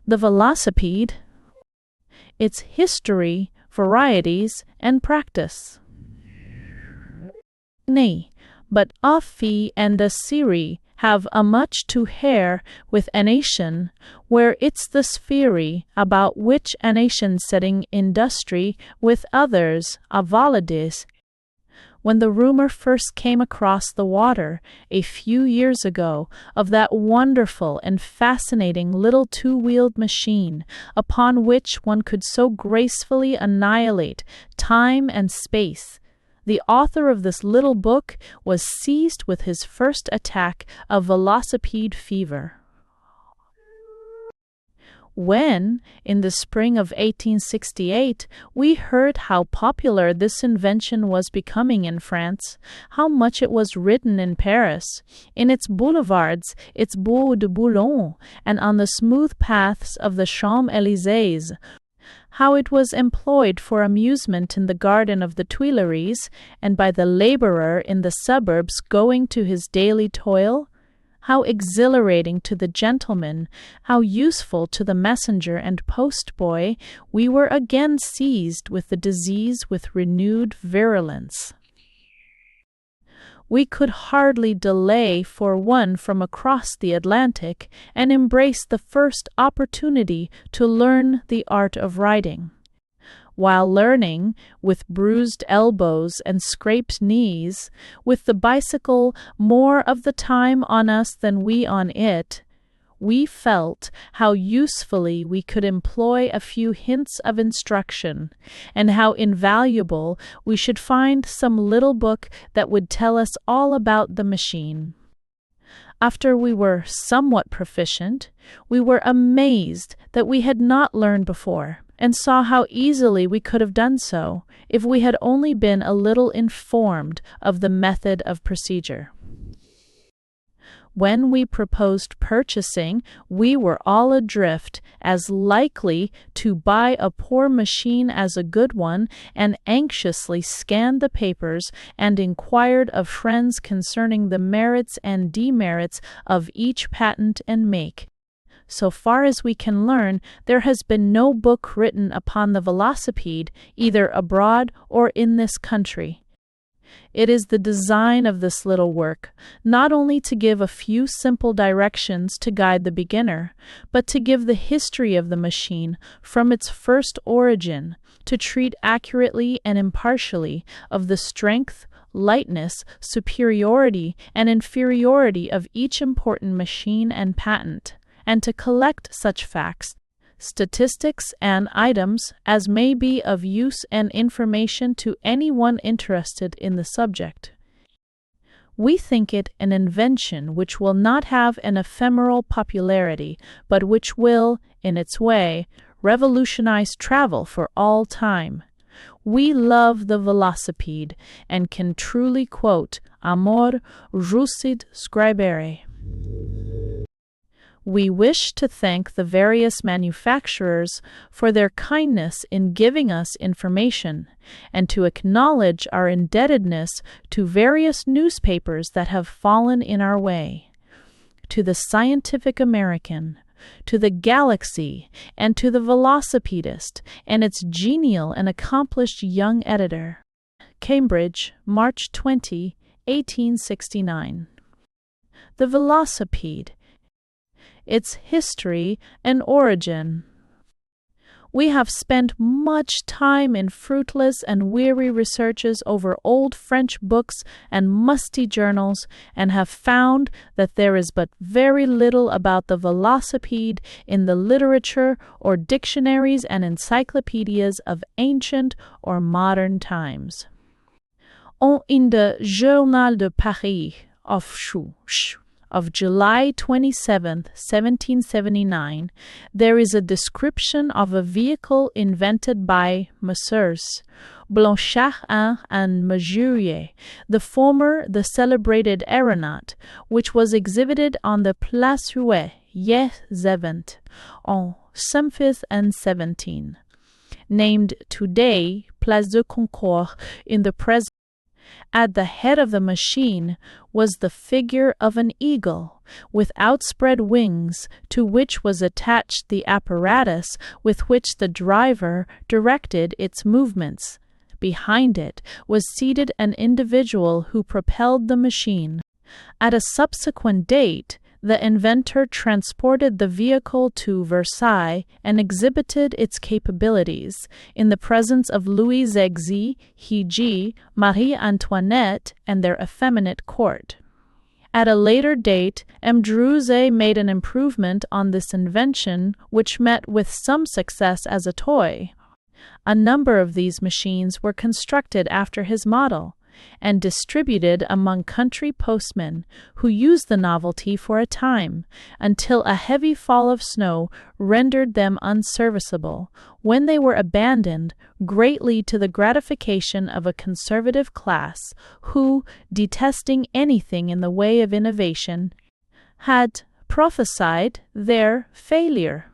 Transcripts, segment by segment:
The Velocipede, its history, varieties, and practice. Nay, but Afi and Asiri have a much to hear with a nation, where it's the sphere about which a nation setting industry with others, avalides. When the rumor first came across the water a few years ago of that wonderful and fascinating little two-wheeled machine upon which one could so gracefully annihilate time and space, the author of this little book was seized with his first attack of velocipede fever. When, in the spring of 1868, we heard how popular this invention was becoming in France, how much it was ridden in Paris, in its boulevards, its Bois de Boulogne, and on the smooth paths of the Champs-Élysées, how it was employed for amusement in the garden of the Tuileries, and by the laborer in the suburbs going to his daily toil, how exhilarating to the gentleman, how useful to the messenger and postboy, we were again seized with the disease with renewed virulence. We could hardly delay for one from across the Atlantic and embrace the first opportunity to learn the art of riding. While learning, with bruised elbows and scraped knees, with the bicycle more of the time on us than we on it, we felt how usefully we could employ a few hints of instruction, and how invaluable we should find some little book that would tell us all about the machine. After we were somewhat proficient, we were amazed that we had not learned before, and saw how easily we could have done so if we had only been a little informed of the method of procedure. When we proposed purchasing, we were all adrift, as likely to buy a poor machine as a good one, and anxiously scanned the papers and inquired of friends concerning the merits and demerits of each patent and make. So far as we can learn, there has been no book written upon the velocipede, either abroad or in this country. It is the design of this little work, not only to give a few simple directions to guide the beginner, but to give the history of the machine from its first origin, to treat accurately and impartially of the strength, lightness, superiority, and inferiority of each important machine and patent, and to collect such facts, statistics, and items as may be of use and information to anyone interested in the subject. We think it an invention which will not have an ephemeral popularity, but which will, in its way, revolutionize travel for all time. We love the velocipede, and can truly quote Amor russit scribere. We wish to thank the various manufacturers for their kindness in giving us information, and to acknowledge our indebtedness to various newspapers that have fallen in our way, to the Scientific American, to the Galaxy, and to the Velocipedist and its genial and accomplished young editor. Cambridge, March 20, 1869. The Velocipede, its history and origin. We have spent much time in fruitless and weary researches over old French books and musty journals, and have found that there is but very little about the velocipede in the literature or dictionaries and encyclopedias of ancient or modern times. In the Journal de Paris of July 27, 1779, there is a description of a vehicle invented by Messrs. Blanchard and Mesurier, the former the celebrated aeronaut, which was exhibited on the Place Rouet, Zevent, on 7th and 17th, named today Place de Concorde in the present. At the head of the machine was the figure of an eagle, with outspread wings, to which was attached the apparatus with which the driver directed its movements. Behind it was seated an individual who propelled the machine. At a subsequent date, the inventor transported the vehicle to Versailles and exhibited its capabilities in the presence of Louis Xixi, Marie Antoinette, and their effeminate court. At a later date, M. Drouze made an improvement on this invention, which met with some success as a toy. A number of these machines were constructed after his model and distributed among country postmen, who used the novelty for a time, until a heavy fall of snow rendered them unserviceable, when they were abandoned, greatly to the gratification of a conservative class, who, detesting anything in the way of innovation, had prophesied their failure.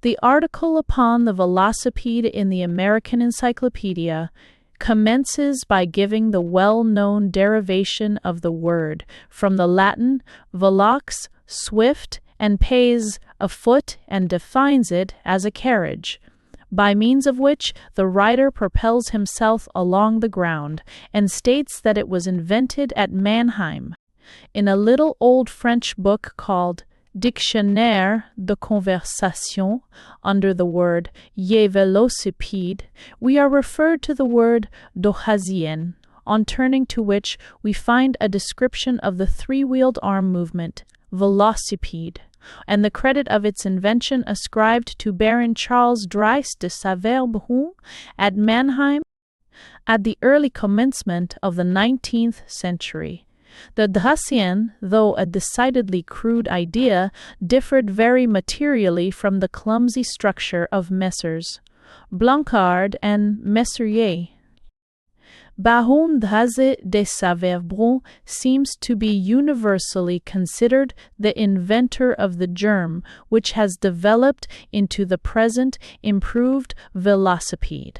The article upon the velocipede in the American Encyclopedia commences by giving the well-known derivation of the word from the Latin velox, swift, and pes, a foot, and defines it as a carriage, by means of which the rider propels himself along the ground, and states that it was invented at Mannheim. In a little old French book called Dictionnaire de Conversation, under the word ye Velocipede, we are referred to the word d'occasion, on turning to which we find a description of the three-wheeled arm movement, Velocipede, and the credit of its invention ascribed to Baron Charles Dries de Savert-Brun at Mannheim at the early commencement of the 19th century. The Dracienne, though a decidedly crude idea, differed very materially from the clumsy structure of Messrs. Blancard and Messerier. Baron Drais de Savert-Brun seems to be universally considered the inventor of the germ which has developed into the present improved velocipede.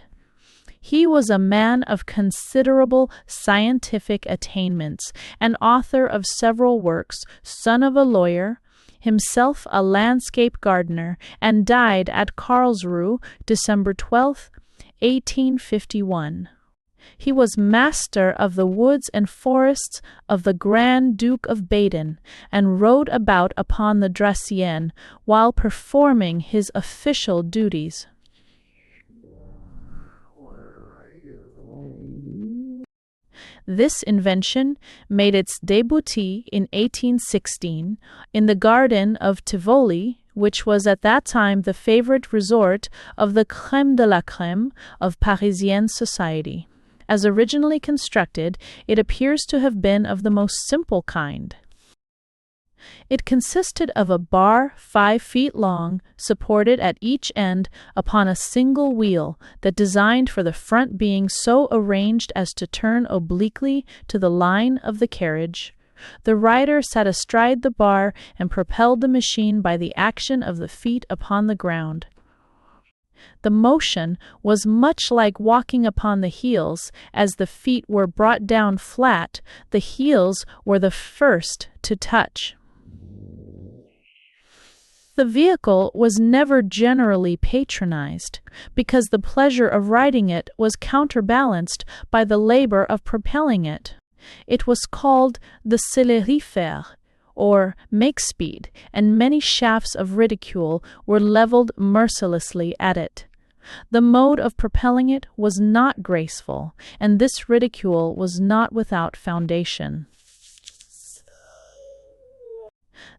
He was a man of considerable scientific attainments, and author of several works, son of a lawyer, himself a landscape gardener, and died at Karlsruhe, December 12, 1851. He was master of the woods and forests of the Grand Duke of Baden, and rode about upon the Dracienne while performing his official duties. This invention made its début in 1816 in the garden of Tivoli, which was at that time the favorite resort of the crème de la crème of Parisian society. As originally constructed, it appears to have been of the most simple kind. It consisted of a bar 5 feet long, supported at each end upon a single wheel, that designed for the front being so arranged as to turn obliquely to the line of the carriage. The rider sat astride the bar and propelled the machine by the action of the feet upon the ground. The motion was much like walking upon the heels. As the feet were brought down flat, the heels were the first to touch. The vehicle was never generally patronized, because the pleasure of riding it was counterbalanced by the labor of propelling it. It was called the célérifère, or make-speed, and many shafts of ridicule were leveled mercilessly at it. The mode of propelling it was not graceful, and this ridicule was not without foundation.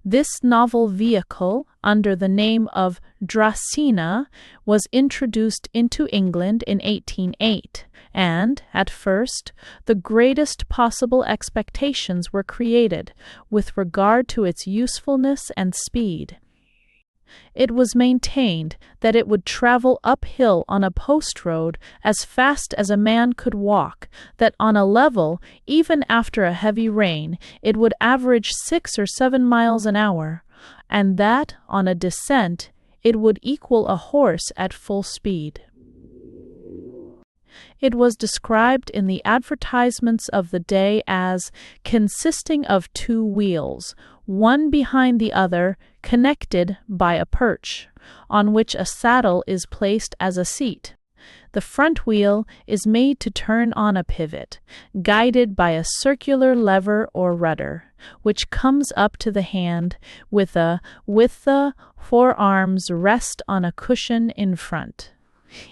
This novel vehicle, under the name of Dracina, was introduced into England in 1808, and, at first, the greatest possible expectations were created with regard to its usefulness and speed. It was maintained that it would travel uphill on a post road as fast as a man could walk, that on a level, even after a heavy rain, it would average 6 or 7 miles an hour, and that, on a descent, it would equal a horse at full speed. It was described in the advertisements of the day as consisting of two wheels, one behind the other, connected by a perch, on which a saddle is placed as a seat. The front wheel is made to turn on a pivot, guided by a circular lever or rudder, which comes up to the hand with the forearms rest on a cushion in front.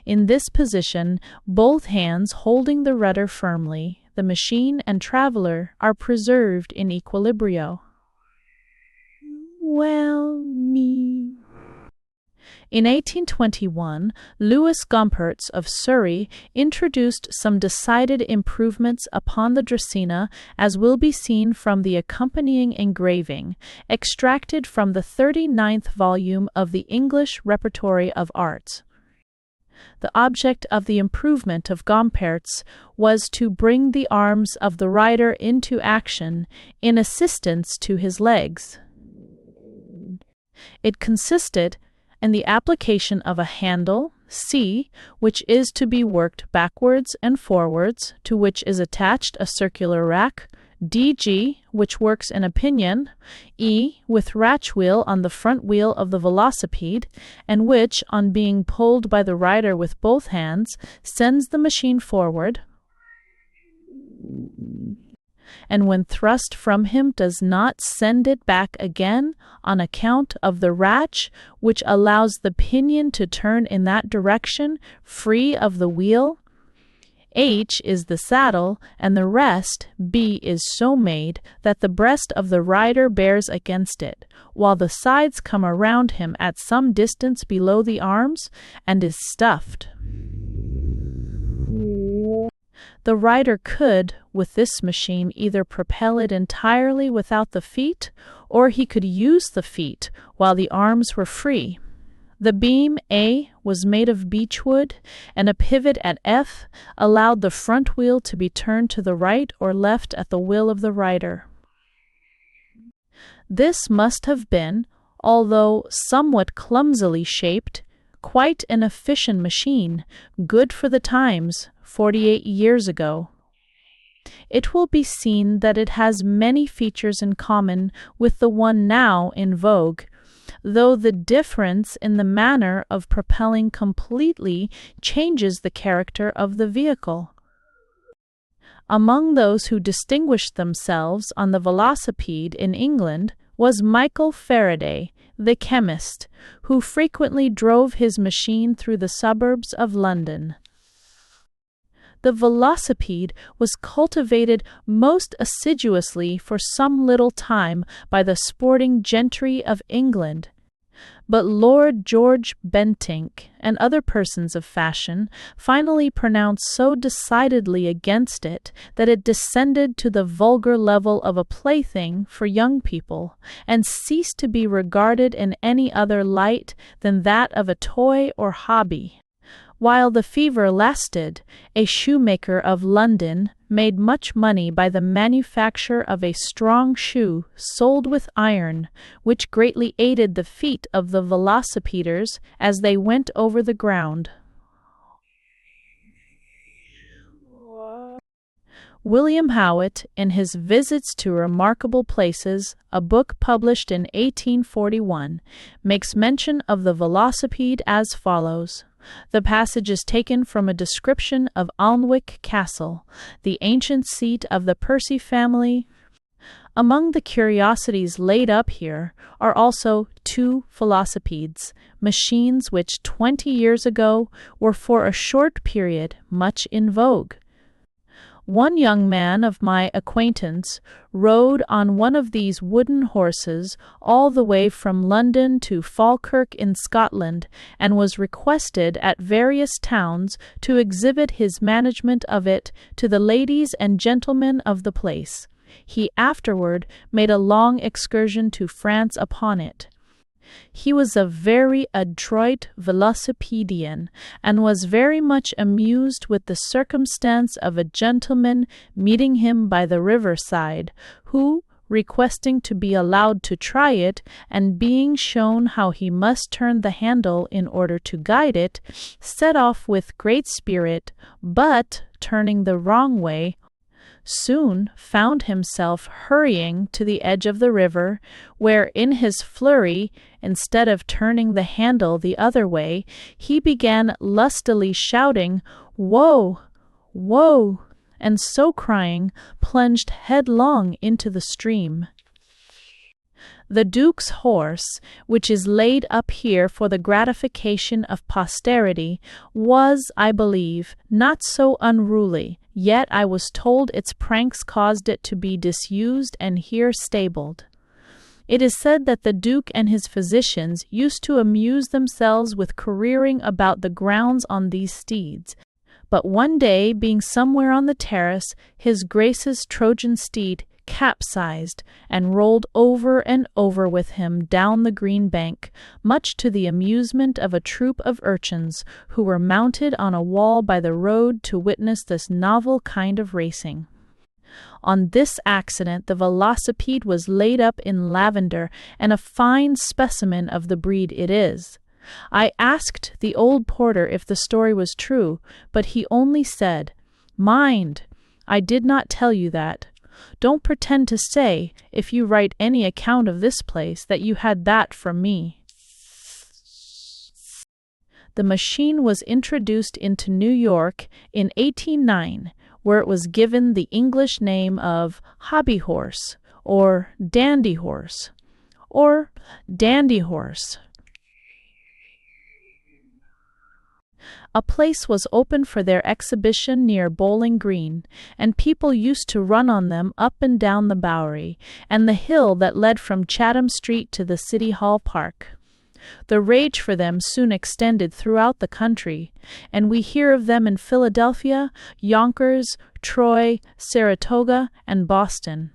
In this position, both hands holding the rudder firmly, the machine and traveler are preserved in equilibrio. Well, me. In 1821, Louis Gompertz of Surrey introduced some decided improvements upon the Dracaena, as will be seen from the accompanying engraving, extracted from the 39th volume of the English Repertory of Arts. The object of the improvement of Gompertz was to bring the arms of the rider into action in assistance to his legs. It consisted in the application of a handle, C, which is to be worked backwards and forwards, to which is attached a circular rack, DG, which works in a pinion, E, with ratch wheel on the front wheel of the velocipede, and which, on being pulled by the rider with both hands, sends the machine forward, and when thrust from him does not send it back again on account of the ratch, which allows the pinion to turn in that direction free of the wheel. H is the saddle, and the rest, B, is so made that the breast of the rider bears against it, while the sides come around him at some distance below the arms, and is stuffed. The rider could, with this machine, either propel it entirely without the feet, or he could use the feet while the arms were free. The beam A was made of beechwood, and a pivot at F allowed the front wheel to be turned to the right or left at the will of the rider. This must have been, although somewhat clumsily shaped, quite an efficient machine, good for the times, 48 years ago. It will be seen that it has many features in common with the one now in vogue, though the difference in the manner of propelling completely changes the character of the vehicle. Among those who distinguished themselves on the velocipede in England was Michael Faraday, the chemist, who frequently drove his machine through the suburbs of London. The velocipede was cultivated most assiduously for some little time by the sporting gentry of England, but Lord George Bentinck and other persons of fashion finally pronounced so decidedly against it that it descended to the vulgar level of a plaything for young people, and ceased to be regarded in any other light than that of a toy or hobby. While the fever lasted, a shoemaker of London made much money by the manufacture of a strong shoe soled with iron, which greatly aided the feet of the velocipeders as they went over the ground. William Howitt, in his Visits to Remarkable Places, a book published in 1841, makes mention of the velocipede as follows. The passage is taken from a description of Alnwick Castle, the ancient seat of the Percy family. Among the curiosities laid up here are also 2 velocipedes, machines which 20 years ago were for a short period much in vogue. One young man of my acquaintance rode on one of these wooden horses all the way from London to Falkirk in Scotland, and was requested at various towns to exhibit his management of it to the ladies and gentlemen of the place. He afterward made a long excursion to France upon it. He was a very adroit velocipedian, and was very much amused with the circumstance of a gentleman meeting him by the river side, who, requesting to be allowed to try it, and being shown how he must turn the handle in order to guide it, set off with great spirit, but, turning the wrong way, soon found himself hurrying to the edge of the river, where in his flurry, instead of turning the handle the other way, he began lustily shouting, "Woe! Woe!" and so crying, plunged headlong into the stream. The Duke's horse, which is laid up here for the gratification of posterity, was, I believe, not so unruly, yet I was told its pranks caused it to be disused and here stabled. It is said that the Duke and his physicians used to amuse themselves with careering about the grounds on these steeds, but one day, being somewhere on the terrace, his Grace's Trojan steed capsized and rolled over and over with him down the green bank, much to the amusement of a troop of urchins who were mounted on a wall by the road to witness this novel kind of racing. On this accident the Velocipede was laid up in lavender, and a fine specimen of the breed it is. I asked the old porter if the story was true, but he only said, "Mind, I did not tell you that. Don't pretend to say, if you write any account of this place, that you had that from me." The machine was introduced into New York in 1809, where it was given the English name of hobby horse, or dandy horse, or dandy horse. A place was opened for their exhibition near Bowling Green, and people used to run on them up and down the Bowery, and the hill that led from Chatham Street to the City Hall Park. The rage for them soon extended throughout the country, and we hear of them in Philadelphia, Yonkers, Troy, Saratoga, and Boston.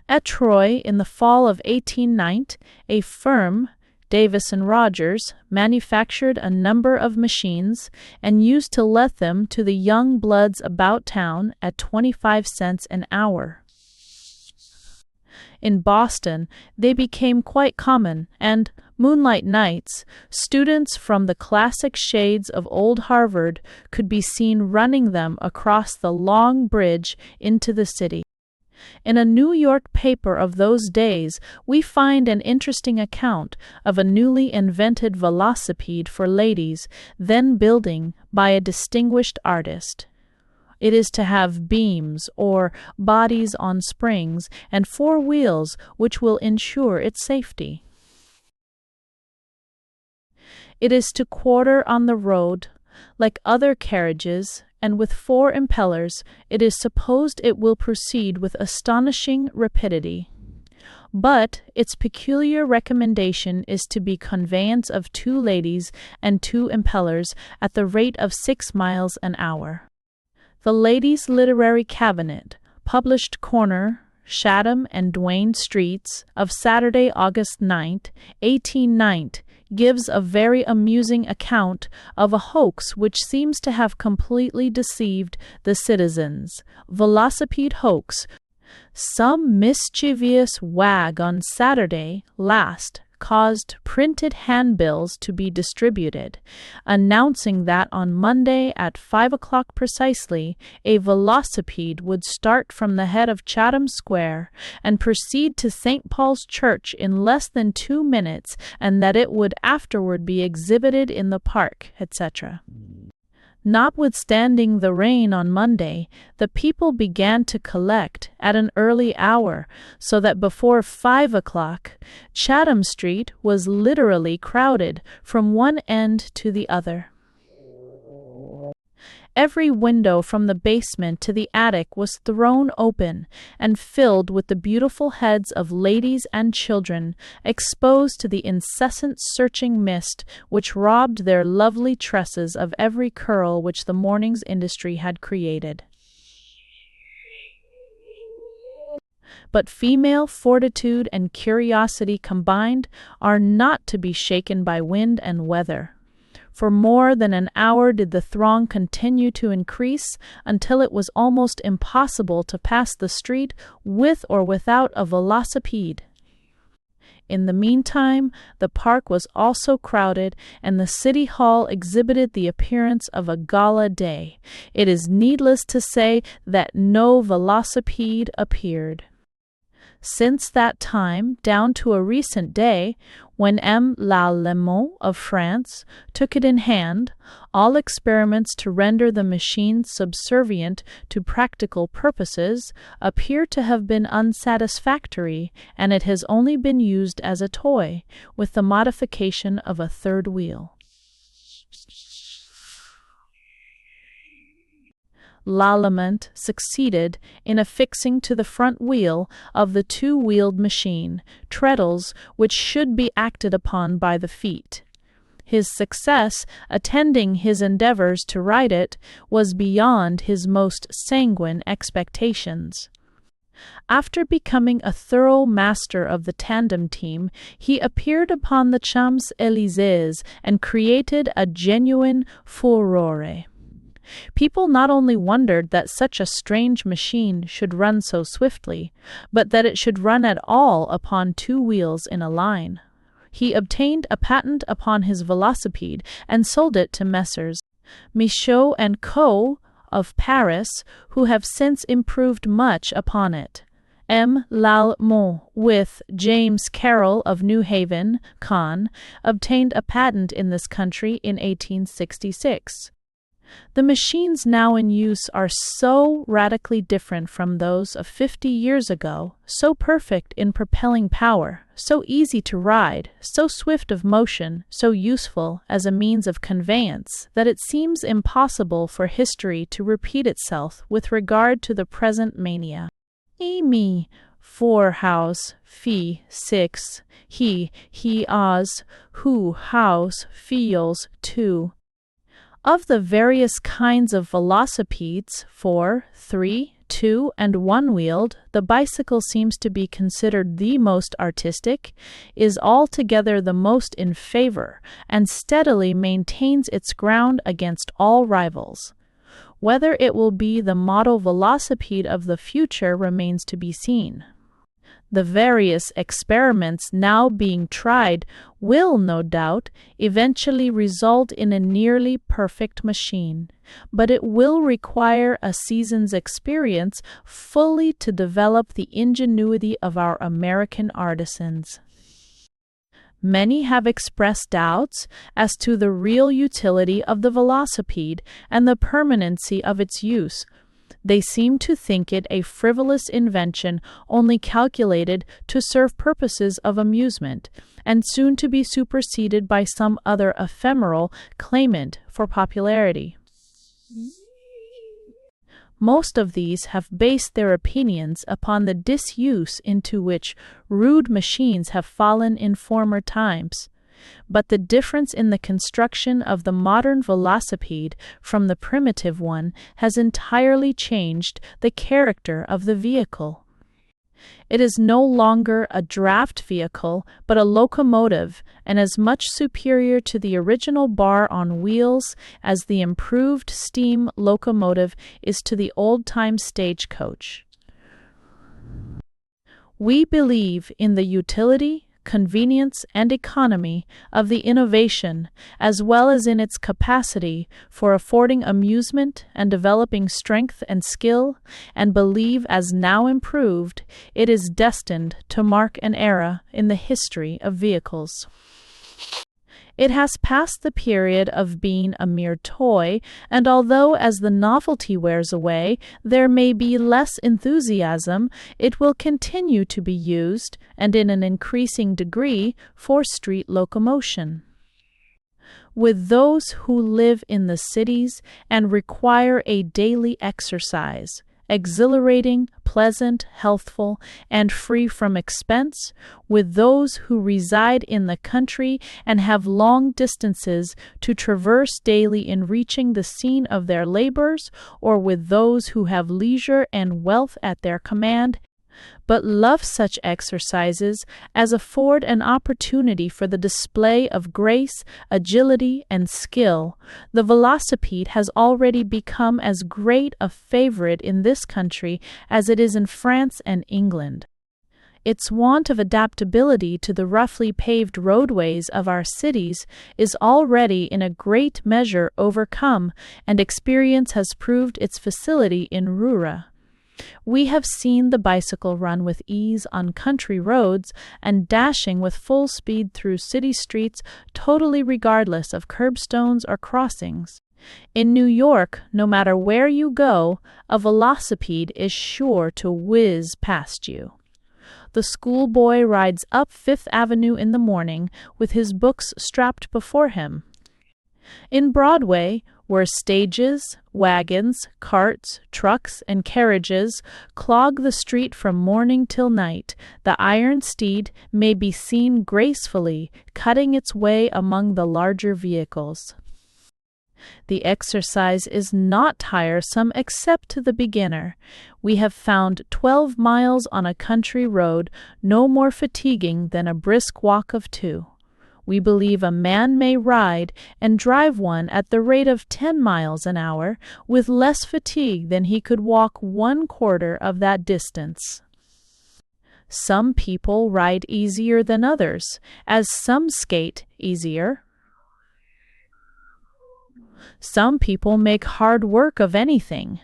At Troy, in the fall of 1890, a firm, Davis and Rogers, manufactured a number of machines and used to let them to the young bloods about town at 25 cents an hour. In Boston, they became quite common, and, moonlight nights, students from the classic shades of old Harvard could be seen running them across the Long Bridge into the city. In a New York paper of those days, we find an interesting account of a newly invented velocipede for ladies, then building by a distinguished artist. It is to have beams, or bodies on springs, and 4 wheels, which will ensure its safety. It is to quarter on the road, like other carriages, and with 4 impellers. It is supposed it will proceed with astonishing rapidity. But its peculiar recommendation is to be conveyance of 2 ladies and 2 impellers at the rate of 6 miles an hour. The Ladies' Literary Cabinet, published corner, Chatham and Duane Streets, of Saturday, August 9, 1890, gives a very amusing account of a hoax which seems to have completely deceived the citizens. Velocipede hoax. Some mischievous wag on Saturday last caused printed handbills to be distributed, announcing that on Monday at 5 o'clock precisely, a velocipede would start from the head of Chatham Square and proceed to St. Paul's Church in less than 2 minutes, and that it would afterward be exhibited in the park, etc. Notwithstanding the rain on Monday, the people began to collect at an early hour, so that before 5 o'clock, Chatham Street was literally crowded from one end to the other. Every window from the basement to the attic was thrown open and filled with the beautiful heads of ladies and children, exposed to the incessant searching mist which robbed their lovely tresses of every curl which the morning's industry had created. But female fortitude and curiosity combined are not to be shaken by wind and weather. For more than an hour did the throng continue to increase until it was almost impossible to pass the street with or without a velocipede. In the meantime, the park was also crowded, and the city hall exhibited the appearance of a gala day. It is needless to say that no velocipede appeared. Since that time, down to a recent day, when M. Lalemant of France took it in hand, all experiments to render the machine subservient to practical purposes appear to have been unsatisfactory, and it has only been used as a toy, with the modification of a third wheel. Lalemant succeeded in affixing to the front wheel of the two-wheeled machine treadles which should be acted upon by the feet. His success, attending his endeavors to ride it, was beyond his most sanguine expectations. After becoming a thorough master of the tandem team, he appeared upon the Champs-Élysées and created a genuine furore. People not only wondered that such a strange machine should run so swiftly, but that it should run at all upon two wheels in a line. He obtained a patent upon his velocipede and sold it to Messrs. Michaud and Co. of Paris, who have since improved much upon it. M. Lalemant, with James Carroll of New Haven, Conn, obtained a patent in this country in 1866. The machines now in use are so radically different from those of 50 years ago, so perfect in propelling power, so easy to ride, so swift of motion, so useful as a means of conveyance, that it seems impossible for history to repeat itself with regard to the present mania. Me, 4 house, fee, 6, he, as, who, house, feels, 2. Of the various kinds of velocipedes, 4, 3, 2, and 1-wheeled, the bicycle seems to be considered the most artistic, is altogether the most in favor, and steadily maintains its ground against all rivals. Whether it will be the model velocipede of the future remains to be seen. The various experiments now being tried will, no doubt, eventually result in a nearly perfect machine, but it will require a season's experience fully to develop the ingenuity of our American artisans. Many have expressed doubts as to the real utility of the velocipede and the permanency of its use. They seem to think it a frivolous invention only calculated to serve purposes of amusement, and soon to be superseded by some other ephemeral claimant for popularity. Most of these have based their opinions upon the disuse into which rude machines have fallen in former times. But the difference in the construction of the modern velocipede from the primitive one has entirely changed the character of the vehicle. It is no longer a draft vehicle, but a locomotive, and as much superior to the original bar on wheels as the improved steam locomotive is to the old-time stagecoach. We believe in the utility, convenience, and economy of the innovation, as well as in its capacity for affording amusement and developing strength and skill, and believe, as now improved, it is destined to mark an era in the history of vehicles. It has passed the period of being a mere toy, and although as the novelty wears away, there may be less enthusiasm, it will continue to be used, and in an increasing degree, for street locomotion. With those who live in the cities and require a daily exercise, exhilarating, pleasant, healthful, and free from expense, with those who reside in the country and have long distances to traverse daily in reaching the scene of their labors, or with those who have leisure and wealth at their command, but love such exercises as afford an opportunity for the display of grace, agility, and skill. The velocipede has already become as great a favorite in this country as it is in France and England. Its want of adaptability to the roughly paved roadways of our cities is already in a great measure overcome, and experience has proved its facility in Rura. We have seen the bicycle run with ease on country roads and dashing with full speed through city streets, totally regardless of curbstones or crossings. In New York, no matter where you go, a velocipede is sure to whiz past you. The schoolboy rides up Fifth Avenue in the morning with his books strapped before him. In Broadway, where stages, wagons, carts, trucks, and carriages clog the street from morning till night, the iron steed may be seen gracefully cutting its way among the larger vehicles. The exercise is not tiresome except to the beginner. We have found 12 miles on a country road no more fatiguing than a brisk walk of 2. We believe a man may ride and drive one at the rate of 10 miles an hour with less fatigue than he could walk 1/4 of that distance. Some people ride easier than others, as some skate easier. Some people make hard work of anything.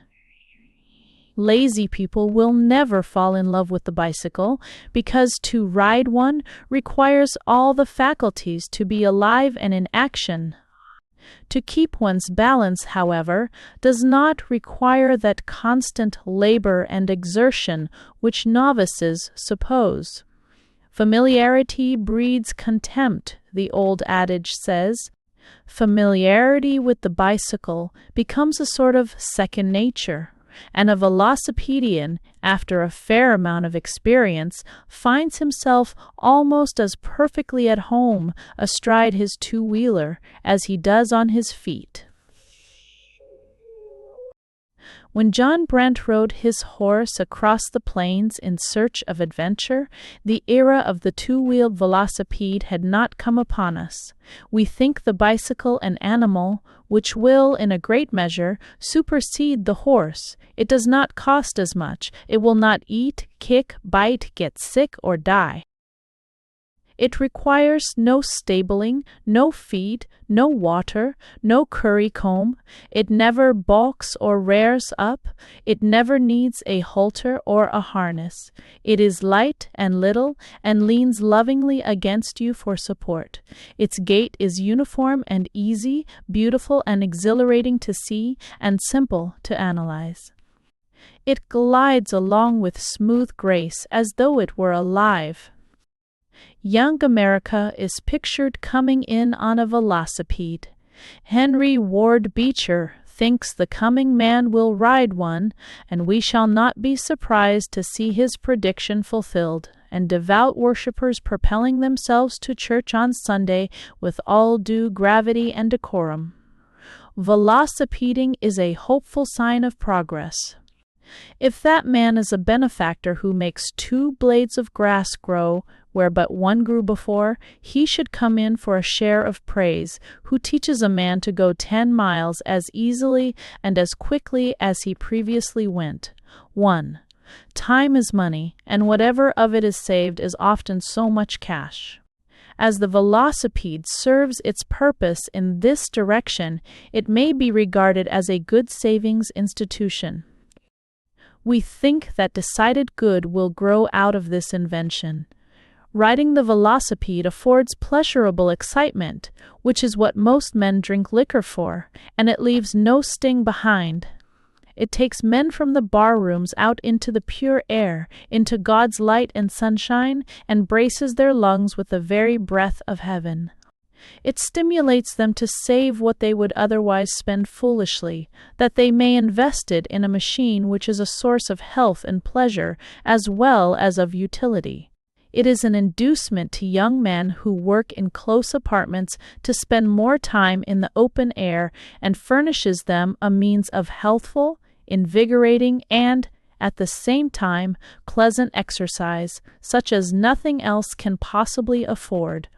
Lazy people will never fall in love with the bicycle because to ride one requires all the faculties to be alive and in action. To keep one's balance, however, does not require that constant labor and exertion which novices suppose. Familiarity breeds contempt, the old adage says. Familiarity with the bicycle becomes a sort of second nature, and a velocipedian, after a fair amount of experience, finds himself almost as perfectly at home astride his two-wheeler as he does on his feet. When John Brent rode his horse across the plains in search of adventure, the era of the two-wheeled velocipede had not come upon us. We think the bicycle an animal which will, in a great measure, supersede the horse. It does not cost as much. It will not eat, kick, bite, get sick, or die. It requires no stabling, no feed, no water, no currycomb. It never balks or rears up. It never needs a halter or a harness. It is light and little and leans lovingly against you for support. Its gait is uniform and easy, beautiful and exhilarating to see, and simple to analyze. It glides along with smooth grace as though it were alive. Young America is pictured coming in on a velocipede. Henry Ward Beecher thinks the coming man will ride one, and we shall not be surprised to see his prediction fulfilled, and devout worshippers propelling themselves to church on Sunday with all due gravity and decorum. Velocipeding is a hopeful sign of progress. If that man is a benefactor who makes 2 blades of grass grow where but one grew before, he should come in for a share of praise, who teaches a man to go 10 miles as easily and as quickly as he previously went. 1. Time is money, and whatever of it is saved is often so much cash. As the velocipede serves its purpose in this direction, it may be regarded as a good savings institution. We think that decided good will grow out of this invention. Riding the velocipede affords pleasurable excitement, which is what most men drink liquor for, and it leaves no sting behind. It takes men from the bar rooms out into the pure air, into God's light and sunshine, and braces their lungs with the very breath of heaven. It stimulates them to save what they would otherwise spend foolishly, that they may invest it in a machine which is a source of health and pleasure as well as of utility. It is an inducement to young men who work in close apartments to spend more time in the open air, and furnishes them a means of healthful, invigorating, and, at the same time pleasant exercise, such as nothing else can possibly afford.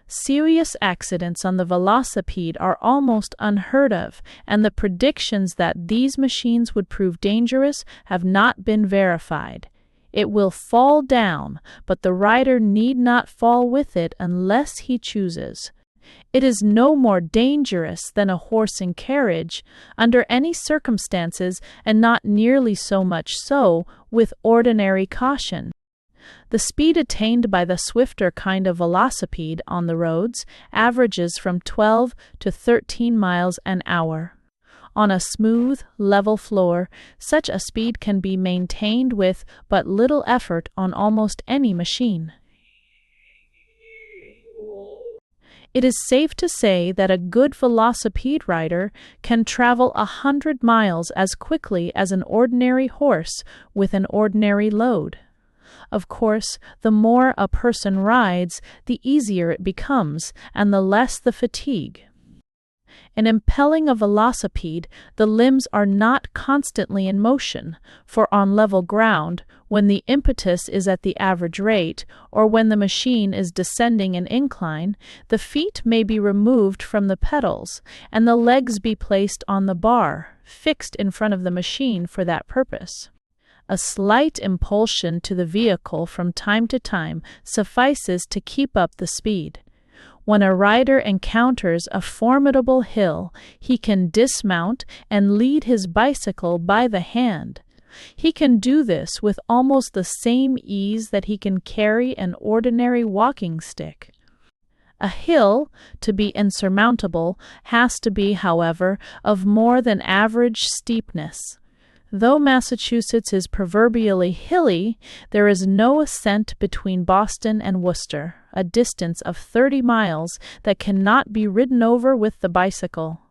Serious accidents on the Velocipede are almost unheard of, and the predictions that these machines would prove dangerous have not been verified. It will fall down, but the rider need not fall with it unless he chooses. It is no more dangerous than a horse and carriage, under any circumstances, and not nearly so much so with ordinary caution. The speed attained by the swifter kind of velocipede on the roads averages from 12 to 13 miles an hour. On a smooth, level floor, such a speed can be maintained with but little effort on almost any machine. It is safe to say that a good velocipede rider can travel 100 miles as quickly as an ordinary horse with an ordinary load. Of course, the more a person rides, the easier it becomes, and the less the fatigue. In impelling a velocipede, the limbs are not constantly in motion, for on level ground, when the impetus is at the average rate, or when the machine is descending an incline, the feet may be removed from the pedals, and the legs be placed on the bar, fixed in front of the machine for that purpose. A slight impulsion to the vehicle from time to time suffices to keep up the speed. When a rider encounters a formidable hill, he can dismount and lead his bicycle by the hand. He can do this with almost the same ease that he can carry an ordinary walking stick. A hill, to be insurmountable, has to be, however, of more than average steepness. Though Massachusetts is proverbially hilly, there is no ascent between Boston and Worcester, a distance of 30 miles that cannot be ridden over with the bicycle.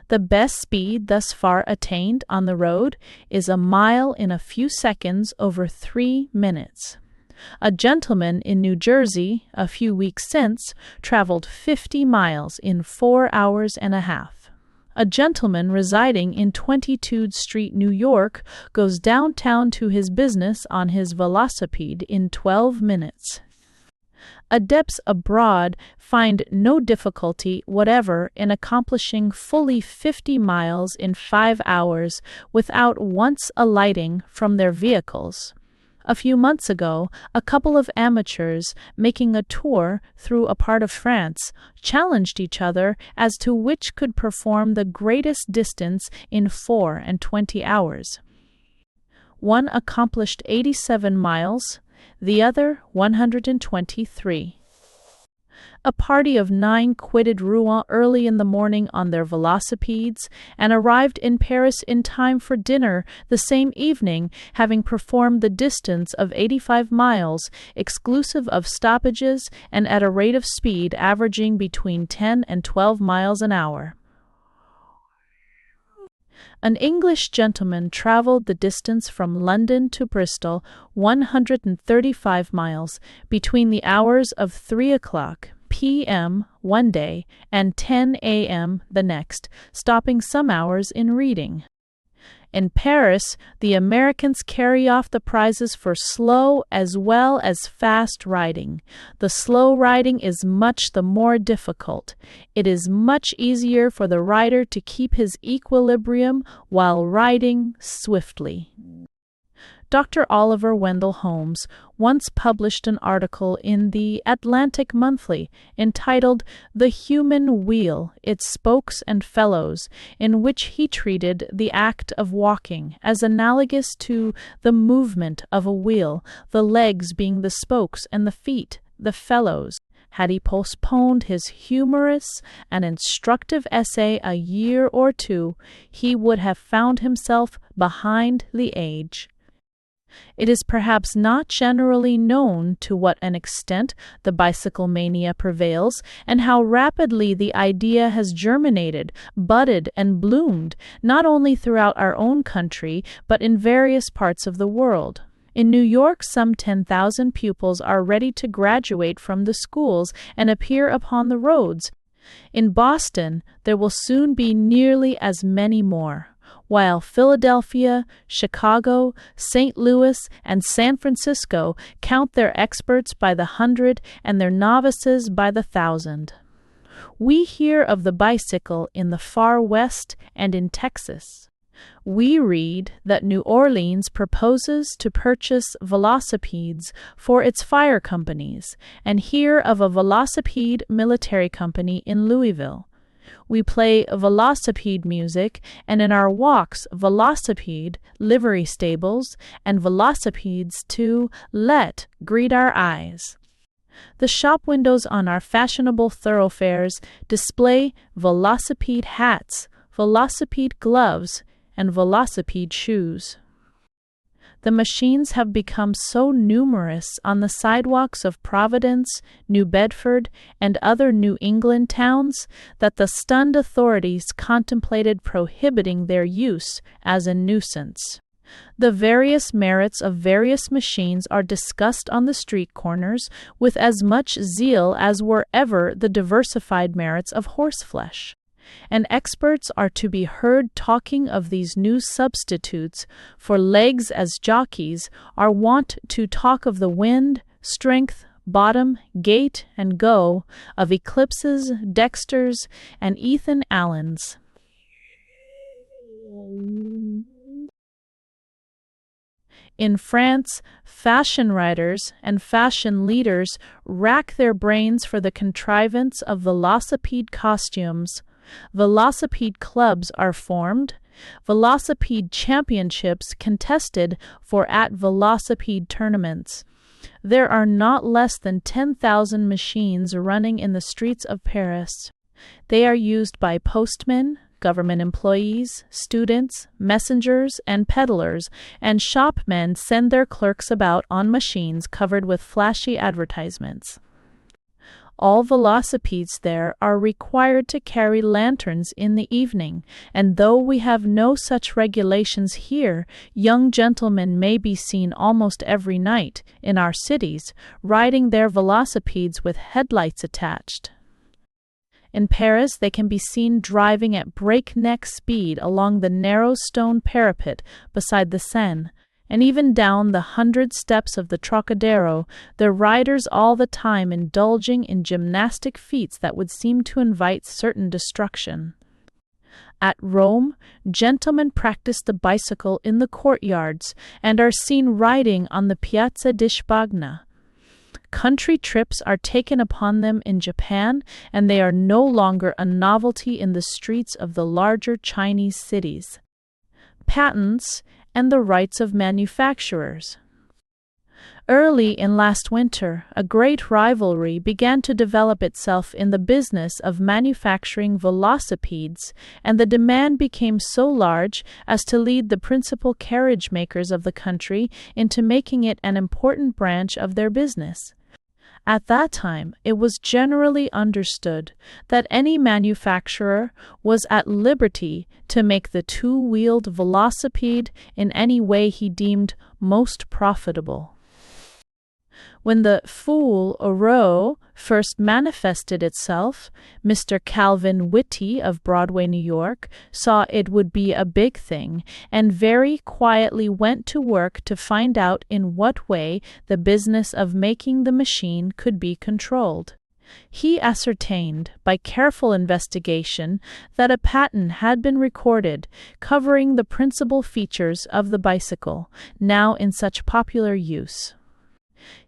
The best speed thus far attained on the road is a mile in a few seconds over 3 minutes. A gentleman in New Jersey, a few weeks since, traveled 50 miles in 4 hours and a half. A gentleman residing in 22d Street, New York, goes downtown to his business on his velocipede in 12 minutes. Adepts abroad find no difficulty whatever in accomplishing fully 50 miles in 5 hours without once alighting from their vehicles. A few months ago, a couple of amateurs making a tour through a part of France challenged each other as to which could perform the greatest distance in 24 hours. One accomplished 87 miles, the other 123. A party of 9 quitted Rouen early in the morning on their velocipedes and arrived in Paris in time for dinner the same evening, having performed the distance of 85 miles, exclusive of stoppages, and at a rate of speed averaging between 10 and 12 miles an hour. An English gentleman traveled the distance from London to Bristol, 135 miles, between the hours of 3 o'clock p.m. one day and 10 a.m. the next, stopping some hours in reading. In Paris, the Americans carry off the prizes for slow as well as fast riding. The slow riding is much the more difficult. It is much easier for the rider to keep his equilibrium while riding swiftly. Dr. Oliver Wendell Holmes once published an article in the Atlantic Monthly entitled "The Human Wheel, Its Spokes and Fellows," in which he treated the act of walking as analogous to the movement of a wheel, the legs being the spokes and the feet the fellows. Had he postponed his humorous and instructive essay a year or two, he would have found himself behind the age. It is perhaps not generally known to what an extent the bicycle mania prevails, and how rapidly the idea has germinated, budded, and bloomed, not only throughout our own country, but in various parts of the world. In New York, some 10,000 pupils are ready to graduate from the schools and appear upon the roads. In Boston, there will soon be nearly as many more. while Philadelphia, Chicago, St. Louis, and San Francisco count their experts by the hundred and their novices by the thousand. We hear of the bicycle in the far West and in Texas. We read that New Orleans proposes to purchase velocipedes for its fire companies, and hear of a Velocipede military company in Louisville. We play Velocipede music, and in our walks Velocipede livery stables and velocipedes to let greet our eyes. The shop windows on our fashionable thoroughfares display Velocipede hats, Velocipede gloves, and Velocipede shoes. The machines have become so numerous on the sidewalks of Providence, New Bedford, and other New England towns that the stunned authorities contemplated prohibiting their use as a nuisance. The various merits of various machines are discussed on the street corners with as much zeal as were ever the diversified merits of horseflesh. And experts are to be heard talking of these new substitutes for legs as jockeys are wont to talk of the wind, strength, bottom, gait, and go of Eclipses, Dexters, and Ethan Allens. In France, fashion writers and fashion leaders rack their brains for the contrivance of velocipede costumes. Velocipede clubs are formed, velocipede championships contested for at velocipede tournaments. There are not less than 10,000 machines running in the streets of Paris. They are used by postmen, government employees, students, messengers, and peddlers, and shopmen send their clerks about on machines covered with flashy advertisements. All velocipedes there are required to carry lanterns in the evening, and though we have no such regulations here, young gentlemen may be seen almost every night, in our cities, riding their velocipedes with headlights attached. In Paris, they can be seen driving at breakneck speed along the narrow stone parapet beside the Seine, and even down the 100 steps of the Trocadero, their riders all the time indulging in gymnastic feats that would seem to invite certain destruction. At Rome, gentlemen practice the bicycle in the courtyards and are seen riding on the Piazza di Spagna. Country trips are taken upon them in Japan, and they are no longer a novelty in the streets of the larger Chinese cities. Patents and the rights of manufacturers. Early in last winter, a great rivalry began to develop itself in the business of manufacturing velocipedes, and the demand became so large as to lead the principal carriage makers of the country into making it an important branch of their business. At that time, it was generally understood that any manufacturer was at liberty to make the two-wheeled velocipede in any way he deemed most profitable. When the foule Euro first manifested itself, Mr. Calvin Whitty of Broadway, New York, saw it would be a big thing, and very quietly went to work to find out in what way the business of making the machine could be controlled. He ascertained, by careful investigation, that a patent had been recorded covering the principal features of the bicycle, now in such popular use.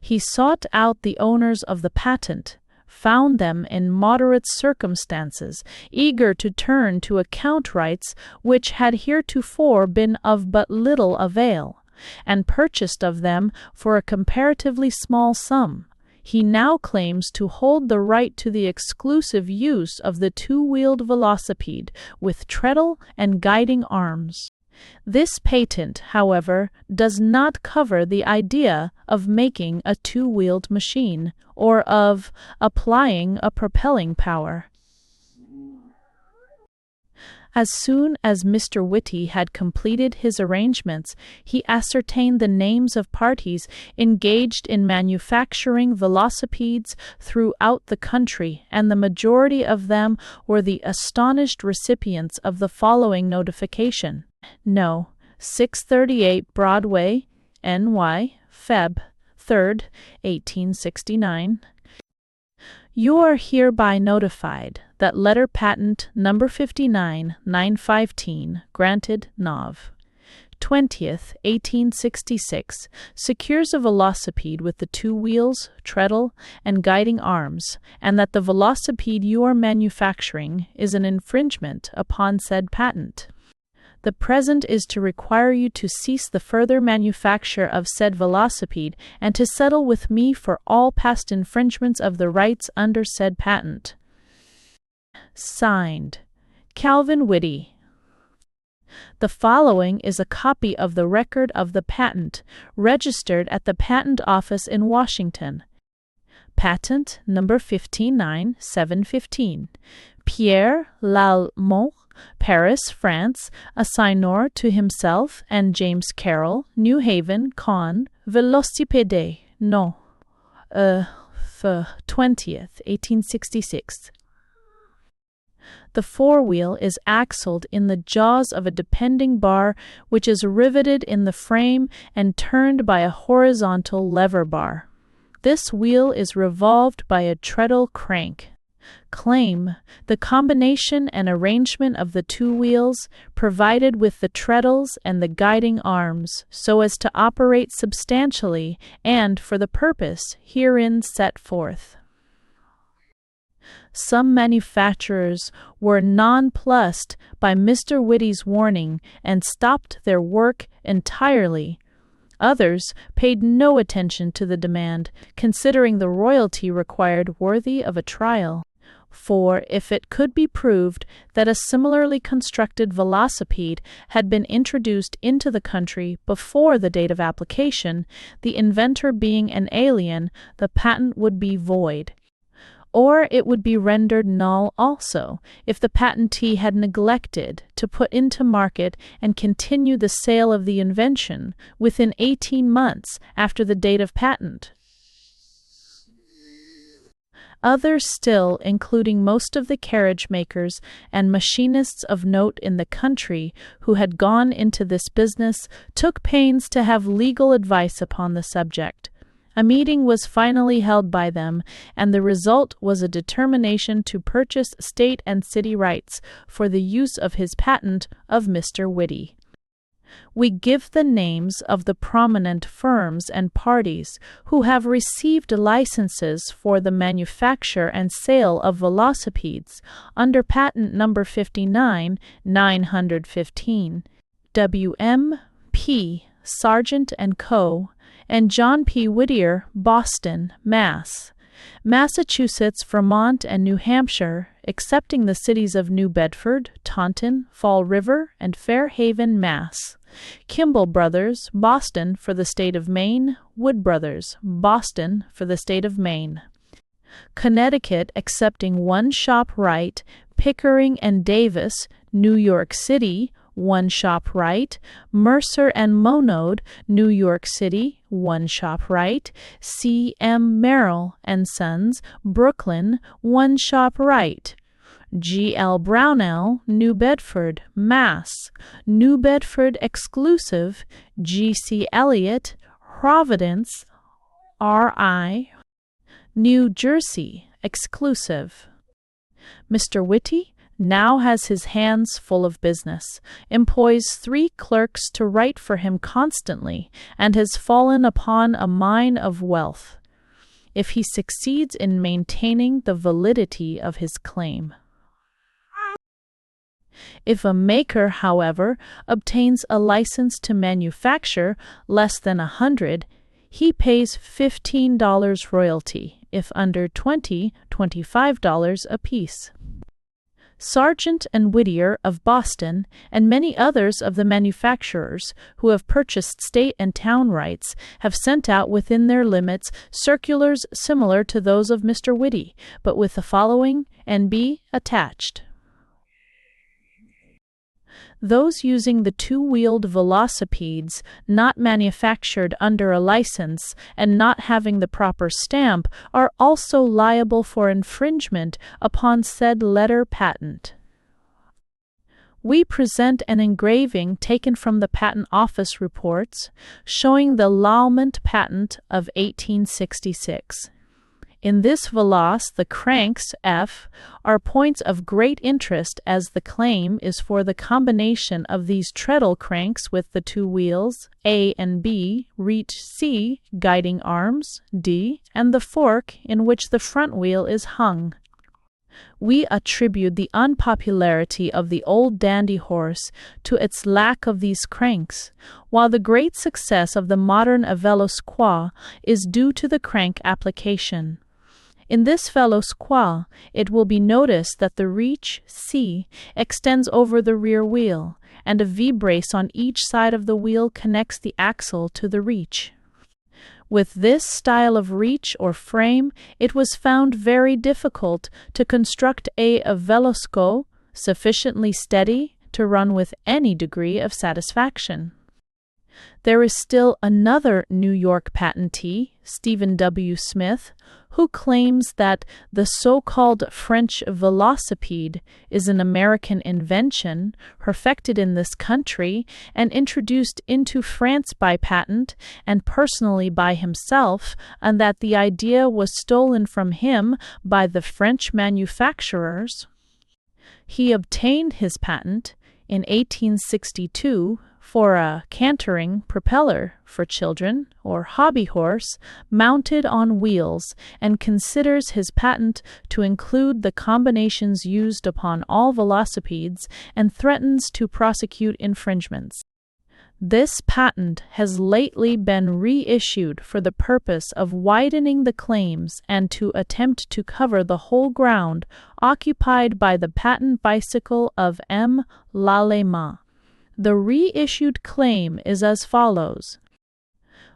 He sought out the owners of the patent, found them in moderate circumstances, eager to turn to account rights which had heretofore been of but little avail, and purchased of them for a comparatively small sum. He now claims to hold the right to the exclusive use of the two-wheeled velocipede with treadle and guiding arms. This patent, however, does not cover the idea of making a two-wheeled machine, or of applying a propelling power. As soon as Mr. Whitty had completed his arrangements, he ascertained the names of parties engaged in manufacturing velocipedes throughout the country, and the majority of them were the astonished recipients of the following notification. No. 638 Broadway, NY, Feb. 3rd, 1869. You are hereby notified that letter patent number 59-915, granted Nov. 20th, 1866, secures a velocipede with the two wheels, treadle, and guiding arms, and that the velocipede you are manufacturing is an infringement upon said patent. The present is to require you to cease the further manufacture of said velocipede and to settle with me for all past infringements of the rights under said patent. Signed, Calvin Whitty. The following is a copy of the record of the patent, registered at the Patent Office in Washington. Patent number 59715. Pierre Lallemot, Paris, France, assignor to himself and James Carroll, New Haven, Con, Velocipede, no. 20th, 1866. The forewheel is axled in the jaws of a depending bar which is riveted in the frame and turned by a horizontal lever bar. This wheel is revolved by a treadle crank. Claim, the combination and arrangement of the two wheels, provided with the treadles and the guiding arms, so as to operate substantially and for the purpose herein set forth. Some manufacturers were nonplussed by Mr. Whitty's warning and stopped their work entirely. Others paid no attention to the demand, considering the royalty required worthy of a trial. For if it could be proved that a similarly constructed velocipede had been introduced into the country before the date of application, the inventor being an alien, the patent would be void. Or it would be rendered null also, if the patentee had neglected to put into market and continue the sale of the invention within 18 months after the date of patent. Others still, including most of the carriage makers and machinists of note in the country who had gone into this business, took pains to have legal advice upon the subject. A meeting was finally held by them, and the result was a determination to purchase state and city rights for the use of his patent of Mr. Whitty. We give the names of the prominent firms and parties who have received licenses for the manufacture and sale of velocipedes under patent number 59-915. W.M. P. Sargent & Co., and John P. Whittier, Boston, Mass. Massachusetts, Vermont, and New Hampshire, excepting the cities of New Bedford, Taunton, Fall River, and Fairhaven, Mass. Kimball Brothers, Boston, for the state of Maine. Wood Brothers, Boston, for the state of Maine. Connecticut, excepting one shop right, Pickering and Davis, New York City, one shop right, Mercer and Monod, New York City, one shop right, C. M. Merrill and Sons, Brooklyn, one shop right, G. L. Brownell, New Bedford, Mass, New Bedford exclusive, G. C. Elliott, Providence, R.I., New Jersey exclusive. Mr. Whitty now has his hands full of business, employs 3 clerks to write for him constantly, and has fallen upon a mine of wealth, if he succeeds in maintaining the validity of his claim. If a maker, however, obtains a license to manufacture less than 100, he pays $15 royalty, if under 20, $25 apiece. Sargent and Whittier of Boston, and many others of the manufacturers who have purchased state and town rights, have sent out within their limits circulars similar to those of Mr. Whitty, but with the following N.B. attached. Those using the two-wheeled velocipedes not manufactured under a license and not having the proper stamp are also liable for infringement upon said letter patent. We present an engraving taken from the Patent Office reports showing the Laumont patent of 1866. In this Veloce, the cranks F are points of great interest as the claim is for the combination of these treadle cranks with the two wheels A and B, reach C, guiding arms D, and the fork in which the front wheel is hung. We attribute the unpopularity of the old dandy horse to its lack of these cranks, while the great success of the modern Velocipede is due to the crank application. In this Velocipede, it will be noticed that the reach C extends over the rear wheel, and a V-brace on each side of the wheel connects the axle to the reach. With this style of reach or frame, it was found very difficult to construct a Velocipede sufficiently steady to run with any degree of satisfaction. There is still another New York patentee, Stephen W. Smith, who claims that the so-called French Velocipede is an American invention perfected in this country and introduced into France by patent and personally by himself, and that the idea was stolen from him by the French manufacturers. He obtained his patent in 1862 for a cantering propeller for children or hobby horse mounted on wheels, and considers his patent to include the combinations used upon all velocipedes and threatens to prosecute infringements. This patent has lately been reissued for the purpose of widening the claims and to attempt to cover the whole ground occupied by the patent bicycle of M. Lallemand. The reissued claim is as follows.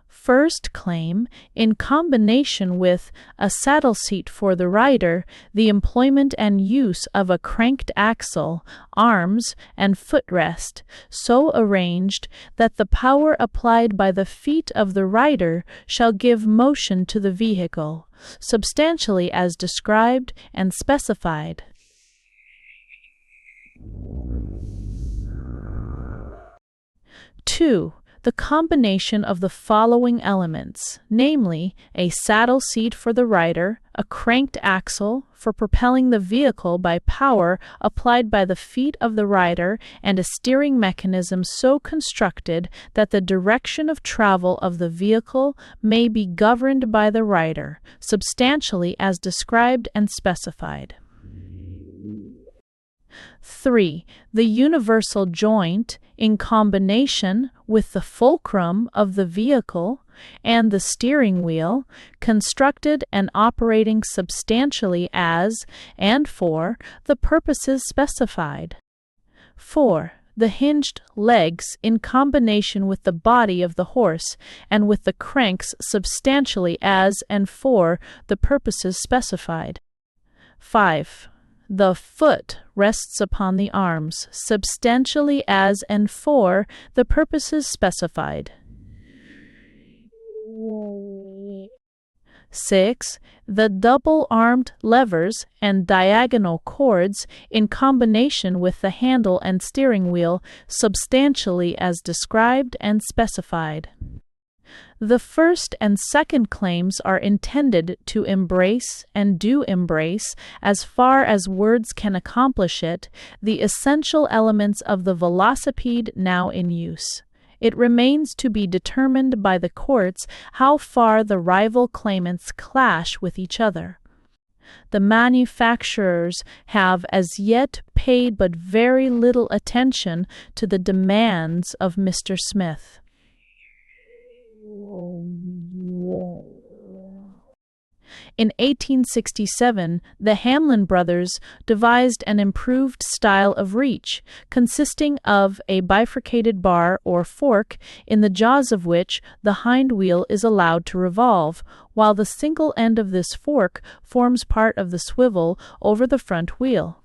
First claim, in combination with a saddle seat for the rider, the employment and use of a cranked axle, arms, and footrest, so arranged that the power applied by the feet of the rider shall give motion to the vehicle, substantially as described and specified. 2. The combination of the following elements, namely, a saddle seat for the rider, a cranked axle for propelling the vehicle by power applied by the feet of the rider, and a steering mechanism so constructed that the direction of travel of the vehicle may be governed by the rider, substantially as described and specified. 3. The universal joint, in combination with the fulcrum of the vehicle and the steering wheel, constructed and operating substantially as and for the purposes specified. 4. The hinged legs in combination with the body of the horse and with the cranks substantially as and for the purposes specified. 5. The foot rests upon the arms, substantially as and for the purposes specified. 6. The double-armed levers and diagonal cords in combination with the handle and steering wheel, substantially as described and specified. The first and second claims are intended to embrace and do embrace, as far as words can accomplish it, the essential elements of the velocipede now in use. It remains to be determined by the courts how far the rival claimants clash with each other. The manufacturers have as yet paid but very little attention to the demands of Mr. Smith. In 1867, the Hamlin brothers devised an improved style of reach, consisting of a bifurcated bar or fork, in the jaws of which the hind wheel is allowed to revolve, while the single end of this fork forms part of the swivel over the front wheel.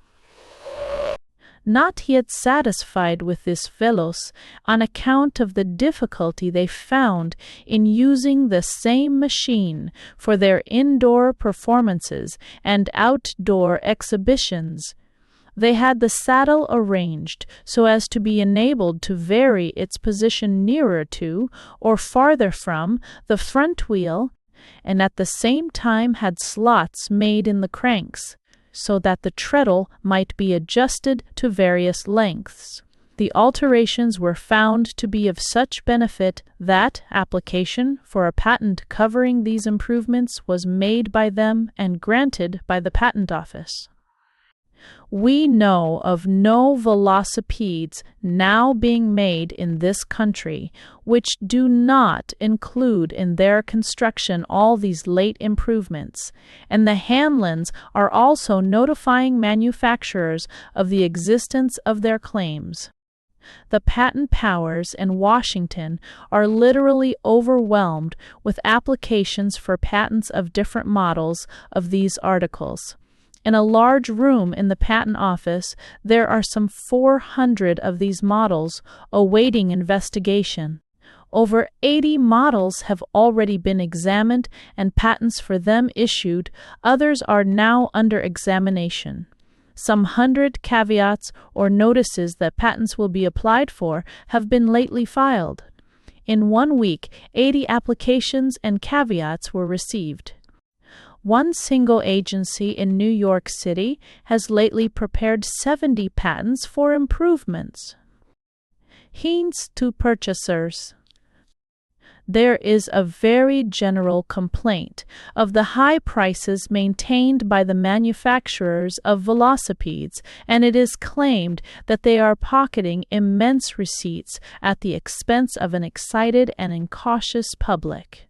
Not yet satisfied with this Veloce, on account of the difficulty they found in using the same machine for their indoor performances and outdoor exhibitions, They had the saddle arranged so as to be enabled to vary its position nearer to, or farther from, the front wheel, and at the same time had slots made in the cranks, so that the treadle might be adjusted to various lengths. The alterations were found to be of such benefit that application for a patent covering these improvements was made by them and granted by the Patent Office. We know of no velocipedes now being made in this country which do not include in their construction all these late improvements, and the Hanlons are also notifying manufacturers of the existence of their claims. The patent powers in Washington are literally overwhelmed with applications for patents of different models of these articles. In a large room in the Patent Office, there are some 400 of these models awaiting investigation. Over 80 models have already been examined and patents for them issued. Others are now under examination. Some 100 caveats or notices that patents will be applied for have been lately filed. In 1 week, 80 applications and caveats were received. One single agency in New York City has lately prepared 70 patents for improvements. Hints to purchasers. There is a very general complaint of the high prices maintained by the manufacturers of velocipedes, and it is claimed that they are pocketing immense receipts at the expense of an excited and incautious public.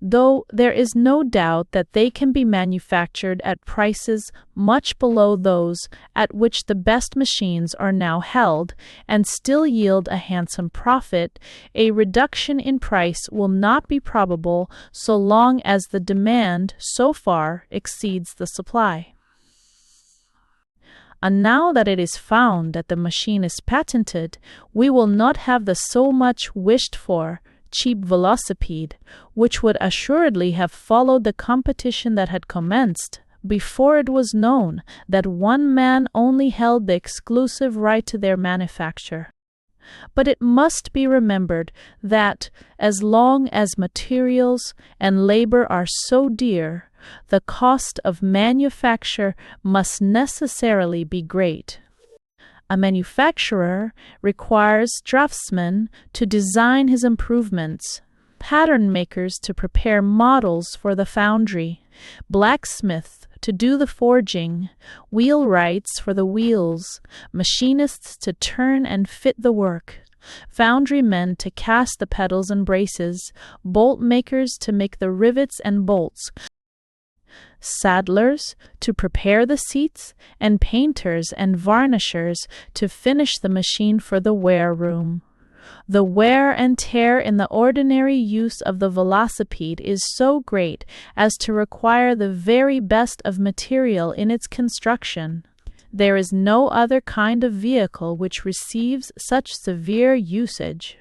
Though there is no doubt that they can be manufactured at prices much below those at which the best machines are now held, and still yield a handsome profit, a reduction in price will not be probable so long as the demand so far exceeds the supply. And now that it is found that the machine is patented, we will not have the so much wished-for cheap velocipede, which would assuredly have followed the competition that had commenced before it was known that one man only held the exclusive right to their manufacture. But it must be remembered that, as long as materials and labor are so dear, the cost of manufacture must necessarily be great. A manufacturer requires draftsmen to design his improvements, pattern makers to prepare models for the foundry, blacksmiths to do the forging, wheelwrights for the wheels, machinists to turn and fit the work, foundrymen to cast the pedals and braces, bolt makers to make the rivets and bolts, saddlers to prepare the seats, and painters and varnishers to finish the machine for the wear room. The wear and tear in the ordinary use of the velocipede is so great as to require the very best of material in its construction. There is no other kind of vehicle which receives such severe usage.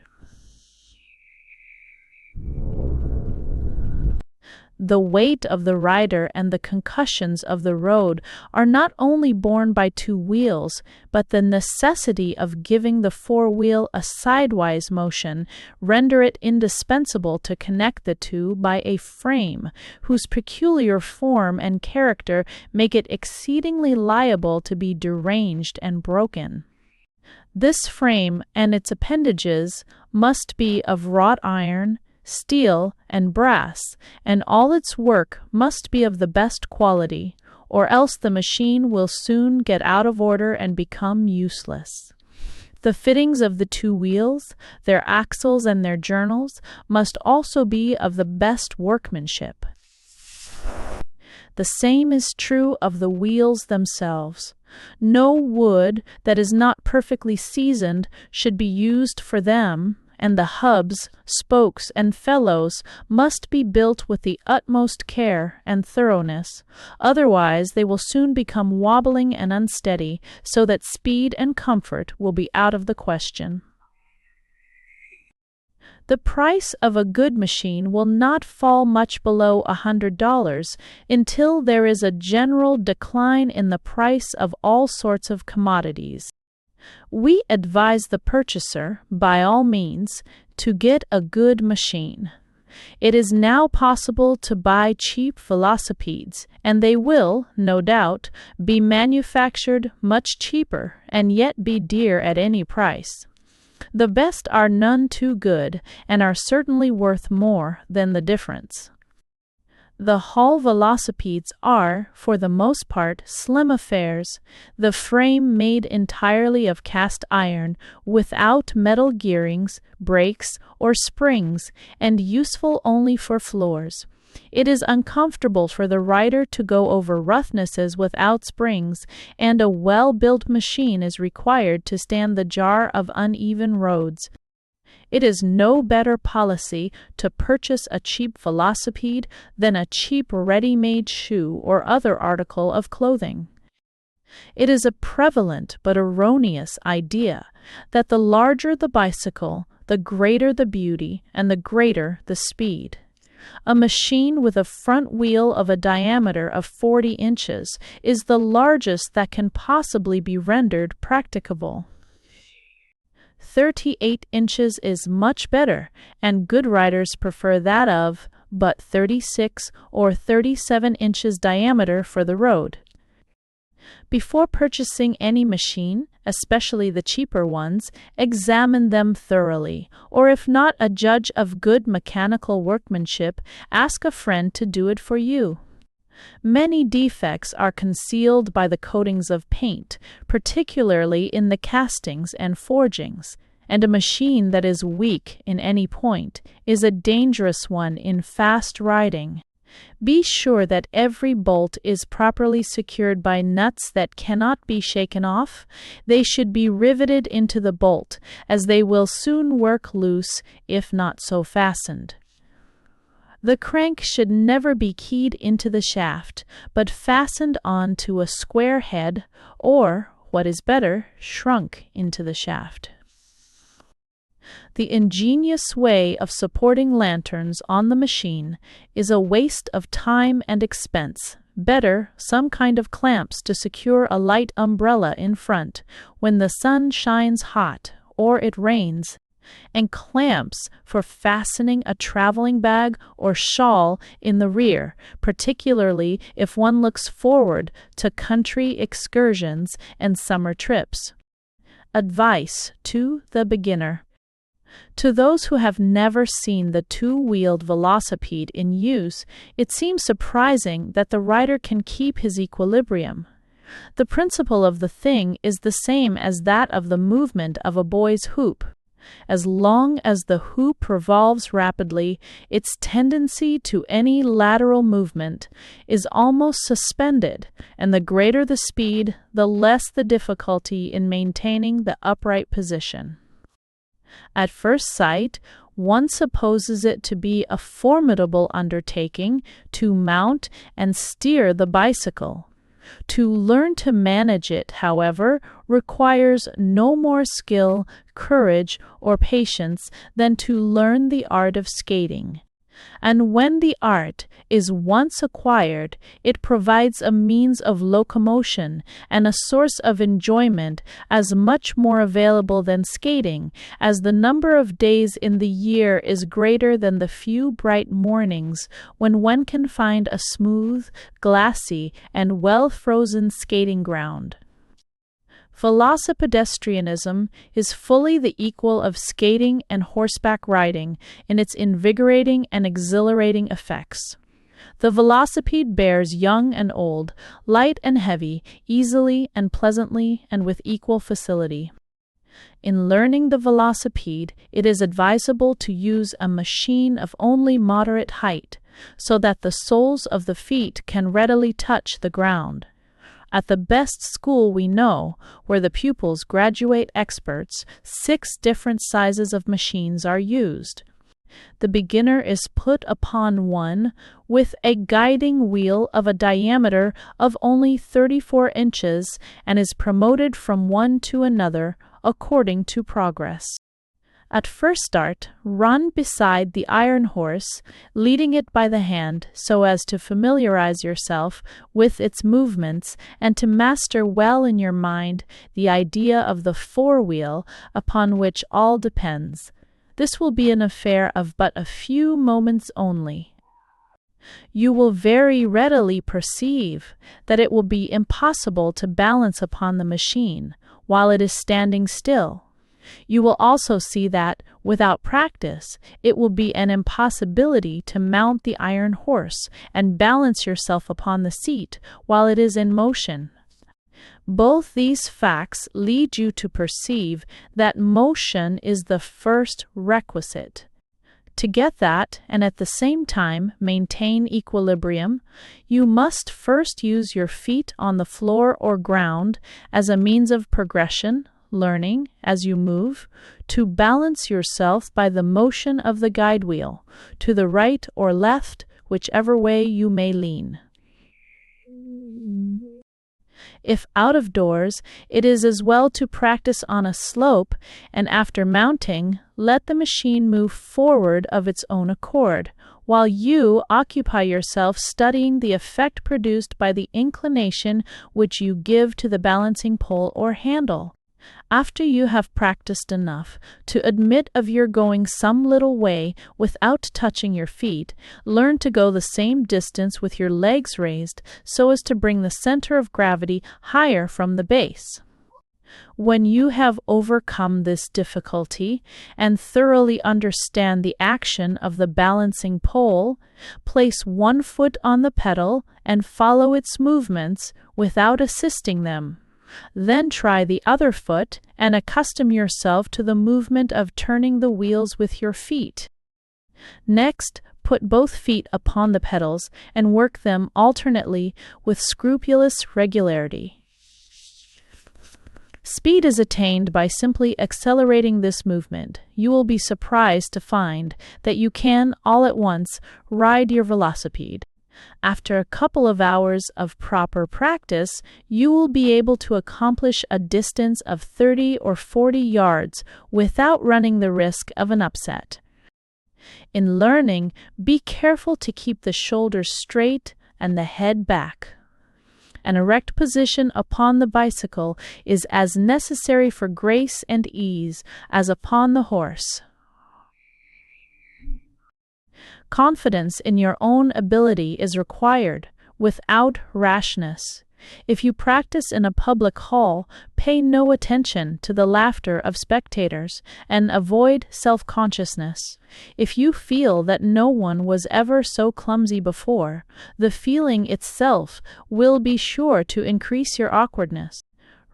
The weight of the rider and the concussions of the road are not only borne by two wheels, but the necessity of giving the four-wheel a sidewise motion render it indispensable to connect the two by a frame, whose peculiar form and character make it exceedingly liable to be deranged and broken. This frame and its appendages must be of wrought iron, steel, and brass, and all its work must be of the best quality, or else the machine will soon get out of order and become useless. The fittings of the two wheels, their axles, and their journals must also be of the best workmanship. The same is true of the wheels themselves. No wood that is not perfectly seasoned should be used for them, and the hubs, spokes, and felloes must be built with the utmost care and thoroughness. Otherwise they will soon become wobbling and unsteady, so that speed and comfort will be out of the question. The price of a good machine will not fall much below $100 until there is a general decline in the price of all sorts of commodities. We advise the purchaser, by all means, to get a good machine. It is now possible to buy cheap velocipedes, and they will, no doubt, be manufactured much cheaper and yet be dear at any price. The best are none too good, and are certainly worth more than the difference. The Hall velocipedes are, for the most part, slim affairs, the frame made entirely of cast iron, without metal gearings, brakes, or springs, and useful only for floors. It is uncomfortable for the rider to go over roughnesses without springs, and a well-built machine is required to stand the jar of uneven roads. It is no better policy to purchase a cheap velocipede than a cheap ready-made shoe or other article of clothing. It is a prevalent but erroneous idea that the larger the bicycle, the greater the beauty and the greater the speed. A machine with a front wheel of a diameter of 40 inches is the largest that can possibly be rendered practicable. 38 inches is much better, and good riders prefer that of but 36 or 37 inches diameter for the road. Before purchasing any machine, especially the cheaper ones, examine them thoroughly, or if not a judge of good mechanical workmanship, ask a friend to do it for you. Many defects are concealed by the coatings of paint, particularly in the castings and forgings, and a machine that is weak in any point is a dangerous one in fast riding. Be sure that every bolt is properly secured by nuts that cannot be shaken off. They should be riveted into the bolt, as they will soon work loose if not so fastened. The crank should never be keyed into the shaft, but fastened on to a square head, or, what is better, shrunk into the shaft. The ingenious way of supporting lanterns on the machine is a waste of time and expense. Better, some kind of clamps to secure a light umbrella in front when the sun shines hot or it rains, and clamps for fastening a traveling bag or shawl in the rear, particularly if one looks forward to country excursions and summer trips. Advice to the beginner. To those who have never seen the two-wheeled velocipede in use, it seems surprising that the rider can keep his equilibrium. The principle of the thing is the same as that of the movement of a boy's hoop. As long as the hoop revolves rapidly, its tendency to any lateral movement is almost suspended, and the greater the speed, the less the difficulty in maintaining the upright position. At first sight, one supposes it to be a formidable undertaking to mount and steer the bicycle. To learn to manage it, however, requires no more skill, courage, or patience than to learn the art of skating. And when the art is once acquired, it provides a means of locomotion and a source of enjoyment as much more available than skating, as the number of days in the year is greater than the few bright mornings when one can find a smooth, glassy, and well-frozen skating ground. Velocipedestrianism is fully the equal of skating and horseback riding in its invigorating and exhilarating effects. The velocipede bears young and old, light and heavy, easily and pleasantly and with equal facility. In learning the velocipede, it is advisable to use a machine of only moderate height, so that the soles of the feet can readily touch the ground. At the best school we know, where the pupils graduate experts, 6 different sizes of machines are used. The beginner is put upon one with a guiding wheel of a diameter of only 34 inches and is promoted from one to another according to progress. At first start, run beside the iron horse, leading it by the hand so as to familiarize yourself with its movements and to master well in your mind the idea of the forewheel upon which all depends. This will be an affair of but a few moments only. You will very readily perceive that it will be impossible to balance upon the machine while it is standing still. You will also see that, without practice, it will be an impossibility to mount the iron horse and balance yourself upon the seat while it is in motion. Both these facts lead you to perceive that motion is the first requisite. To get that, and at the same time maintain equilibrium, you must first use your feet on the floor or ground as a means of progression, learning, as you move, to balance yourself by the motion of the guide wheel, to the right or left, whichever way you may lean. If out of doors, it is as well to practice on a slope, and after mounting, let the machine move forward of its own accord, while you occupy yourself studying the effect produced by the inclination which you give to the balancing pole or handle. After you have practiced enough to admit of your going some little way without touching your feet, learn to go the same distance with your legs raised so as to bring the center of gravity higher from the base. When you have overcome this difficulty and thoroughly understand the action of the balancing pole, place one foot on the pedal and follow its movements without assisting them. Then try the other foot and accustom yourself to the movement of turning the wheels with your feet. Next, put both feet upon the pedals and work them alternately with scrupulous regularity. Speed is attained by simply accelerating this movement. You will be surprised to find that you can, all at once, ride your velocipede. After a couple of hours of proper practice, you will be able to accomplish a distance of 30 or 40 yards without running the risk of an upset. In learning, be careful to keep the shoulders straight and the head back. An erect position upon the bicycle is as necessary for grace and ease as upon the horse. Confidence in your own ability is required, without rashness. If you practice in a public hall, pay no attention to the laughter of spectators, and avoid self-consciousness. If you feel that no one was ever so clumsy before, the feeling itself will be sure to increase your awkwardness.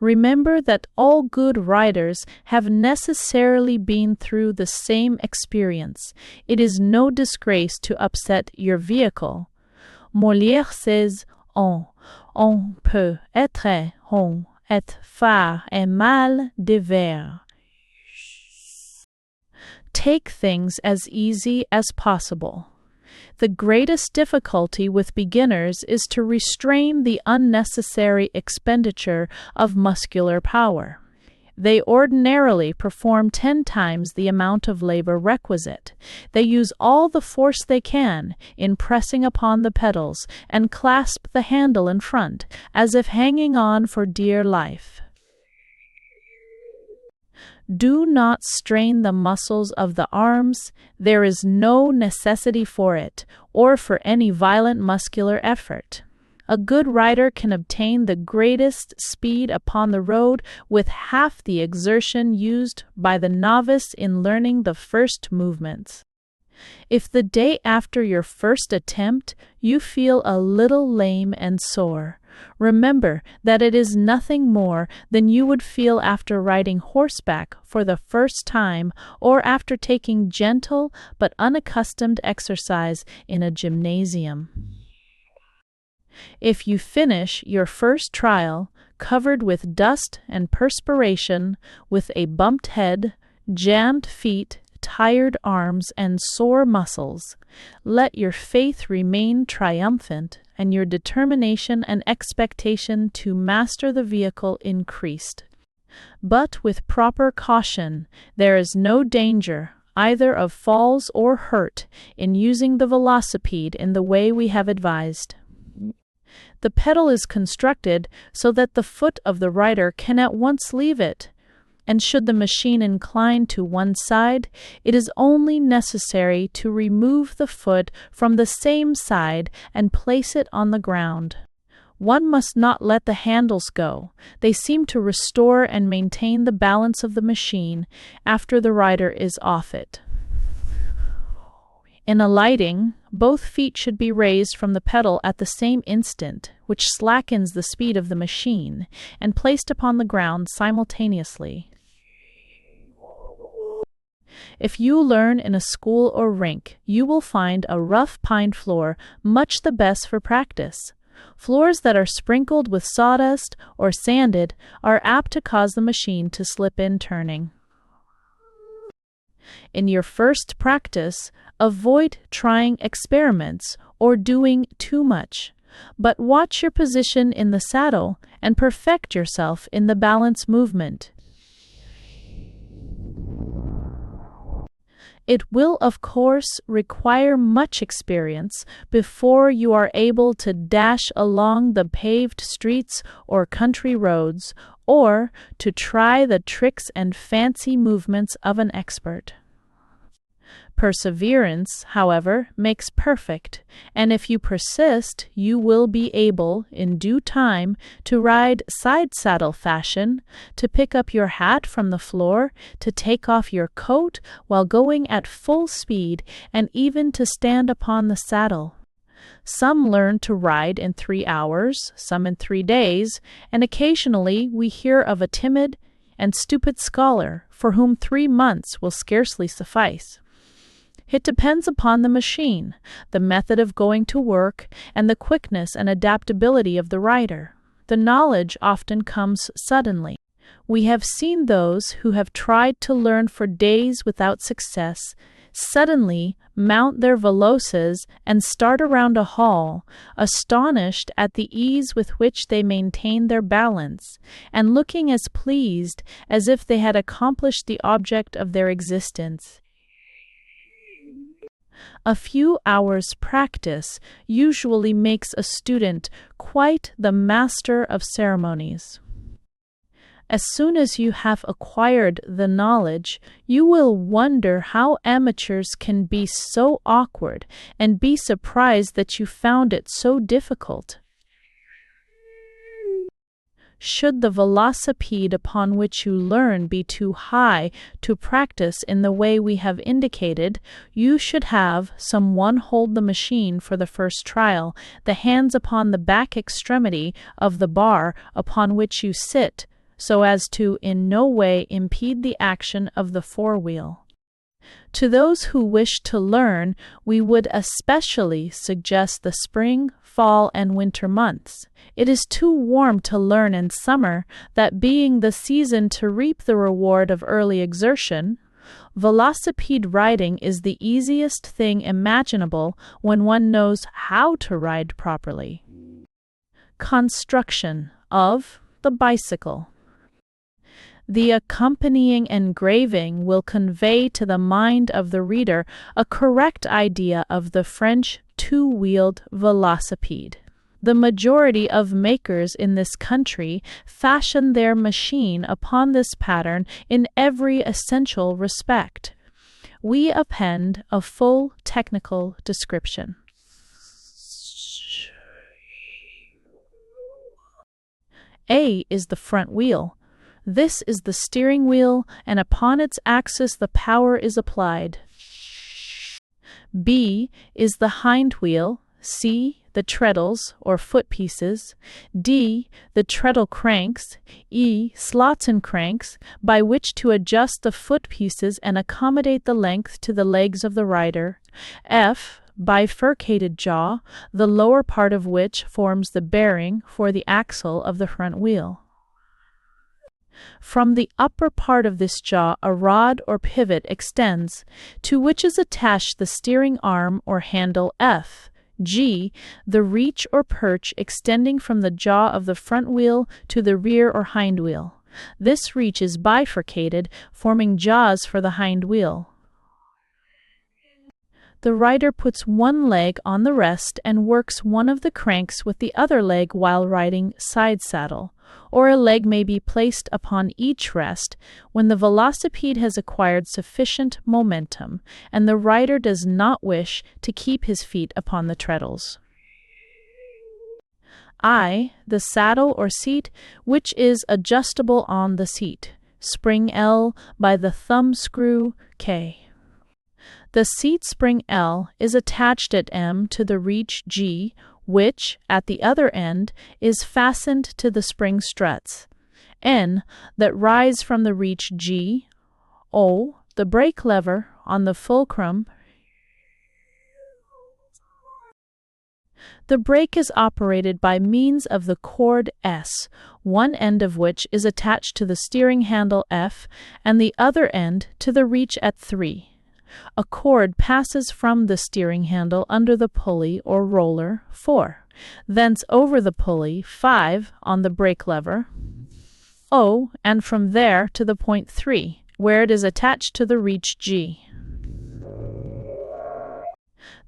Remember that all good riders have necessarily been through the same experience. It is no disgrace to upset your vehicle. Molière says, on peut être rond et faire un mal de vers. Take things as easy as possible. The greatest difficulty with beginners is to restrain the unnecessary expenditure of muscular power. They ordinarily perform 10 times the amount of labor requisite. They use all the force they can in pressing upon the pedals and clasp the handle in front, as if hanging on for dear life. Do not strain the muscles of the arms. There is no necessity for it, or for any violent muscular effort. A good rider can obtain the greatest speed upon the road with half the exertion used by the novice in learning the first movements. If the day after your first attempt you feel a little lame and sore, remember that it is nothing more than you would feel after riding horseback for the first time or after taking gentle but unaccustomed exercise in a gymnasium. If you finish your first trial covered with dust and perspiration, with a bumped head, jammed feet, tired arms, and sore muscles, let your faith remain triumphant and your determination and expectation to master the vehicle increased. But with proper caution, there is no danger either of falls or hurt in using the velocipede in the way we have advised. The pedal is constructed so that the foot of the rider can at once leave it, and should the machine incline to one side, it is only necessary to remove the foot from the same side and place it on the ground. One must not let the handles go. They seem to restore and maintain the balance of the machine after the rider is off it. In alighting, both feet should be raised from the pedal at the same instant, which slackens the speed of the machine, and placed upon the ground simultaneously. If you learn in a school or rink, you will find a rough pine floor much the best for practice. Floors that are sprinkled with sawdust or sanded are apt to cause the machine to slip in turning. In your first practice, avoid trying experiments or doing too much, but watch your position in the saddle and perfect yourself in the balance movement. It will, of course, require much experience before you are able to dash along the paved streets or country roads, or to try the tricks and fancy movements of an expert. Perseverance, however, makes perfect, and if you persist, you will be able, in due time, to ride side-saddle fashion, to pick up your hat from the floor, to take off your coat while going at full speed, and even to stand upon the saddle. Some learn to ride in 3 hours, some in 3 days, and occasionally we hear of a timid and stupid scholar for whom 3 months will scarcely suffice. It depends upon the machine, the method of going to work, and the quickness and adaptability of the rider. The knowledge often comes suddenly. We have seen those who have tried to learn for days without success suddenly mount their velocipedes and start around a hall, astonished at the ease with which they maintain their balance, and looking as pleased as if they had accomplished the object of their existence. A few hours' practice usually makes a student quite the master of ceremonies. As soon as you have acquired the knowledge, you will wonder how amateurs can be so awkward and be surprised that you found it so difficult. Should the velocipede upon which you learn be too high to practice in the way we have indicated, you should have some one hold the machine for the first trial, the hands upon the back extremity of the bar upon which you sit, so as to in no way impede the action of the forewheel. To those who wish to learn, we would especially suggest the spring, fall, and winter months. It is too warm to learn in summer, that being the season to reap the reward of early exertion. Velocipede riding is the easiest thing imaginable when one knows how to ride properly. Construction of the bicycle. The accompanying engraving will convey to the mind of the reader a correct idea of the French two-wheeled velocipede. The majority of makers in this country fashion their machine upon this pattern in every essential respect. We append a full technical description. A is the front wheel. This is the steering wheel, and upon its axis the power is applied. B is the hind wheel, C the treadles or foot pieces, D the treadle cranks, E slots and cranks by which to adjust the foot pieces and accommodate the length to the legs of the rider, F bifurcated jaw, the lower part of which forms the bearing for the axle of the front wheel. From the upper part of this jaw a rod or pivot extends, to which is attached the steering arm or handle F. G, the reach or perch extending from the jaw of the front wheel to the rear or hind wheel. This reach is bifurcated, forming jaws for the hind wheel. The rider puts one leg on the rest and works one of the cranks with the other leg while riding side saddle, or a leg may be placed upon each rest when the velocipede has acquired sufficient momentum and the rider does not wish to keep his feet upon the treadles. I, the saddle or seat, which is adjustable on the seat. Spring L by the thumb screw K. The seat spring L is attached at M to the reach G, which, at the other end, is fastened to the spring struts. N, that rise from the reach G. O, the brake lever on the fulcrum. The brake is operated by means of the cord S, one end of which is attached to the steering handle F and the other end to the reach at 3. A cord passes from the steering handle under the pulley or roller 4, thence over the pulley 5 on the brake lever O, and from there to the point 3, where it is attached to the reach G.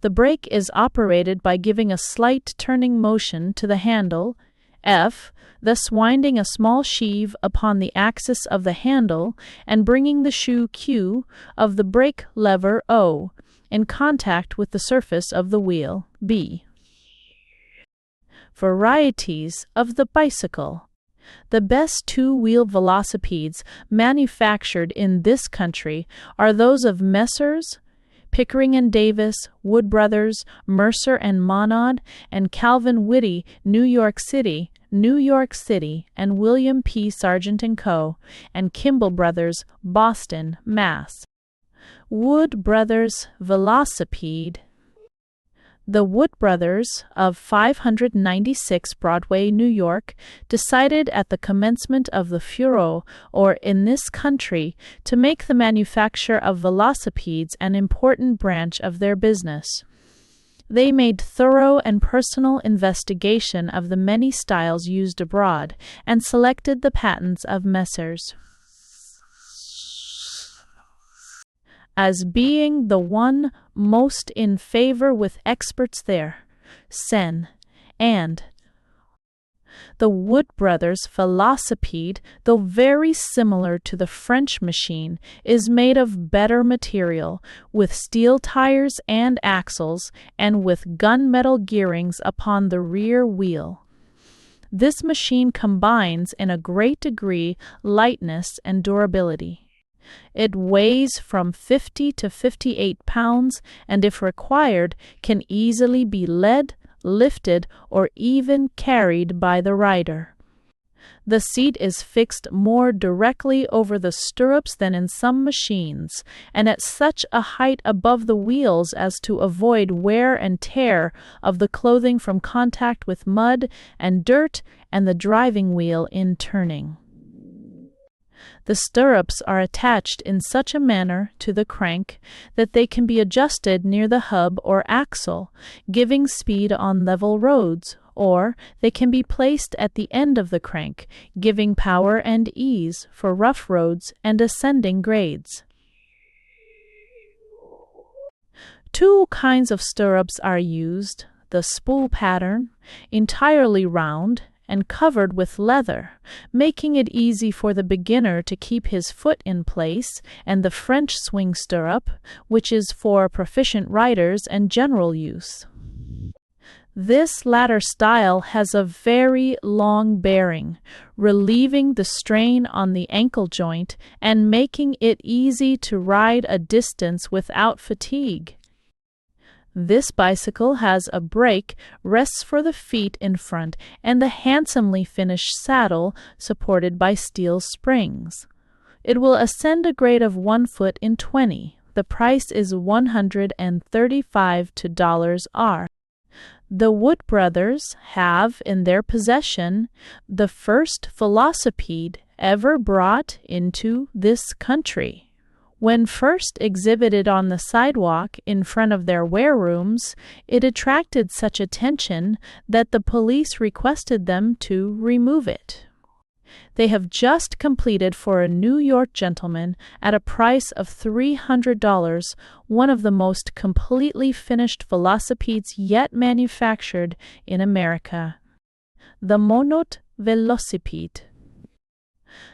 The brake is operated by giving a slight turning motion to the handle F, thus winding a small sheave upon the axis of the handle and bringing the shoe Q of the brake lever O in contact with the surface of the wheel B. Varieties of the bicycle. The best two-wheel velocipedes manufactured in this country are those of Messrs. Pickering and Davis, Wood Brothers, Mercer and Monod, and Calvin Whitty, New York City, and William P. Sargent & Co., and Kimball Brothers, Boston, Mass. Wood Brothers Velocipede. The Wood Brothers of 596 Broadway, New York, decided at the commencement of the furor, or in this country, to make the manufacture of velocipedes an important branch of their business. They made thorough and personal investigation of the many styles used abroad, and selected the patents of Messrs. as being the one most in favor with experts there, Sen, and the Wood Brothers Velocipede, though very similar to the French machine, is made of better material, with steel tires and axles, and with gunmetal gearings upon the rear wheel. This machine combines in a great degree lightness and durability. It weighs from 50 to 58 pounds, and if required, can easily be led, lifted, or even carried by the rider. The seat is fixed more directly over the stirrups than in some machines, and at such a height above the wheels as to avoid wear and tear of the clothing from contact with mud and dirt and the driving wheel in turning. The stirrups are attached in such a manner to the crank that they can be adjusted near the hub or axle, giving speed on level roads, or they can be placed at the end of the crank, giving power and ease for rough roads and ascending grades. Two kinds of stirrups are used: the spool pattern, entirely round, and covered with leather, making it easy for the beginner to keep his foot in place, and the French swing stirrup, which is for proficient riders and general use. This latter style has a very long bearing, relieving the strain on the ankle joint and making it easy to ride a distance without fatigue. This bicycle has a brake, rests for the feet in front, and the handsomely finished saddle supported by steel springs. It will ascend a grade of 1 foot in 20. The price is $135 to $R. The Wood Brothers have in their possession the first velocipede ever brought into this country. When first exhibited on the sidewalk in front of their warerooms, it attracted such attention that the police requested them to remove it. They have just completed for a New York gentleman at a price of $300 one of the most completely finished velocipedes yet manufactured in America. The Monod Velocipede.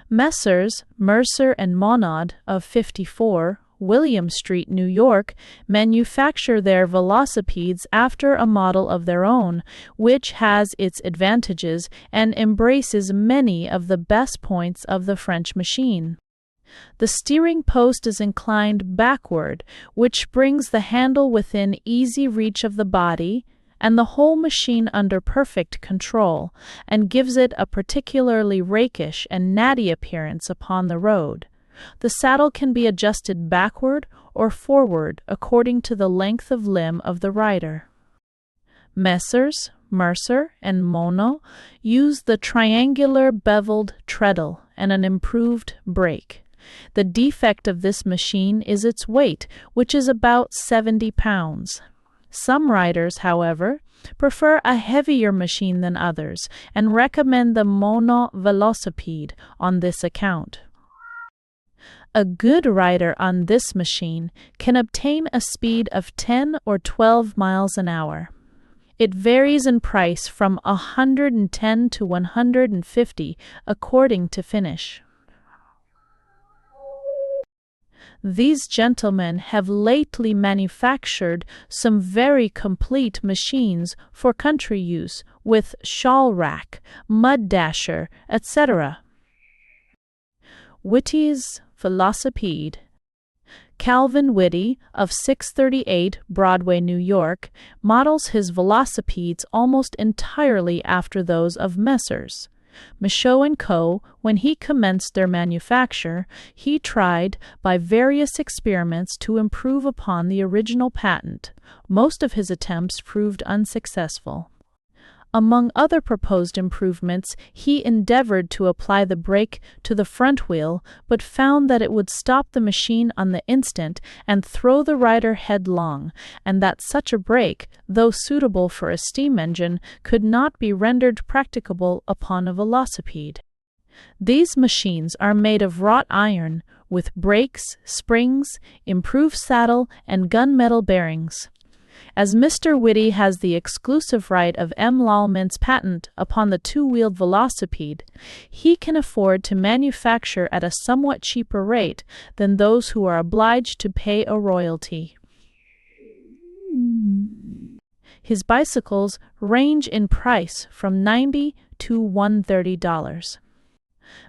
Messrs. Mercer and Monod of 54 William Street, New York, manufacture their velocipedes after a model of their own, which has its advantages and embraces many of the best points of the French machine. The steering post is inclined backward, which brings the handle within easy reach of the body, and the whole machine under perfect control, and gives it a particularly rakish and natty appearance upon the road. The saddle can be adjusted backward or forward according to the length of limb of the rider. Messrs. Mercer and Monod use the triangular beveled treadle and an improved brake. The defect of this machine is its weight, which is about 70 pounds. Some riders, however, prefer a heavier machine than others and recommend the Monod Velocipede on this account. A good rider on this machine can obtain a speed of 10 or 12 miles an hour. It varies in price from $110 to $150 according to finish. These gentlemen have lately manufactured some very complete machines for country use with shawl rack, mud dasher, etc. Whitty's Velocipede. Calvin Whitty of 638 Broadway, New York, models his velocipedes almost entirely after those of Messrs. Michaud & Co., when he commenced their manufacture, he tried by various experiments to improve upon the original patent. Most of his attempts proved unsuccessful. Among other proposed improvements, he endeavored to apply the brake to the front wheel, but found that it would stop the machine on the instant and throw the rider headlong, and that such a brake, though suitable for a steam engine, could not be rendered practicable upon a velocipede. These machines are made of wrought iron, with brakes, springs, improved saddle, and gunmetal bearings. As Mr. Whitty has the exclusive right of M. Lallmann's patent upon the two-wheeled velocipede, he can afford to manufacture at a somewhat cheaper rate than those who are obliged to pay a royalty. His bicycles range in price from $90 to $130.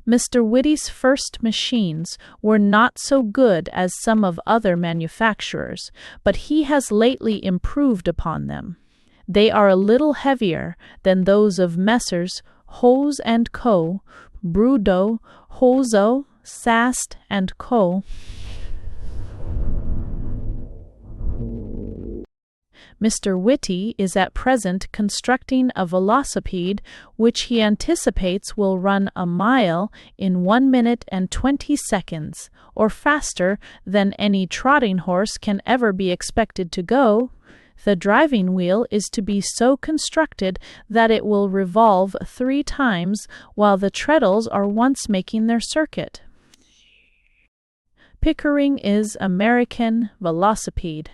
Mr. Whitty's first machines were not so good as some of other manufacturers, but he has lately improved upon them. They are a little heavier than those of Messrs. Hose & Co., Brudeau, Hozo, Sast & Co. Mr. Whitty is at present constructing a velocipede which he anticipates will run a mile in 1 minute and 20 seconds, or faster than any trotting horse can ever be expected to go. The driving wheel is to be so constructed that it will revolve 3 times while the treadles are once making their circuit. Pickering is American Velocipede.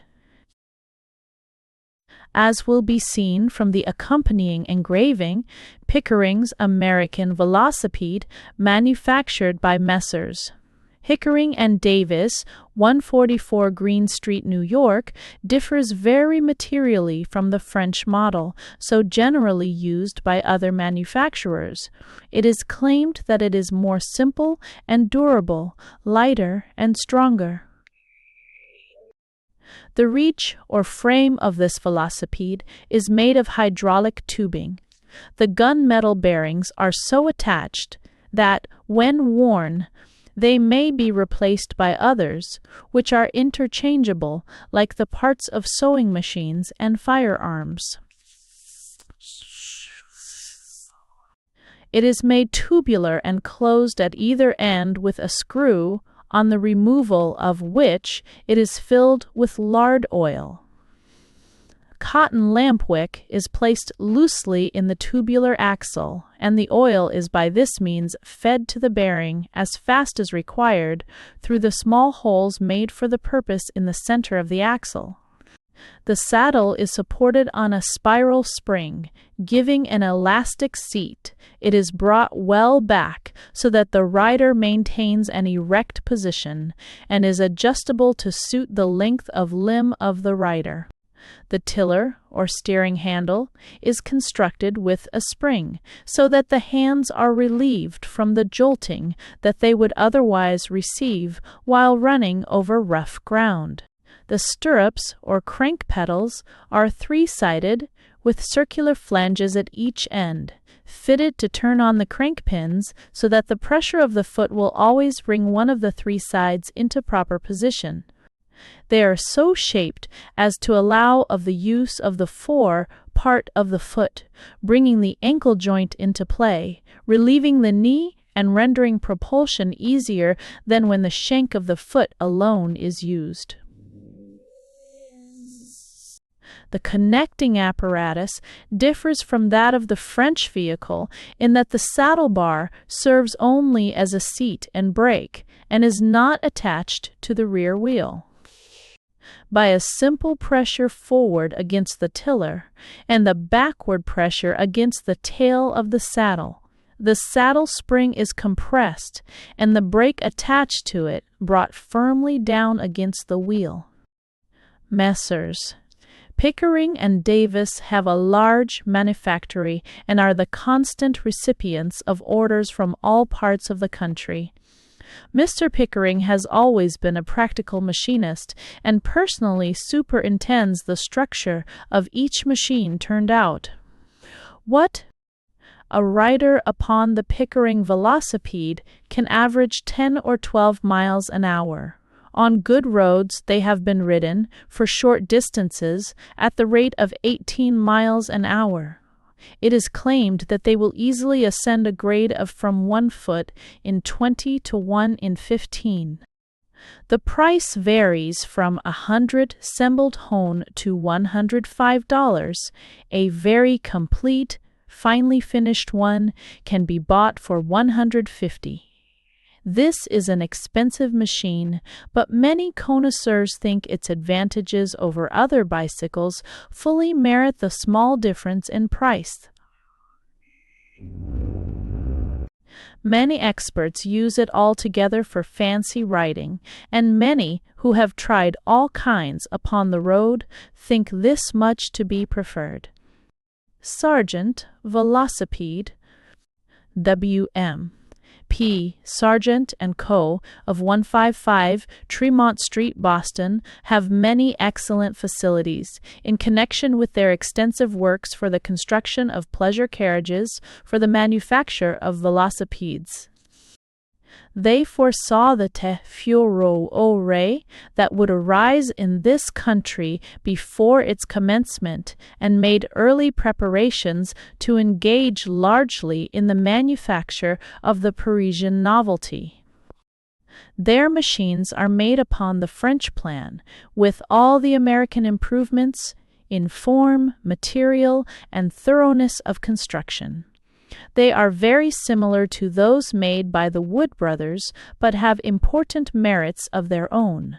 As will be seen from the accompanying engraving, Pickering's American Velocipede, manufactured by Messrs. Hickering & Davis, 144 Green Street, New York, differs very materially from the French model, so generally used by other manufacturers. It is claimed that it is more simple and durable, lighter and stronger. The reach or frame of this velocipede is made of hydraulic tubing. The gunmetal bearings are so attached that, when worn, they may be replaced by others, which are interchangeable like the parts of sewing machines and firearms. It is made tubular and closed at either end with a screw, on the removal of which it is filled with lard oil. cotton lamp wick is placed loosely in the tubular axle, and the oil is by this means fed to the bearing as fast as required through the small holes made for the purpose in the center of the axle. The saddle is supported on a spiral spring, giving an elastic seat. It is brought well back so that the rider maintains an erect position and is adjustable to suit the length of limb of the rider. The tiller, or steering handle, is constructed with a spring, so that the hands are relieved from the jolting that they would otherwise receive while running over rough ground. The stirrups, or crank pedals, are three-sided, with circular flanges at each end, fitted to turn on the crank pins so that the pressure of the foot will always bring one of the three sides into proper position. They are so shaped as to allow of the use of the fore part of the foot, bringing the ankle joint into play, relieving the knee, and rendering propulsion easier than when the shank of the foot alone is used. The connecting apparatus differs from that of the French vehicle in that the saddle bar serves only as a seat and brake and is not attached to the rear wheel. By a simple pressure forward against the tiller and the backward pressure against the tail of the saddle spring is compressed and the brake attached to it brought firmly down against the wheel. Messrs. Pickering and Davis have a large manufactory and are the constant recipients of orders from all parts of the country. Mr. Pickering has always been a practical machinist and personally superintends the structure of each machine turned out. What? A rider upon the Pickering Velocipede can average 10 or 12 miles an hour. On good roads they have been ridden, for short distances, at the rate of 18 miles an hour. It is claimed that they will easily ascend a grade of from 1 foot in 20 to 1 in 15. The price varies from 100 sembled hone to $105. A very complete, finely finished one can be bought for $150. This is an expensive machine, but many connoisseurs think its advantages over other bicycles fully merit the small difference in price. Many experts use it altogether for fancy riding, and many who have tried all kinds upon the road think this much to be preferred. Sargent, Velocipede, W.M. P. Sargent & Co. of 155 Tremont Street, Boston, have many excellent facilities in connection with their extensive works for the construction of pleasure carriages for the manufacture of velocipedes. They foresaw the furore that would arise in this country before its commencement, and made early preparations to engage largely in the manufacture of the Parisian novelty. Their machines are made upon the French plan, with all the American improvements in form, material, and thoroughness of construction. They are very similar to those made by the Wood brothers, but have important merits of their own.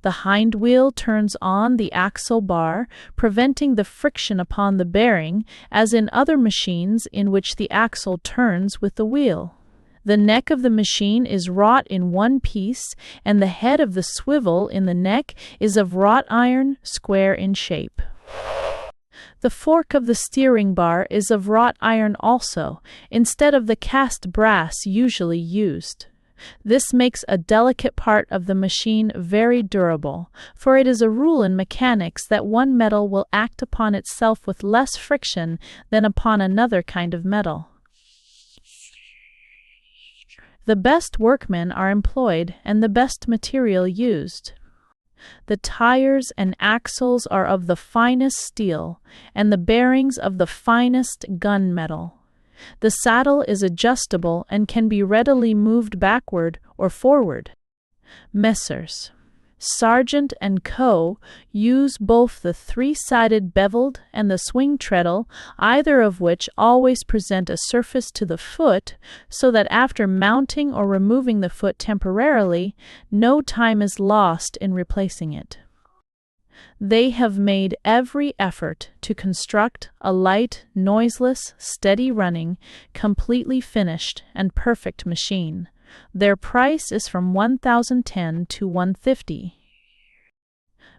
The hind wheel turns on the axle bar, preventing the friction upon the bearing, as in other machines in which the axle turns with the wheel. The neck of the machine is wrought in one piece, and the head of the swivel in the neck is of wrought iron, square in shape. The fork of the steering bar is of wrought iron also, instead of the cast brass usually used. This makes a delicate part of the machine very durable, for it is a rule in mechanics that one metal will act upon itself with less friction than upon another kind of metal. The best workmen are employed and the best material used. The tires and axles are of the finest steel, and the bearings of the finest gunmetal. The saddle is adjustable and can be readily moved backward or forward. Messrs. Sargent & Co. use both the three-sided beveled and the swing treadle, either of which always present a surface to the foot, so that after mounting or removing the foot temporarily, no time is lost in replacing it. They have made every effort to construct a light, noiseless, steady-running, completely finished, and perfect machine. Their price is from $1,010 to $150.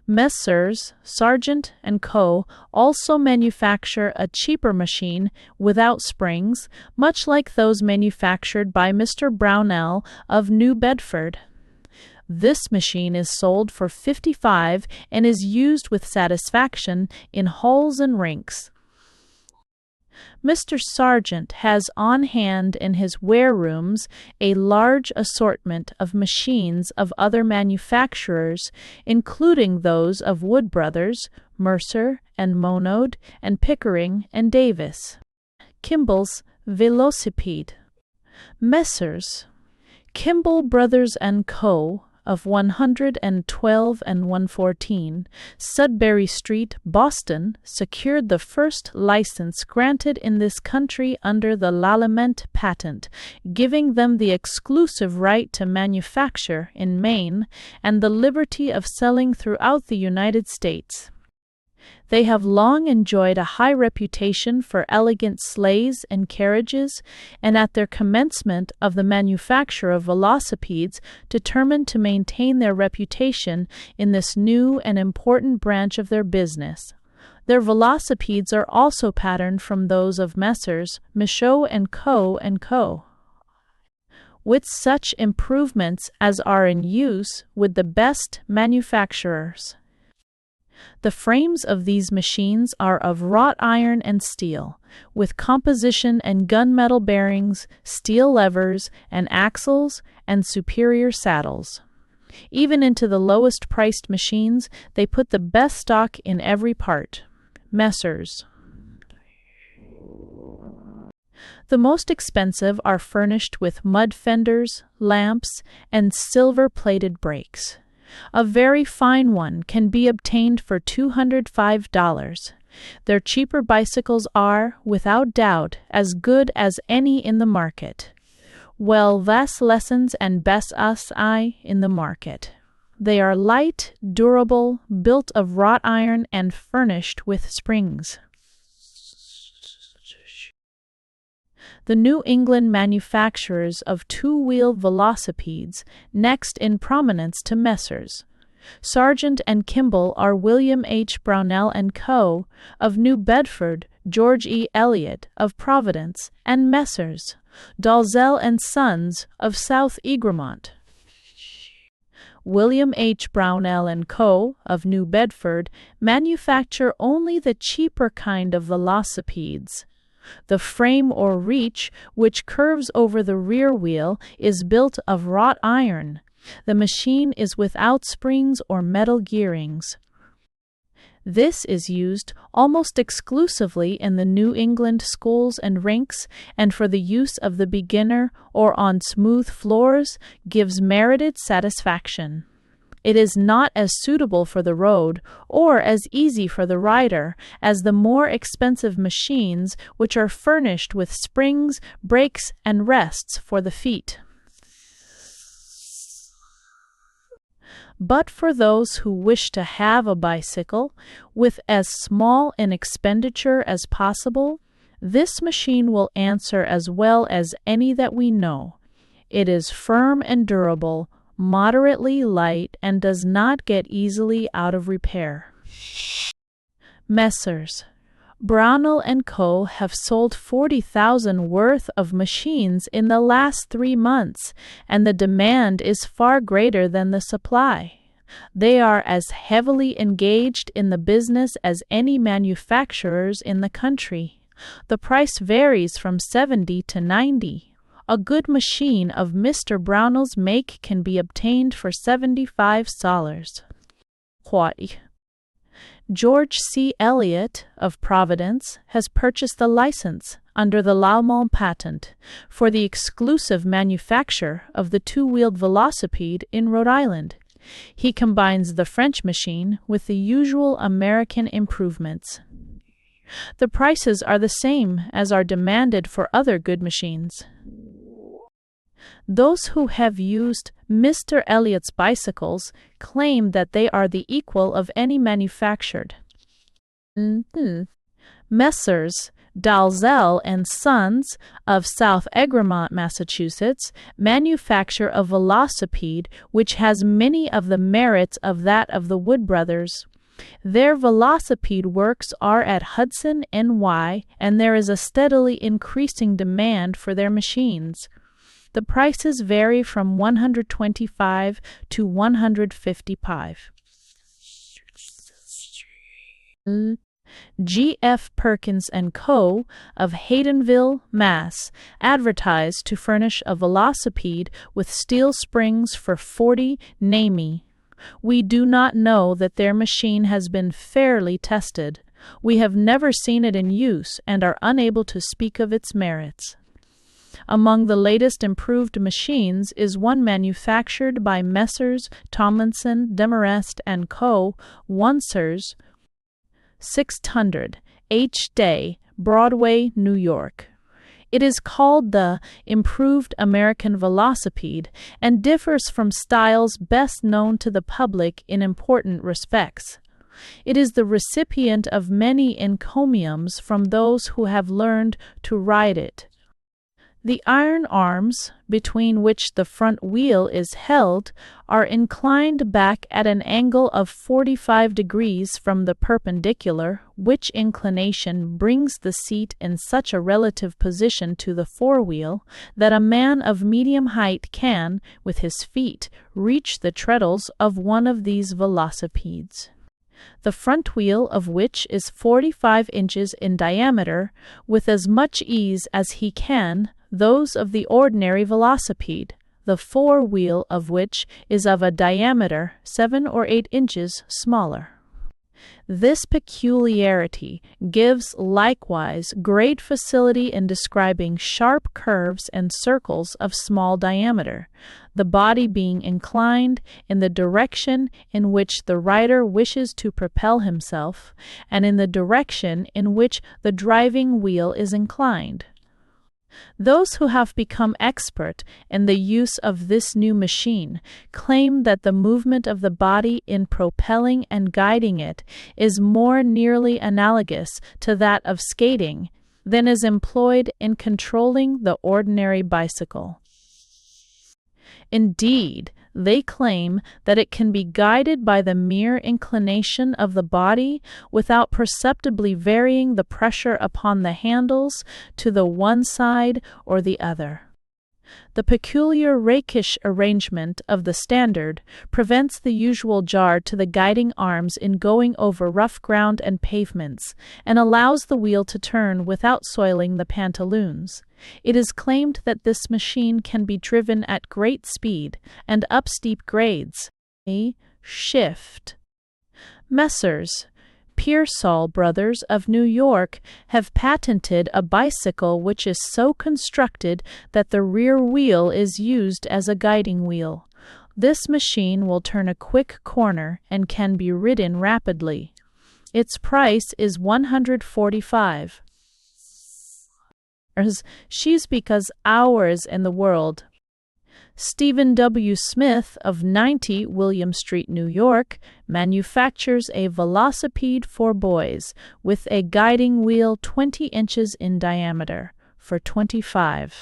Messrs. Sargent & Co. also manufacture a cheaper machine without springs, much like those manufactured by Mr. Brownell of New Bedford. This machine is sold for $55 and is used with satisfaction in halls and rinks. Mr. Sargent has on hand in his warerooms a large assortment of machines of other manufacturers, including those of Wood Brothers, Mercer, and Monod, and Pickering and Davis. Kimball's Velocipede. Messrs. Kimball Brothers & Co. of 112 and 114 Sudbury Street, Boston, secured the first license granted in this country under the L'Aliment patent, giving them the exclusive right to manufacture in Maine and the liberty of selling throughout the United States. They have long enjoyed a high reputation for elegant sleighs and carriages, and at their commencement of the manufacture of velocipedes determined to maintain their reputation in this new and important branch of their business. Their velocipedes are also patterned from those of Messrs. Michaud & Co. & Co. with such improvements as are in use with the best manufacturers. The frames of these machines are of wrought iron and steel, with composition and gunmetal bearings, steel levers and axles, and superior saddles. Even into the lowest-priced machines, they put the best stock in every part. Messrs. The most expensive are furnished with mud fenders, lamps, and silver-plated brakes. A very fine one can be obtained for $205. Their cheaper bicycles are, without doubt, as good as any in the market. Well, vas lessons and best us I in the market. They are light, durable, built of wrought iron, and furnished with springs. The New England manufacturers of two-wheeled velocipedes, next in prominence to Messrs. Sargent and Kimball, are William H. Brownell & Co. of New Bedford, George E. Elliott of Providence, and Messrs. Dalzell & Sons of South Egremont. William H. Brownell & Co. of New Bedford manufacture only the cheaper kind of velocipedes. The frame or reach, which curves over the rear wheel, is built of wrought iron. The machine is without springs or metal gearings. This is used almost exclusively in the New England schools and rinks, and for the use of the beginner or on smooth floors gives merited satisfaction. It is not as suitable for the road or as easy for the rider as the more expensive machines which are furnished with springs, brakes, and rests for the feet. But for those who wish to have a bicycle with as small an expenditure as possible, this machine will answer as well as any that we know. It is firm and durable, moderately light, and does not get easily out of repair. Messrs. Brownell & Co. have sold 40,000 worth of machines in the last 3 months, and the demand is far greater than the supply. They are as heavily engaged in the business as any manufacturers in the country. The price varies from $70 to $90. A good machine of Mr. Brownell's make can be obtained for $75. George C. Elliott of Providence has purchased the license under the L'Aliment patent for the exclusive manufacture of the two-wheeled velocipede in Rhode Island. He combines the French machine with the usual American improvements. The prices are the same as are demanded for other good machines. Those who have used Mr. Elliott's bicycles claim that they are the equal of any manufactured. Messrs. Dalzell and Sons of South Egremont, Massachusetts, manufacture a velocipede which has many of the merits of that of the Wood brothers. Their velocipede works are at Hudson, NY, and there is a steadily increasing demand for their machines. The prices vary from $125 to $155. G.F. Perkins & Co. of Haydenville, Mass. advertised to furnish a velocipede with steel springs for 40 NAMI. We do not know that their machine has been fairly tested. We have never seen it in use and are unable to speak of its merits. Among the latest improved machines is one manufactured by Messrs. Tomlinson, Demarest & Co., Wonsers, 600 H. Day, Broadway, New York. It is called the Improved American Velocipede and differs from styles best known to the public in important respects. It is the recipient of many encomiums from those who have learned to ride it. The iron arms, between which the front wheel is held, are inclined back at an angle of 45 degrees from the perpendicular, which inclination brings the seat in such a relative position to the forewheel that a man of medium height can, with his feet, reach the treadles of one of these velocipedes. The front wheel of which is 45 inches in diameter, with as much ease as he can those of the ordinary velocipede, the forewheel of which is of a diameter 7 or 8 inches smaller. This peculiarity gives likewise great facility in describing sharp curves and circles of small diameter, the body being inclined in the direction in which the rider wishes to propel himself, and in the direction in which the driving wheel is inclined. Those who have become expert in the use of this new machine claim that the movement of the body in propelling and guiding it is more nearly analogous to that of skating than is employed in controlling the ordinary bicycle. Indeed, they claim that it can be guided by the mere inclination of the body without perceptibly varying the pressure upon the handles to the one side or the other. The peculiar rakish arrangement of the standard prevents the usual jar to the guiding arms in going over rough ground and pavements, and allows the wheel to turn without soiling the pantaloons. It is claimed that this machine can be driven at great speed and up steep grades. A shift. Messrs. Pearsall Brothers of New York have patented a bicycle which is so constructed that the rear wheel is used as a guiding wheel. This machine will turn a quick corner and can be ridden rapidly. Its price is $145. She's because hours in the world. Stephen W. Smith of 90 William Street, New York, manufactures a velocipede for boys with a guiding wheel 20 inches in diameter for $25.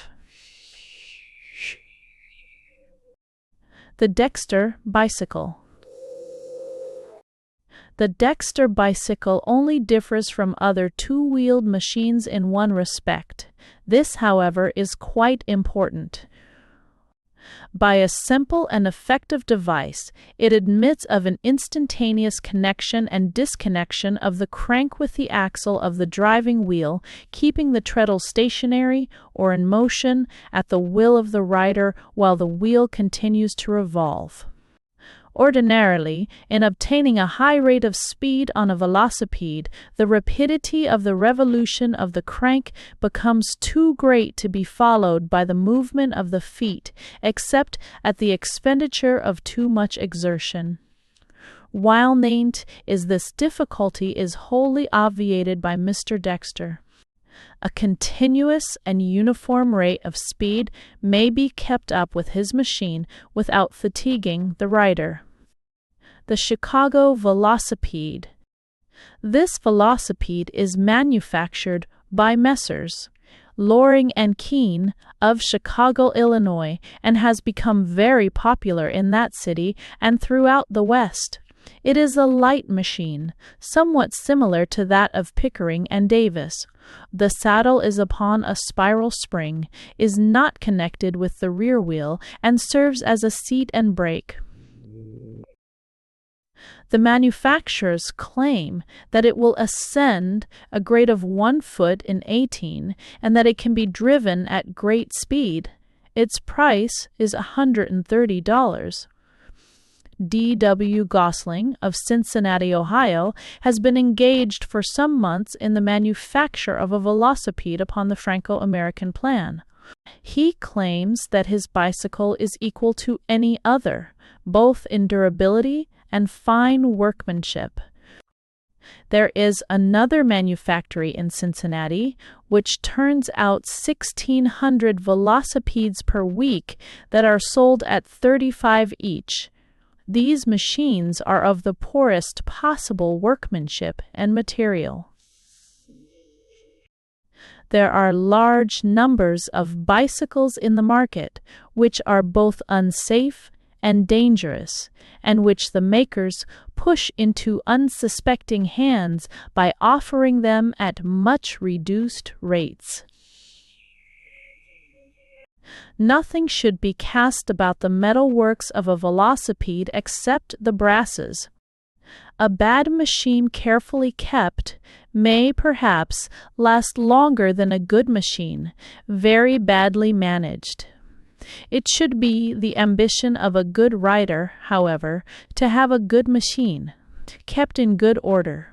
The Dexter bicycle. The Dexter bicycle only differs from other two-wheeled machines in one respect. This, however, is quite important. By a simple and effective device, it admits of an instantaneous connection and disconnection of the crank with the axle of the driving wheel, keeping the treadle stationary or in motion at the will of the rider while the wheel continues to revolve. Ordinarily, in obtaining a high rate of speed on a velocipede, the rapidity of the revolution of the crank becomes too great to be followed by the movement of the feet, except at the expenditure of too much exertion. While named is this difficulty is wholly obviated by Mr. Dexter. A continuous and uniform rate of speed may be kept up with his machine without fatiguing the rider. The Chicago Velocipede. This velocipede is manufactured by Messrs. Loring and Keene of Chicago, Illinois, and has become very popular in that city and throughout the West. It is a light machine, somewhat similar to that of Pickering and Davis. The saddle is upon a spiral spring, is not connected with the rear wheel, and serves as a seat and brake. The manufacturers claim that it will ascend a grade of 1 foot in 18 and that it can be driven at great speed. Its price is $130. D.W. Gosling of Cincinnati, Ohio, has been engaged for some months in the manufacture of a velocipede upon the Franco-American plan. He claims that his bicycle is equal to any other, both in durability and fine workmanship. There is another manufactory in Cincinnati which turns out 1,600 velocipedes per week that are sold at $35 each. These machines are of the poorest possible workmanship and material. There are large numbers of bicycles in the market which are both unsafe and dangerous, and which the makers push into unsuspecting hands by offering them at much reduced rates. Nothing should be cast about the metal works of a velocipede except the brasses. A bad machine carefully kept may perhaps last longer than a good machine, very badly managed. It should be the ambition of a good rider, however, to have a good machine, kept in good order.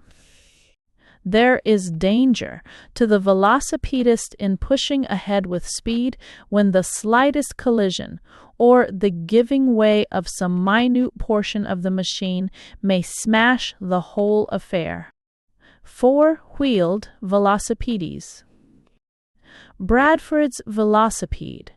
There is danger to the velocipedist in pushing ahead with speed when the slightest collision or the giving way of some minute portion of the machine may smash the whole affair. Four-wheeled velocipedes. Bradford's Velocipede.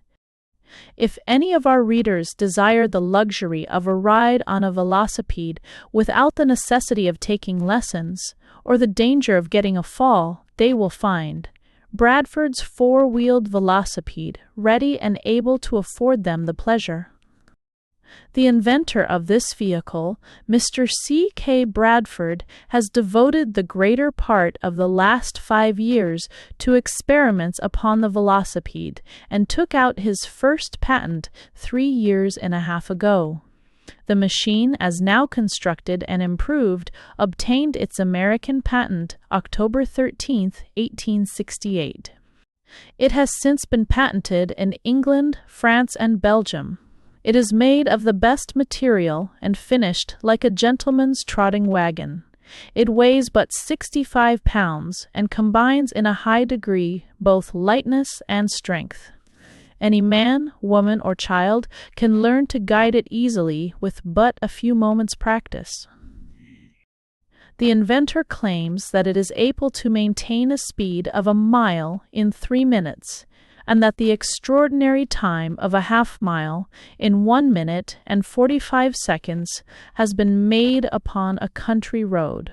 If any of our readers desire the luxury of a ride on a velocipede without the necessity of taking lessons, or the danger of getting a fall, they will find Bradford's four-wheeled velocipede ready and able to afford them the pleasure. The inventor of this vehicle, Mr. C. K. Bradford, has devoted the greater part of the last 5 years to experiments upon the velocipede, and took out his first patent 3 years and a half ago. The machine, as now constructed and improved, obtained its American patent October 13, 1868. It has since been patented in England, France, and Belgium. It is made of the best material and finished like a gentleman's trotting wagon. It weighs but 65 pounds and combines in a high degree both lightness and strength. Any man, woman, or child can learn to guide it easily with but a few moments' practice. The inventor claims that it is able to maintain a speed of a mile in 3 minutes, and that the extraordinary time of a half-mile in 1 minute and 45 seconds has been made upon a country road.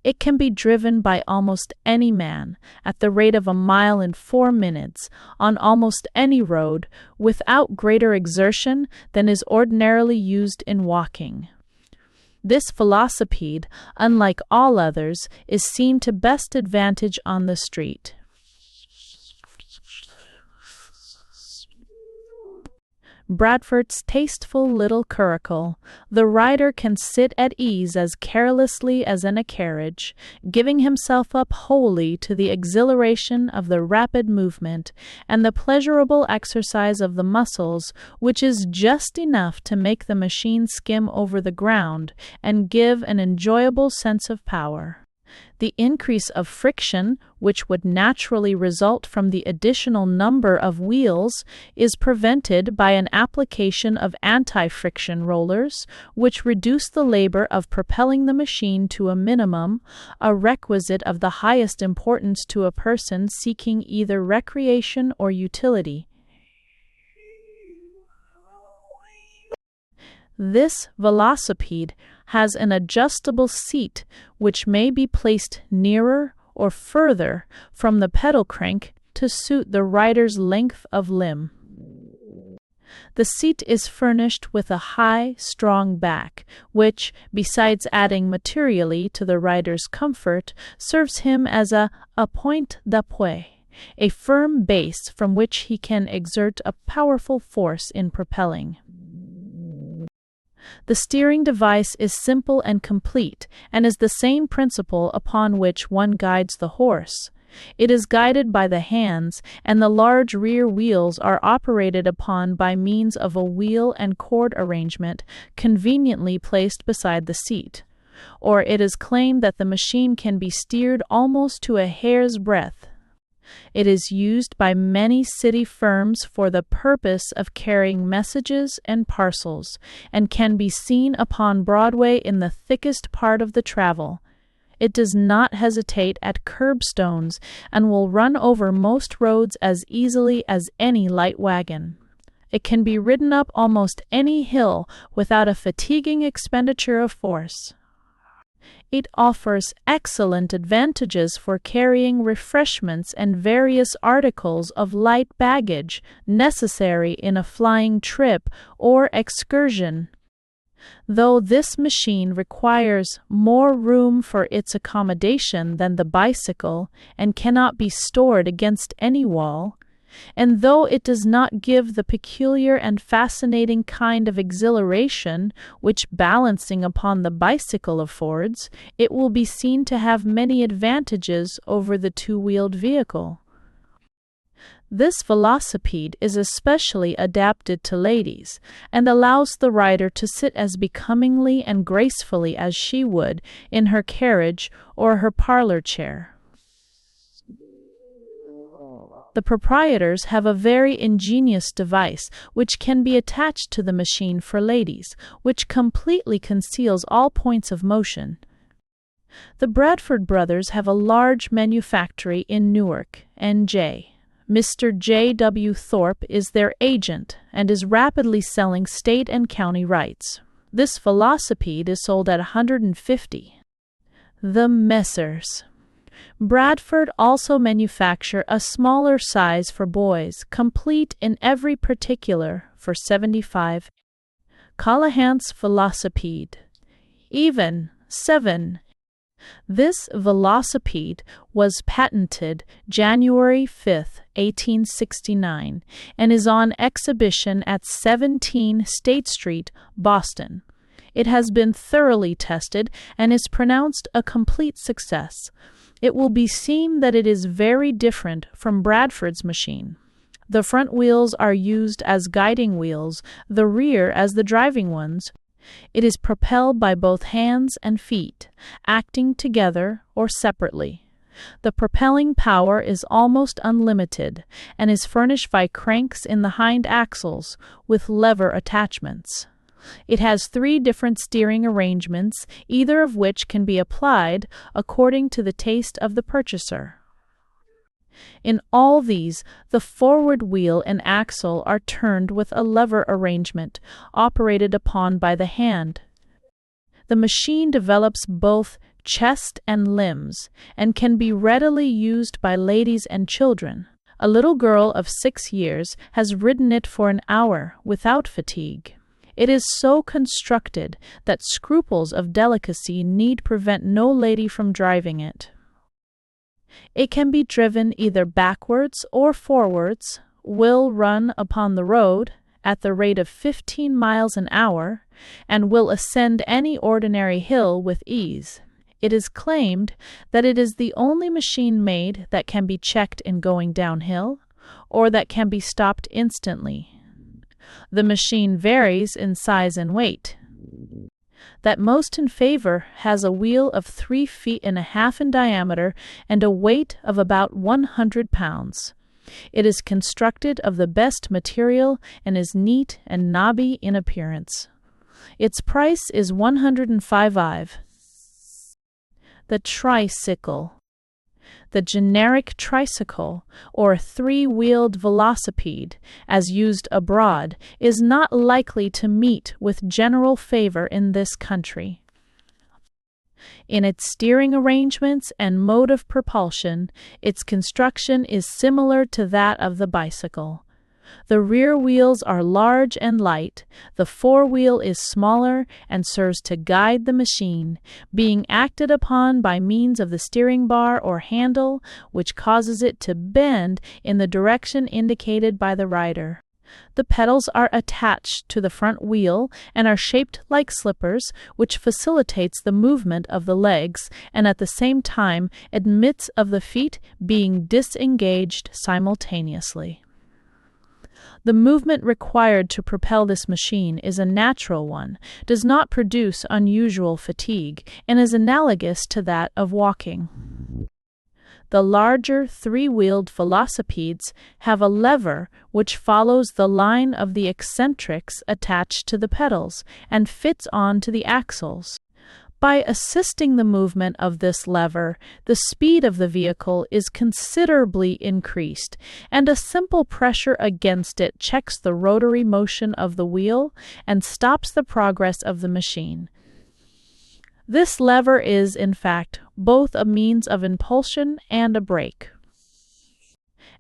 It can be driven by almost any man at the rate of a mile in 4 minutes on almost any road without greater exertion than is ordinarily used in walking. This velocipede, unlike all others, is seen to best advantage on the street. Bradford's tasteful little curricle, the rider can sit at ease as carelessly as in a carriage, giving himself up wholly to the exhilaration of the rapid movement and the pleasurable exercise of the muscles, which is just enough to make the machine skim over the ground and give an enjoyable sense of power. The increase of friction, which would naturally result from the additional number of wheels, is prevented by an application of anti-friction rollers, which reduce the labor of propelling the machine to a minimum, a requisite of the highest importance to a person seeking either recreation or utility. This velocipede has an adjustable seat which may be placed nearer or further from the pedal crank to suit the rider's length of limb. The seat is furnished with a high, strong back, which, besides adding materially to the rider's comfort, serves him as a point d'appui, a firm base from which he can exert a powerful force in propelling. The steering device is simple and complete, and is the same principle upon which one guides the horse. It is guided by the hands, and the large rear wheels are operated upon by means of a wheel and cord arrangement conveniently placed beside the seat. Or it is claimed that the machine can be steered almost to a hair's breadth. It is used by many city firms for the purpose of carrying messages and parcels, and can be seen upon Broadway in the thickest part of the travel. It does not hesitate at curbstones and will run over most roads as easily as any light wagon. It can be ridden up almost any hill without a fatiguing expenditure of force. It offers excellent advantages for carrying refreshments and various articles of light baggage necessary in a flying trip or excursion. Though this machine requires more room for its accommodation than the bicycle and cannot be stored against any wall, and though it does not give the peculiar and fascinating kind of exhilaration which balancing upon the bicycle affords, it will be seen to have many advantages over the two-wheeled vehicle. This velocipede is especially adapted to ladies, and allows the rider to sit as becomingly and gracefully as she would in her carriage or her parlor chair. The proprietors have a very ingenious device which can be attached to the machine for ladies, which completely conceals all points of motion. The Bradford brothers have a large manufactory in Newark, N.J. Mr. J. W. Thorpe is their agent and is rapidly selling state and county rights. This velocipede is sold at $150. The Messrs. Bradford also manufacture a smaller size for boys, complete in every particular, for $75. Callahan's Velocipede. Even, 7. This velocipede was patented January 5, 1869, and is on exhibition at 17 State Street, Boston. It has been thoroughly tested and is pronounced a complete success. It will be seen that it is very different from Bradford's machine. The front wheels are used as guiding wheels, the rear as the driving ones. It is propelled by both hands and feet, acting together or separately. The propelling power is almost unlimited, and is furnished by cranks in the hind axles, with lever attachments. It has 3 different steering arrangements, either of which can be applied according to the taste of the purchaser. In all these, the forward wheel and axle are turned with a lever arrangement, operated upon by the hand. The machine develops both chest and limbs, and can be readily used by ladies and children. A little girl of 6 years has ridden it for an hour without fatigue. It is so constructed that scruples of delicacy need prevent no lady from driving it. It can be driven either backwards or forwards, will run upon the road, at the rate of 15 miles an hour and will ascend any ordinary hill with ease. It is claimed that it is the only machine made that can be checked in going downhill or that can be stopped instantly. The machine varies in size and weight. That most in favor has a wheel of 3.5 feet in diameter and a weight of about 100 pounds. It is constructed of the best material and is neat and knobby in appearance. Its price is $105. The tricycle. The generic tricycle, or three-wheeled velocipede, as used abroad, is not likely to meet with general favor in this country. In its steering arrangements and mode of propulsion, its construction is similar to that of the bicycle. The rear wheels are large and light, the forewheel is smaller and serves to guide the machine, being acted upon by means of the steering bar or handle, which causes it to bend in the direction indicated by the rider. The pedals are attached to the front wheel and are shaped like slippers, which facilitates the movement of the legs and at the same time admits of the feet being disengaged simultaneously. The movement required to propel this machine is a natural one, does not produce unusual fatigue, and is analogous to that of walking. The larger three-wheeled velocipedes have a lever which follows the line of the eccentrics attached to the pedals and fits on to the axles. By assisting the movement of this lever, the speed of the vehicle is considerably increased, and a simple pressure against it checks the rotary motion of the wheel and stops the progress of the machine. This lever is, in fact, both a means of impulsion and a brake.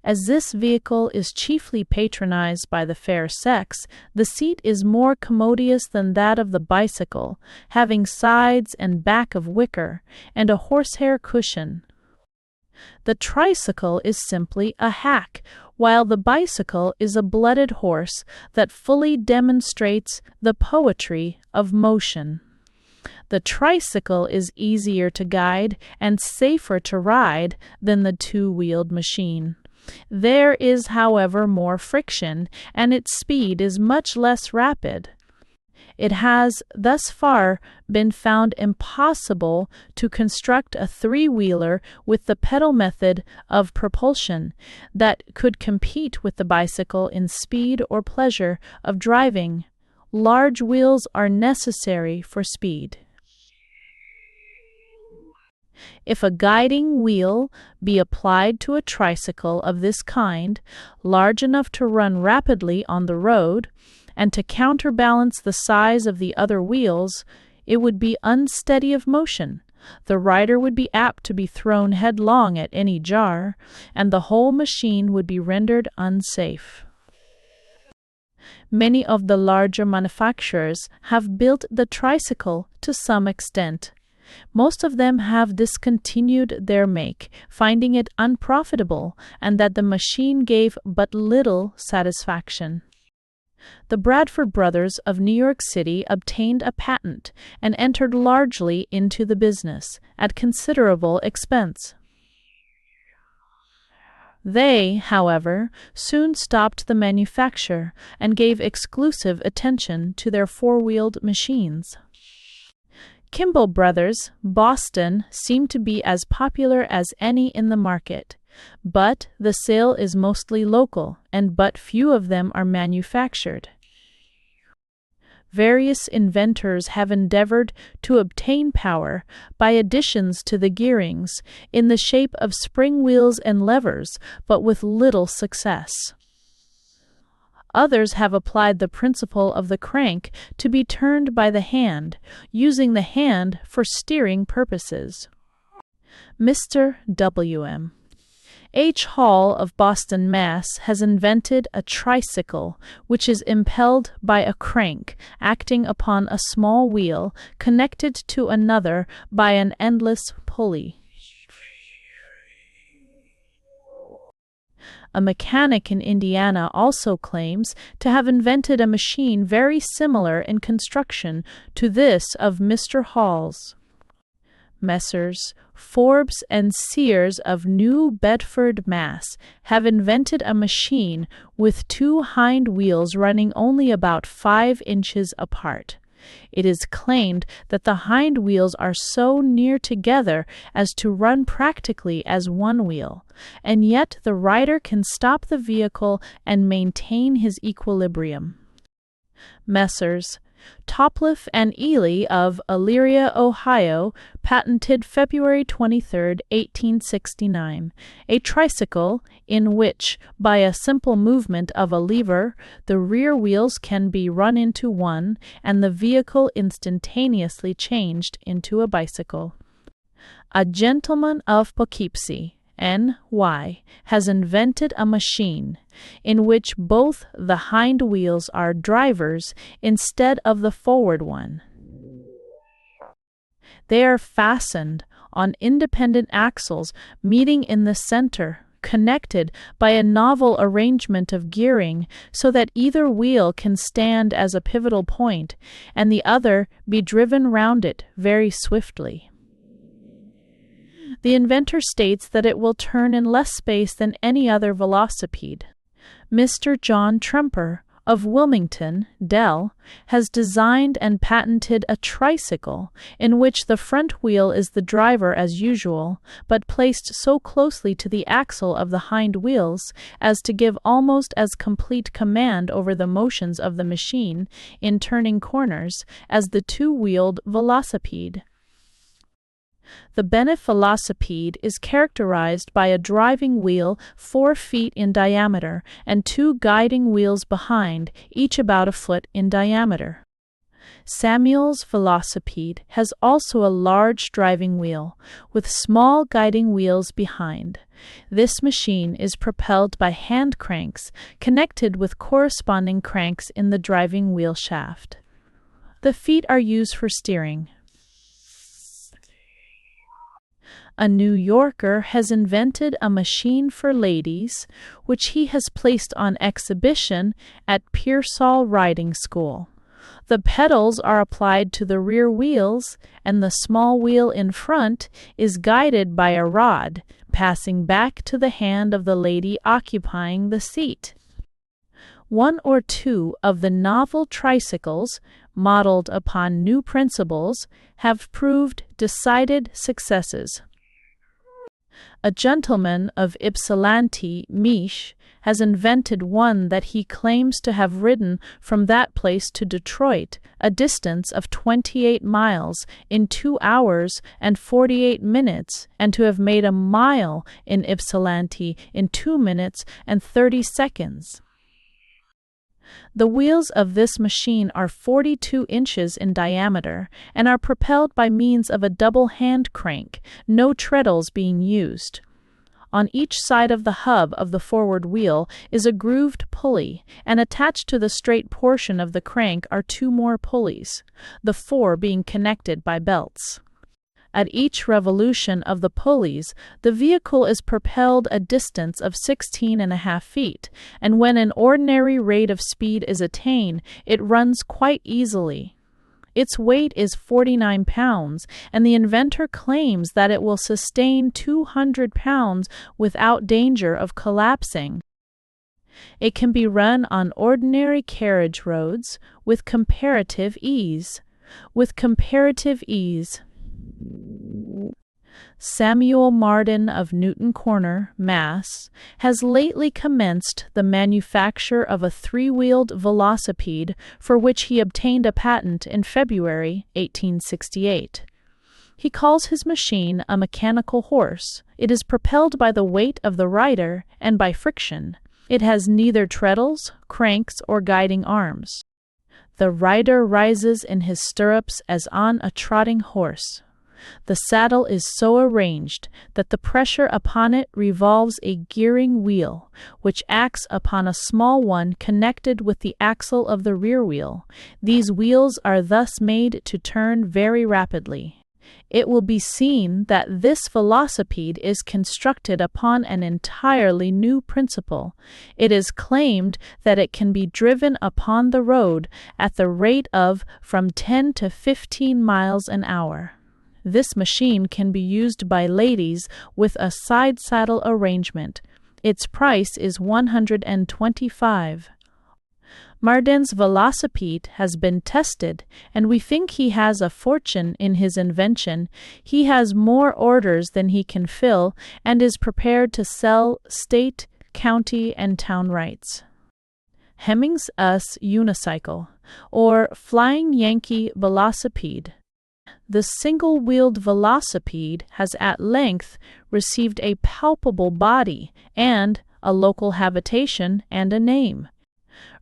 As this vehicle is chiefly patronized by the fair sex, the seat is more commodious than that of the bicycle, having sides and back of wicker, and a horsehair cushion. The tricycle is simply a hack, while the bicycle is a blooded horse that fully demonstrates the poetry of motion. The tricycle is easier to guide and safer to ride than the two-wheeled machine. There is, however, more friction, and its speed is much less rapid. It has thus far been found impossible to construct a three-wheeler with the pedal method of propulsion that could compete with the bicycle in speed or pleasure of driving. Large wheels are necessary for speed. If a guiding wheel be applied to a tricycle of this kind, large enough to run rapidly on the road, and to counterbalance the size of the other wheels, it would be unsteady of motion. The rider would be apt to be thrown headlong at any jar, and the whole machine would be rendered unsafe. Many of the larger manufacturers have built the tricycle to some extent. Most of them have discontinued their make, finding it unprofitable and that the machine gave but little satisfaction. The Bradford brothers of New York City obtained a patent and entered largely into the business, at considerable expense. They, however, soon stopped the manufacture and gave exclusive attention to their four-wheeled machines. Kimball Brothers, Boston, seem to be as popular as any in the market, but the sale is mostly local, and but few of them are manufactured. Various inventors have endeavored to obtain power by additions to the gearings in the shape of spring wheels and levers, but with little success. Others have applied the principle of the crank to be turned by the hand, using the hand for steering purposes. Mr. W.M. H. Hall of Boston, Mass. Has invented a tricycle which is impelled by a crank acting upon a small wheel connected to another by an endless pulley. A mechanic in Indiana also claims to have invented a machine very similar in construction to this of Mr. Hall's. Messrs. Forbes and Sears of New Bedford, Mass. have invented a machine with two hind wheels running only about 5 inches apart. It is claimed that the hind wheels are so near together as to run practically as one wheel, and yet the rider can stop the vehicle and maintain his equilibrium. Messrs. Topliff and Ely of Elyria, Ohio, patented February 23, 1869, a tricycle in which, by a simple movement of a lever, the rear wheels can be run into one and the vehicle instantaneously changed into a bicycle. A gentleman of Poughkeepsie, N.Y., has invented a machine in which both the hind wheels are drivers instead of the forward one. They are fastened on independent axles meeting in the center, connected by a novel arrangement of gearing so that either wheel can stand as a pivotal point and the other be driven round it very swiftly. The inventor states that it will turn in less space than any other velocipede. Mr. John Tremper of Wilmington, Dell, has designed and patented a tricycle in which the front wheel is the driver as usual, but placed so closely to the axle of the hind wheels as to give almost as complete command over the motions of the machine in turning corners as the two-wheeled velocipede. The Bennett Velocipede is characterized by a driving wheel 4 feet in diameter and 2 guiding wheels behind, each about a foot in diameter. Samuel's Velocipede has also a large driving wheel, with small guiding wheels behind. This machine is propelled by hand cranks, connected with corresponding cranks in the driving wheel shaft. The feet are used for steering. A New Yorker has invented a machine for ladies, which he has placed on exhibition at Pearsall Riding School. The pedals are applied to the rear wheels, and the small wheel in front is guided by a rod, passing back to the hand of the lady occupying the seat. 1 or 2 of the novel tricycles, modeled upon new principles, have proved decided successes. A gentleman of Ypsilanti, Mich, has invented one that he claims to have ridden from that place to Detroit, a distance of 28 miles, in 2 hours and 48 minutes, and to have made a mile in Ypsilanti in 2 minutes and 30 seconds. The wheels of this machine are 42 inches in diameter and are propelled by means of a double hand crank, no treadles being used. On each side of the hub of the forward wheel is a grooved pulley, and attached to the straight portion of the crank are 2 more pulleys, the 4 being connected by belts. At each revolution of the pulleys, the vehicle is propelled a distance of 16.5 feet, and when an ordinary rate of speed is attained, it runs quite easily. Its weight is 49 pounds, and the inventor claims that it will sustain 200 pounds without danger of collapsing. It can be run on ordinary carriage roads with comparative ease. Samuel Marden of Newton Corner, Mass., has lately commenced the manufacture of a 3-wheeled velocipede for which he obtained a patent in February 1868. He calls his machine a mechanical horse. It is propelled by the weight of the rider and by friction. It has neither treadles, cranks, or guiding arms. The rider rises in his stirrups as on a trotting horse. The saddle is so arranged that the pressure upon it revolves a gearing wheel, which acts upon a small one connected with the axle of the rear wheel. These wheels are thus made to turn very rapidly. it will be seen that this velocipede is constructed upon an entirely new principle. It is claimed that it can be driven upon the road at the rate of from 10 to 15 miles an hour. This machine can be used by ladies with a side saddle arrangement. Its price is $125. Marden's Velocipede has been tested, and we think he has a fortune in his invention. He has more orders than he can fill and is prepared to sell state, county, and town rights. Hemmings' unicycle, or Flying Yankee Velocipede. The single-wheeled velocipede has at length received a palpable body and a local habitation and a name.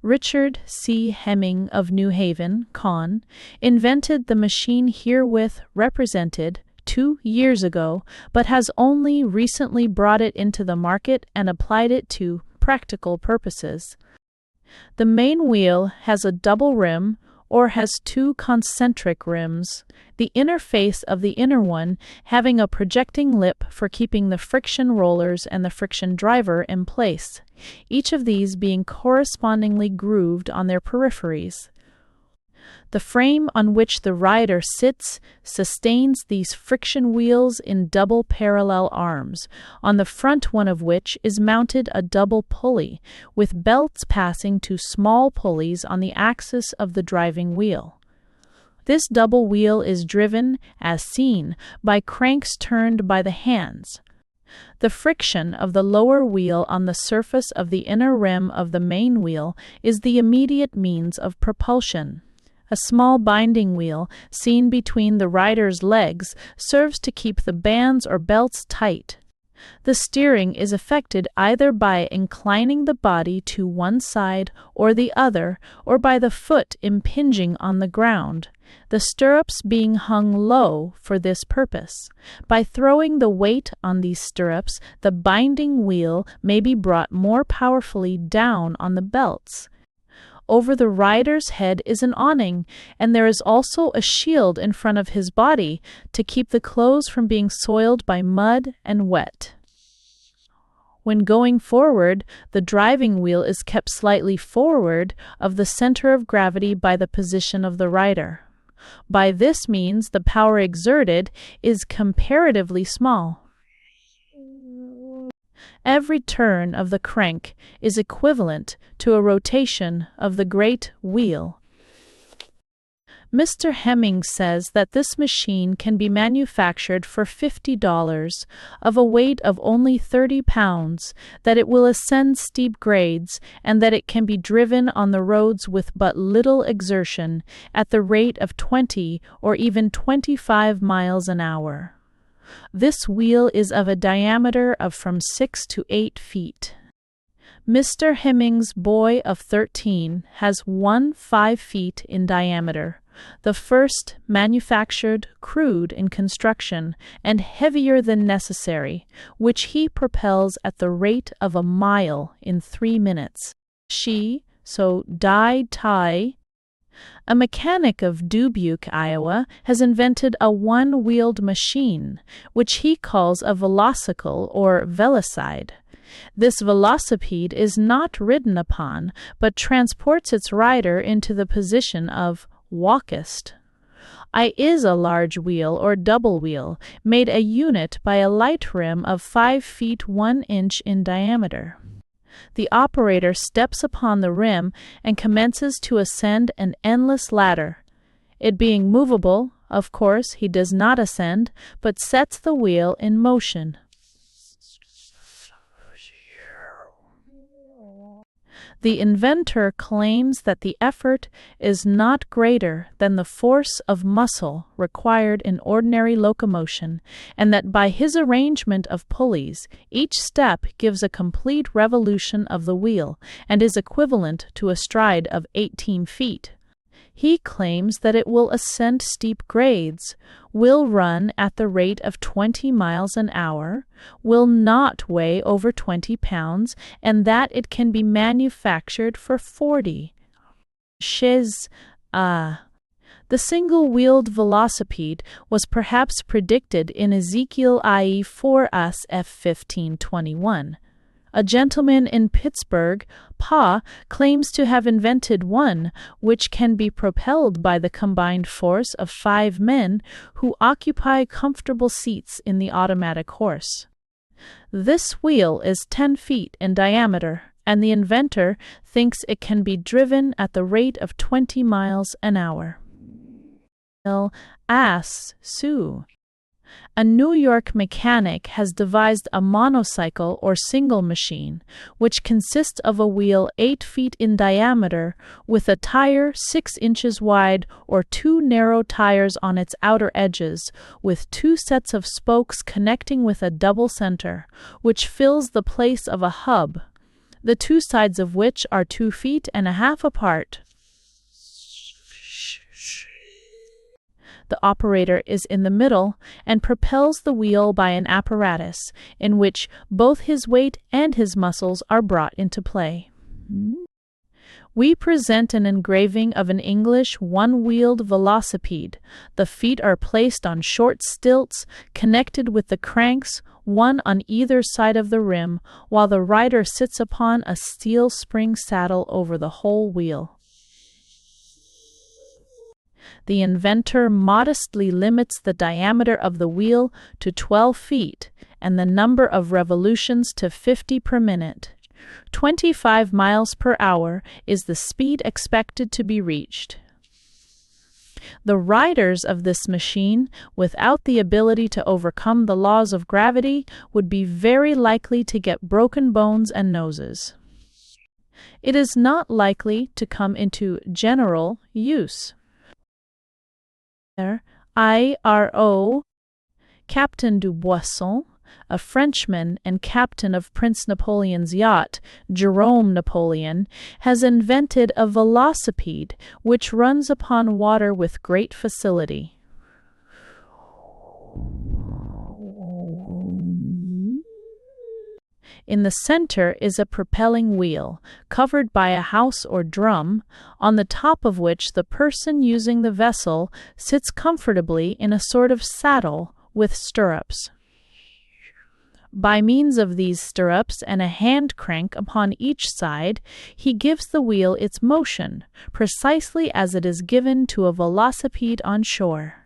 Richard C. Hemming of New Haven, Conn, invented the machine herewith represented 2 years ago, but has only recently brought it into the market and applied it to practical purposes. The main wheel has a double rim, or has 2 concentric rims, the inner face of the inner one having a projecting lip for keeping the friction rollers and the friction driver in place, each of these being correspondingly grooved on their peripheries. The frame on which the rider sits sustains these friction wheels in double parallel arms, on the front one of which is mounted a double pulley, with belts passing to small pulleys on the axis of the driving wheel. This double wheel is driven, as seen, by cranks turned by the hands. The friction of the lower wheel on the surface of the inner rim of the main wheel is the immediate means of propulsion. A small binding wheel, seen between the rider's legs, serves to keep the bands or belts tight. The steering is effected either by inclining the body to one side or the other, or by the foot impinging on the ground, the stirrups being hung low for this purpose. By throwing the weight on these stirrups, the binding wheel may be brought more powerfully down on the belts. Over the rider's head is an awning, and there is also a shield in front of his body to keep the clothes from being soiled by mud and wet. When going forward, the driving wheel is kept slightly forward of the center of gravity by the position of the rider. By this means, the power exerted is comparatively small. Every turn of the crank is equivalent to a rotation of the great wheel. Mr. Hemming says that this machine can be manufactured for $50, of a weight of only 30 pounds, that it will ascend steep grades, and that it can be driven on the roads with but little exertion, at the rate of 20 or even 25 miles an hour. This wheel is of a diameter of from 6 to 8 feet. Mr. Hemming's boy of 13 has one 5 feet in diameter, the first manufactured crude in construction and heavier than necessary, which he propels at the rate of a mile in 3 minutes. Dai Tai, a mechanic of Dubuque, Iowa, has invented a one-wheeled machine, which he calls a velocicle or velocipede. This velocipede is not ridden upon, but transports its rider into the position of walkist. I is a large wheel or double wheel, made a unit by a light rim of 5 feet 1 inch in diameter. The operator steps upon the rim and commences to ascend an endless ladder. It being movable, of course, he does not ascend, but sets the wheel in motion. The inventor claims that the effort is not greater than the force of muscle required in ordinary locomotion, and that by his arrangement of pulleys, each step gives a complete revolution of the wheel, and is equivalent to a stride of 18 feet. He claims that it will ascend steep grades, will run at the rate of 20 miles an hour, will not weigh over 20 pounds, and that it can be manufactured for 40. The The single-wheeled velocipede was perhaps predicted in Ezekiel IE 4s f 1521. A gentleman in Pittsburgh, Pa, claims to have invented one which can be propelled by the combined force of 5 men who occupy comfortable seats in the automatic horse. This wheel is 10 feet in diameter, and the inventor thinks it can be driven at the rate of 20 miles an hour. Sue. A New York mechanic has devised a monocycle or single machine, which consists of a wheel 8 feet in diameter with a tire 6 inches wide or 2 narrow tires on its outer edges, with 2 sets of spokes connecting with a double center, which fills the place of a hub, the 2 sides of which are 2.5 feet apart. The operator is in the middle and propels the wheel by an apparatus in which both his weight and his muscles are brought into play. We present an engraving of an English one-wheeled velocipede. The feet are placed on short stilts connected with the cranks, one on either side of the rim, while the rider sits upon a steel spring saddle over the whole wheel. The inventor modestly limits the diameter of the wheel to 12 feet and the number of revolutions to 50 per minute. 25 miles per hour is the speed expected to be reached. The riders of this machine, without the ability to overcome the laws of gravity, would be very likely to get broken bones and noses. It is not likely to come into general use. IRO Captain Dubuisson, a Frenchman and captain of Prince Napoleon's yacht, Jerome Napoleon, has invented a velocipede which runs upon water with great facility. In the center is a propelling wheel, covered by a house or drum, on the top of which the person using the vessel sits comfortably in a sort of saddle with stirrups. By means of these stirrups and a hand crank upon each side, he gives the wheel its motion, precisely as it is given to a velocipede on shore.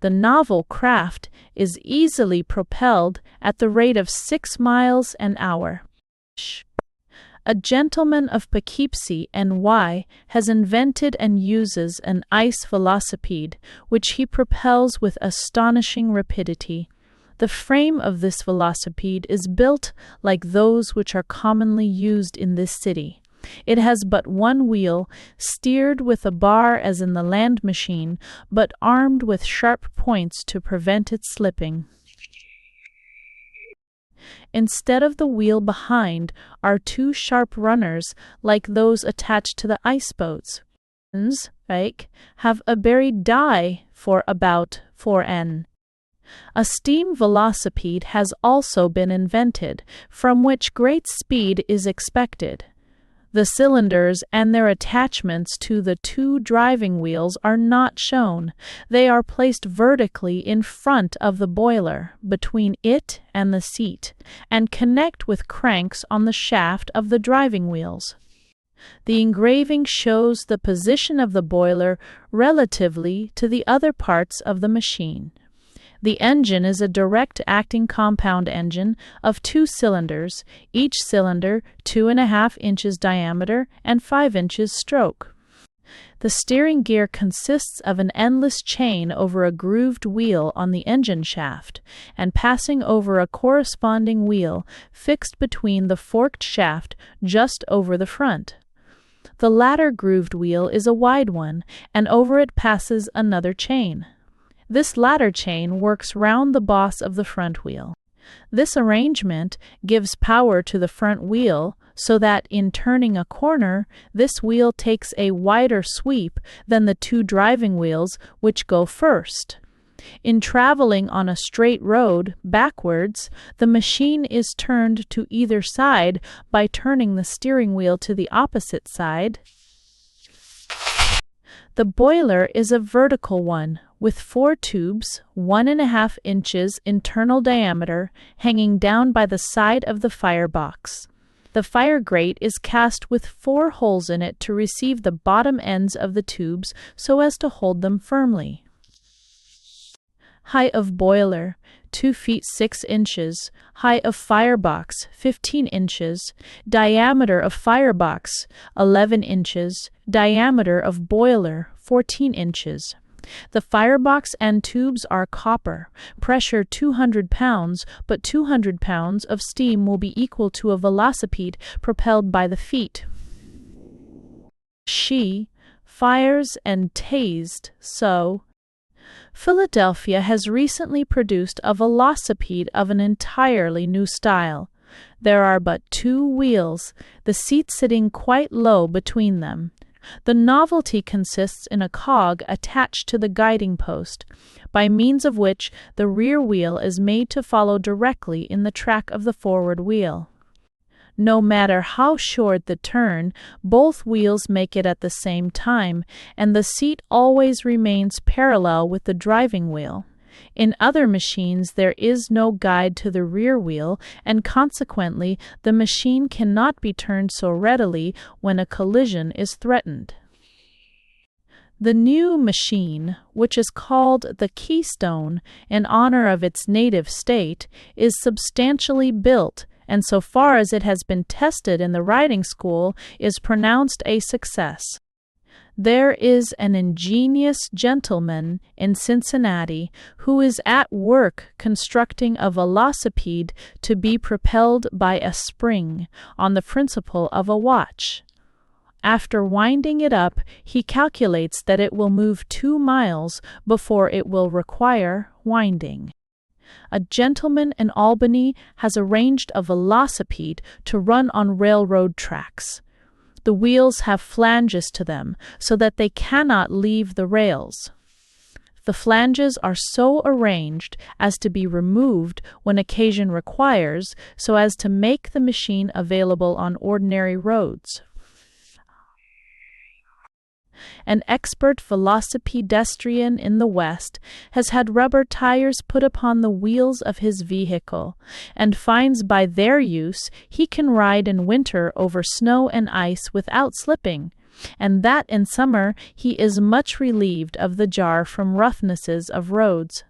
The novel craft is easily propelled at the rate of 6 miles an hour. A gentleman of Poughkeepsie, NY, has invented and uses an ice velocipede, which he propels with astonishing rapidity. The frame of this velocipede is built like those which are commonly used in this city. It has but one wheel, steered with a bar as in the land machine, but armed with sharp points to prevent its slipping. Instead of the wheel behind are 2 sharp runners like those attached to the ice boats. Have a buried die for about 4n. A steam velocipede has also been invented, from which great speed is expected. The cylinders and their attachments to the 2 driving wheels are not shown. They are placed vertically in front of the boiler, between it and the seat, and connect with cranks on the shaft of the driving wheels. The engraving shows the position of the boiler relatively to the other parts of the machine. The engine is a direct-acting compound engine of 2 cylinders, each cylinder 2.5 inches diameter and 5 inches stroke. The steering gear consists of an endless chain over a grooved wheel on the engine shaft, and passing over a corresponding wheel fixed between the forked shaft just over the front. The latter grooved wheel is a wide one, and over it passes another chain. This latter chain works round the boss of the front wheel. This arrangement gives power to the front wheel so that in turning a corner, this wheel takes a wider sweep than the 2 driving wheels which go first. In traveling on a straight road backwards, the machine is turned to either side by turning the steering wheel to the opposite side. The boiler is a vertical one, with 4 tubes, 1.5 inches internal diameter, hanging down by the side of the firebox. The fire grate is cast with 4 holes in it to receive the bottom ends of the tubes so as to hold them firmly. Height of boiler, 2 feet 6 inches. Height of firebox, 15 inches. Diameter of firebox, 11 inches. Diameter of boiler, 14 inches. The firebox and tubes are copper. Pressure 200 pounds, but 200 pounds of steam will be equal to a velocipede propelled by the feet. She fires and tased so. Philadelphia has recently produced a velocipede of an entirely new style. There are but 2 wheels, the seat sitting quite low between them. The novelty consists in a cog attached to the guiding post, by means of which the rear wheel is made to follow directly in the track of the forward wheel. No matter how short the turn, both wheels make it at the same time, and the seat always remains parallel with the driving wheel. In other machines there is no guide to the rear wheel, and consequently the machine cannot be turned so readily when a collision is threatened. The new machine, which is called the Keystone in honor of its native state, is substantially built, and so far as it has been tested in the riding school, is pronounced a success. There is an ingenious gentleman in Cincinnati who is at work constructing a velocipede to be propelled by a spring on the principle of a watch. After winding it up, he calculates that it will move 2 miles before it will require winding. A gentleman in Albany has arranged a velocipede to run on railroad tracks. The wheels have flanges to them, so that they cannot leave the rails. The flanges are so arranged as to be removed when occasion requires, so as to make the machine available on ordinary roads. An expert velocipedestrian in the West has had rubber tires put upon the wheels of his vehicle, and finds by their use he can ride in winter over snow and ice without slipping, and that in summer he is much relieved of the jar from roughnesses of roads.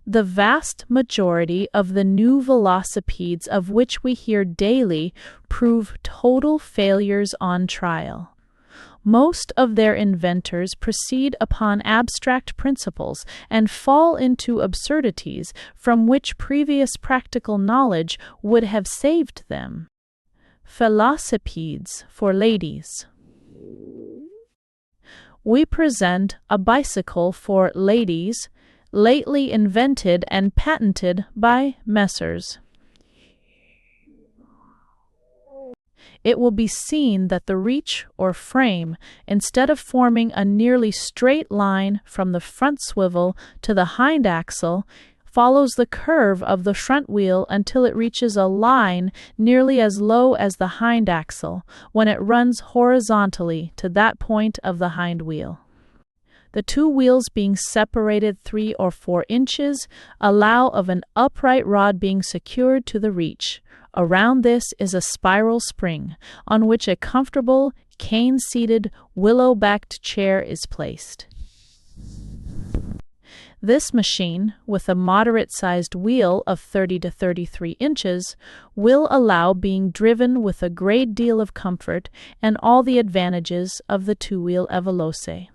The vast majority of the new velocipedes of which we hear daily prove total failures on trial. Most of their inventors proceed upon abstract principles and fall into absurdities from which previous practical knowledge would have saved them. Velocipedes for ladies. We present a bicycle for ladies, lately invented and patented by Messrs. It will be seen that the reach or frame, instead of forming a nearly straight line from the front swivel to the hind axle, follows the curve of the front wheel until it reaches a line nearly as low as the hind axle, when it runs horizontally to that point of the hind wheel. The 2 wheels being separated 3 or 4 inches allow of an upright rod being secured to the reach. Around this is a spiral spring, on which a comfortable, cane-seated, willow-backed chair is placed. This machine, with a moderate-sized wheel of 30 to 33 inches, will allow being driven with a great deal of comfort and all the advantages of the 2-wheel Evolose.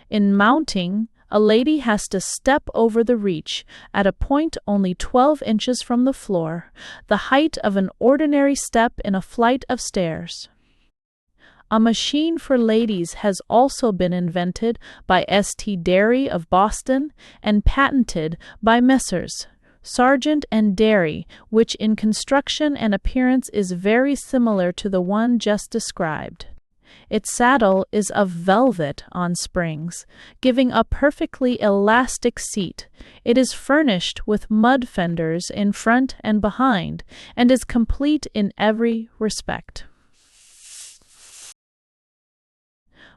In mounting, a lady has to step over the reach at a point only 12 inches from the floor, the height of an ordinary step in a flight of stairs. A machine for ladies has also been invented by S.T. Derry of Boston and patented by Messrs. Sargent and Derry, which in construction and appearance is very similar to the one just described. Its saddle is of velvet on springs, giving a perfectly elastic seat. It is furnished with mud fenders in front and behind, and is complete in every respect.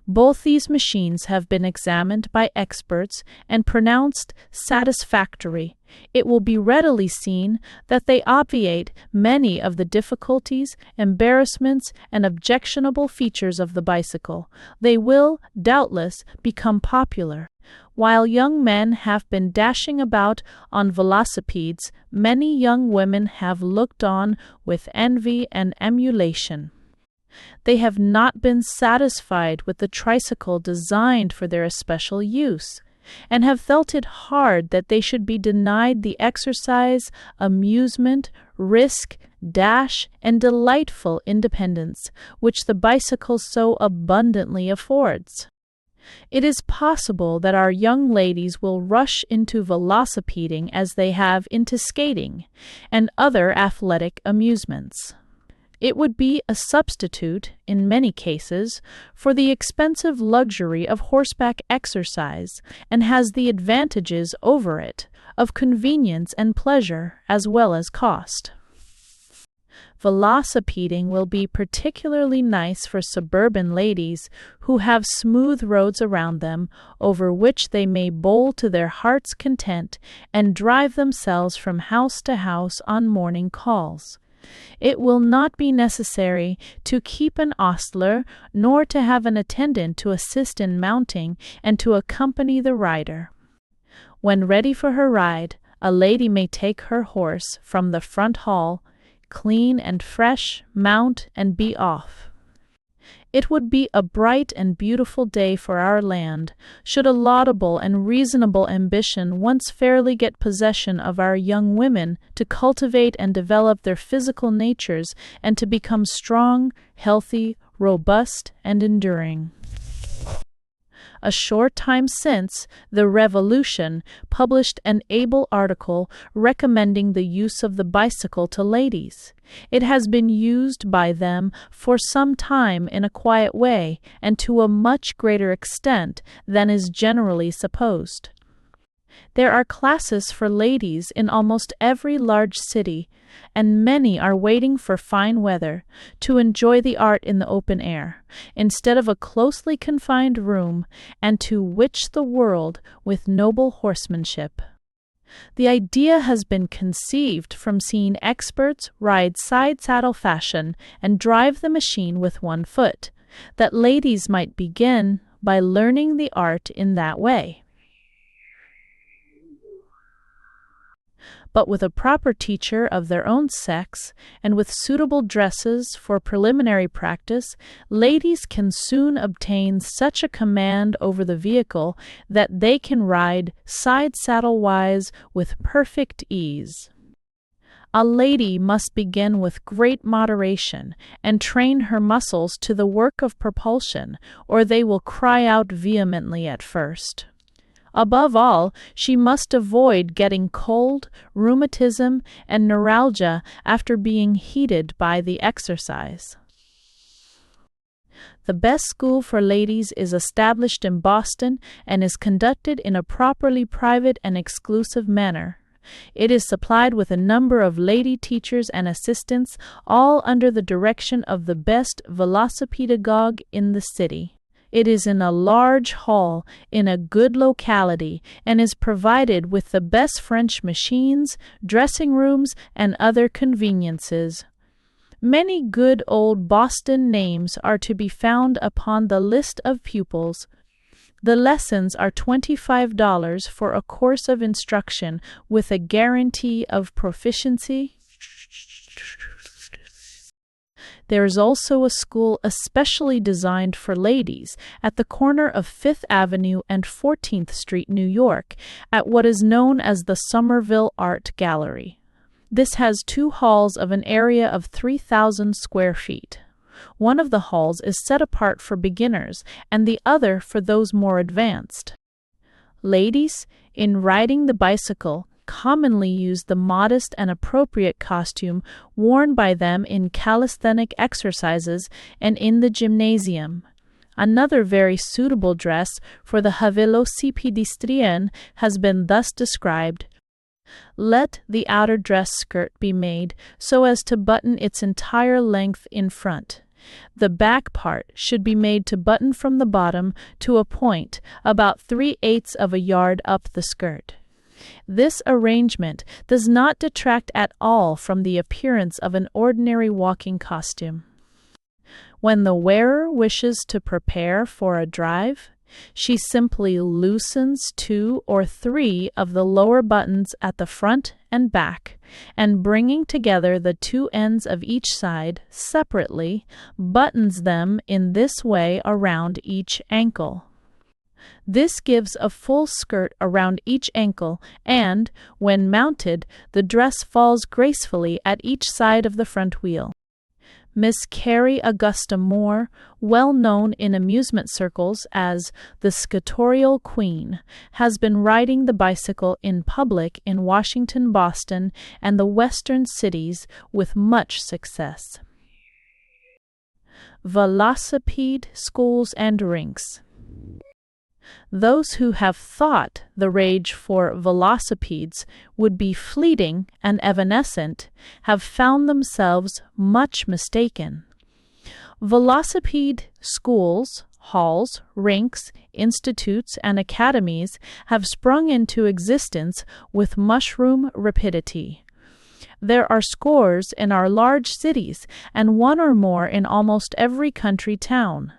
Both these machines have been examined by experts and pronounced satisfactory. It will be readily seen that they obviate many of the difficulties, embarrassments, and objectionable features of the bicycle. They will, doubtless, become popular. While young men have been dashing about on velocipedes, many young women have looked on with envy and emulation. They have not been satisfied with the tricycle designed for their especial use, and have felt it hard that they should be denied the exercise, amusement, risk, dash, and delightful independence which the bicycle so abundantly affords. It is possible that our young ladies will rush into velocipeding as they have into skating and other athletic amusements. It would be a substitute, in many cases, for the expensive luxury of horseback exercise, and has the advantages over it of convenience and pleasure as well as cost. Velocipeding will be particularly nice for suburban ladies who have smooth roads around them over which they may bowl to their heart's content and drive themselves from house to house on morning calls. It will not be necessary to keep an ostler, nor to have an attendant to assist in mounting and to accompany the rider. When ready for her ride, a lady may take her horse from the front hall, clean and fresh, mount, and be off. It would be a bright and beautiful day for our land, should a laudable and reasonable ambition once fairly get possession of our young women to cultivate and develop their physical natures and to become strong, healthy, robust, and enduring. A short time since, the Revolution published an able article recommending the use of the bicycle to ladies. It has been used by them for some time in a quiet way and to a much greater extent than is generally supposed. There are classes for ladies in almost every large city, and many are waiting for fine weather to enjoy the art in the open air, instead of a closely confined room, and to witch the world with noble horsemanship. The idea has been conceived from seeing experts ride side-saddle fashion and drive the machine with one foot, that ladies might begin by learning the art in that way. But with a proper teacher of their own sex, and with suitable dresses for preliminary practice, ladies can soon obtain such a command over the vehicle that they can ride side-saddle-wise with perfect ease. A lady must begin with great moderation and train her muscles to the work of propulsion, or they will cry out vehemently at first. Above all, she must avoid getting cold, rheumatism, and neuralgia after being heated by the exercise. The best school for ladies is established in Boston and is conducted in a properly private and exclusive manner. It is supplied with a number of lady teachers and assistants, all under the direction of the best velocipedagogue in the city. It is in a large hall in a good locality and is provided with the best French machines, dressing rooms, and other conveniences. Many good old Boston names are to be found upon the list of pupils. The lessons are $25 for a course of instruction with a guarantee of proficiency. There is also a school especially designed for ladies at the corner of 5th Avenue and 14th Street, New York, at what is known as the Somerville Art Gallery. This has 2 halls of an area of 3,000 square feet. One of the halls is set apart for beginners and the other for those more advanced. Ladies, in riding the bicycle, commonly use the modest and appropriate costume worn by them in calisthenic exercises and in the gymnasium. Another very suitable dress for the velocipedestrienne has been thus described: let the outer dress skirt be made so as to button its entire length in front, The back part should be made to button from the bottom to a point about 3/8 of a yard up the skirt. This arrangement does not detract at all from the appearance of an ordinary walking costume. When the wearer wishes to prepare for a drive, she simply loosens 2 or 3 of the lower buttons at the front and back, and bringing together the 2 ends of each side separately, buttons them in this way around each ankle. This gives a full skirt around each ankle, and, when mounted, the dress falls gracefully at each side of the front wheel. Miss Carrie Augusta Moore, well known in amusement circles as the Scatorial Queen, has been riding the bicycle in public in Washington, Boston, and the western cities with much success. Velocipede schools and rinks. Those who have thought the rage for velocipedes would be fleeting and evanescent have found themselves much mistaken. Velocipede schools, halls, rinks, institutes, and academies have sprung into existence with mushroom rapidity. There are scores in our large cities and 1 or more in almost every country town.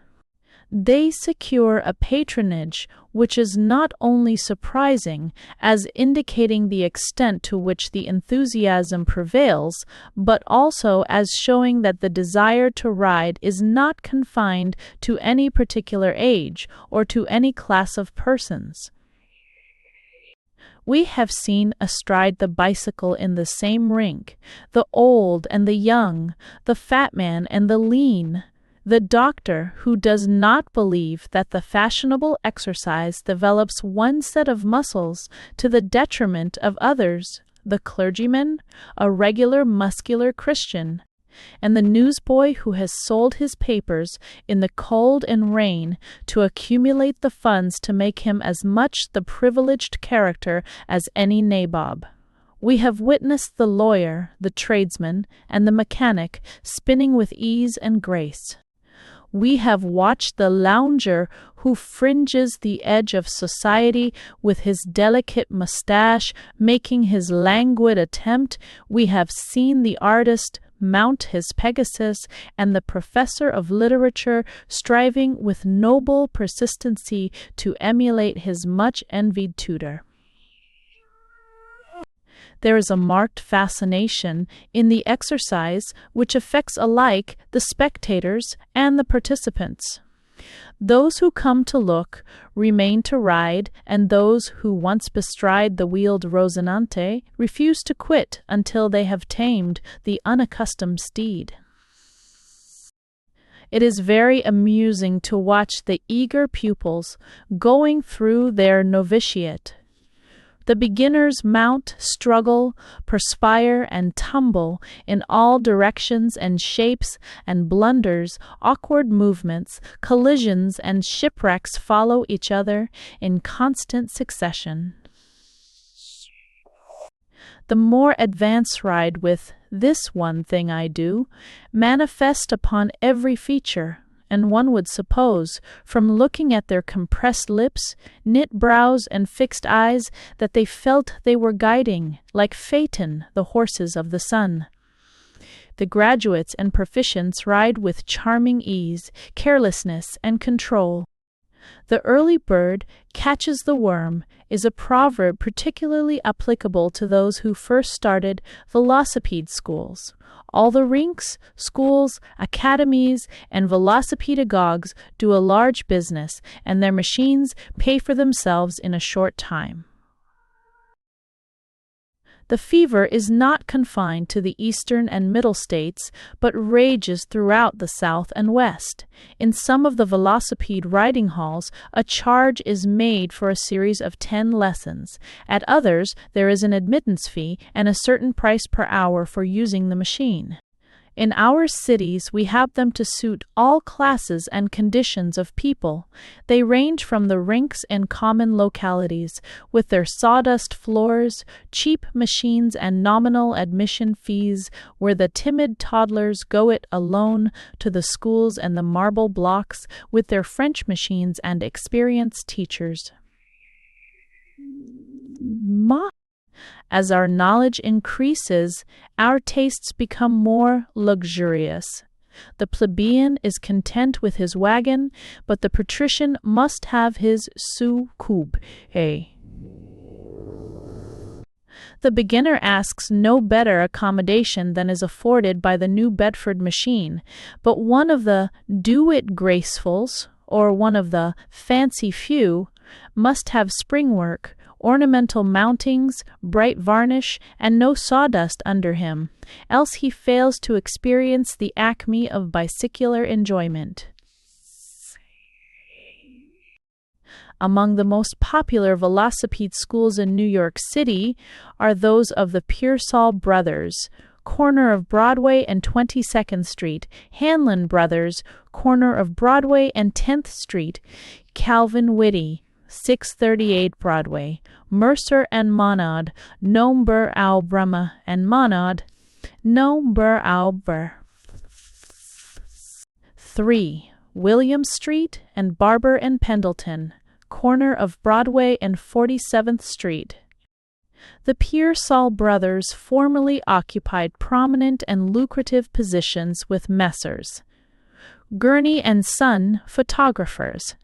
They secure a patronage which is not only surprising as indicating the extent to which the enthusiasm prevails, but also as showing that the desire to ride is not confined to any particular age or to any class of persons. We have seen astride the bicycle in the same rink the old and the young, the fat man and the lean, the doctor who does not believe that the fashionable exercise develops one set of muscles to the detriment of others, the clergyman, a regular muscular Christian, and the newsboy who has sold his papers in the cold and rain to accumulate the funds to make him as much the privileged character as any nabob. We have witnessed the lawyer, the tradesman, and the mechanic spinning with ease and grace. We have watched the lounger who fringes the edge of society with his delicate mustache making his languid attempt. We have seen the artist mount his Pegasus and the professor of literature striving with noble persistency to emulate his much-envied tutor. There is a marked fascination in the exercise which affects alike the spectators and the participants. Those who come to look remain to ride, and those who once bestride the wheeled Rosinante refuse to quit until they have tamed the unaccustomed steed. It is very amusing to watch the eager pupils going through their novitiate. The beginners mount, struggle, perspire, and tumble in all directions and shapes, and blunders, awkward movements, collisions, and shipwrecks follow each other in constant succession. The more advanced ride with "this one thing I do" manifest upon every feature, and one would suppose, from looking at their compressed lips, knit brows, and fixed eyes, that they felt they were guiding, like Phaeton, the horses of the sun. The graduates and proficients ride with charming ease, carelessness, and control. The early bird catches the worm is a proverb particularly applicable to those who first started velocipede schools. All the rinks, schools, academies, and velocipedagogues do a large business, and their machines pay for themselves in a short time. The fever is not confined to the eastern and middle states, but rages throughout the south and west. In some of the velocipede riding halls, a charge is made for a series of 10 lessons. At others, there is an admittance fee and a certain price per hour for using the machine. In our cities, we have them to suit all classes and conditions of people. They range from the rinks in common localities, with their sawdust floors, cheap machines, and nominal admission fees, where the timid toddlers go it alone, to the schools and the marble blocks, with their French machines and experienced teachers. As our knowledge increases, our tastes become more luxurious. The plebeian is content with his wagon, but the patrician must have his soucoupe. The beginner asks no better accommodation than is afforded by the New Bedford machine, but one of the do-it-gracefuls, or one of the fancy few, must have spring work, ornamental mountings, bright varnish, and no sawdust under him, else he fails to experience the acme of bicycular enjoyment. Among the most popular velocipede schools in New York City are those of the Pearsall Brothers, corner of Broadway and 22nd Street, Hanlon Brothers, corner of Broadway and 10th Street, Calvin Whitty, 638 Broadway, Mercer and Monod, Nombre au Brumma and Monod, Nombre au Bur. 3. William Street and Barber and Pendleton, corner of Broadway and 47th Street. The Pearsall brothers formerly occupied prominent and lucrative positions with Messrs. Gurney and Son, photographers.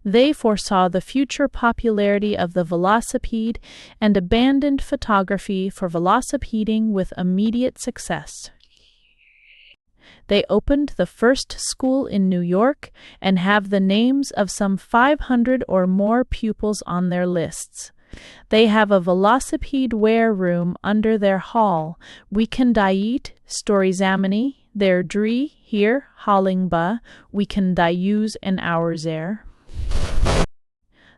They foresaw the future popularity of the velocipede and abandoned photography for velocipeding with immediate success. They opened the first school in New York and have the names of some 500 or more pupils on their lists. They have a velocipede wear room under their hall. We can diet, storyzamini, their dree, here, Hollingba, we can use in ours there.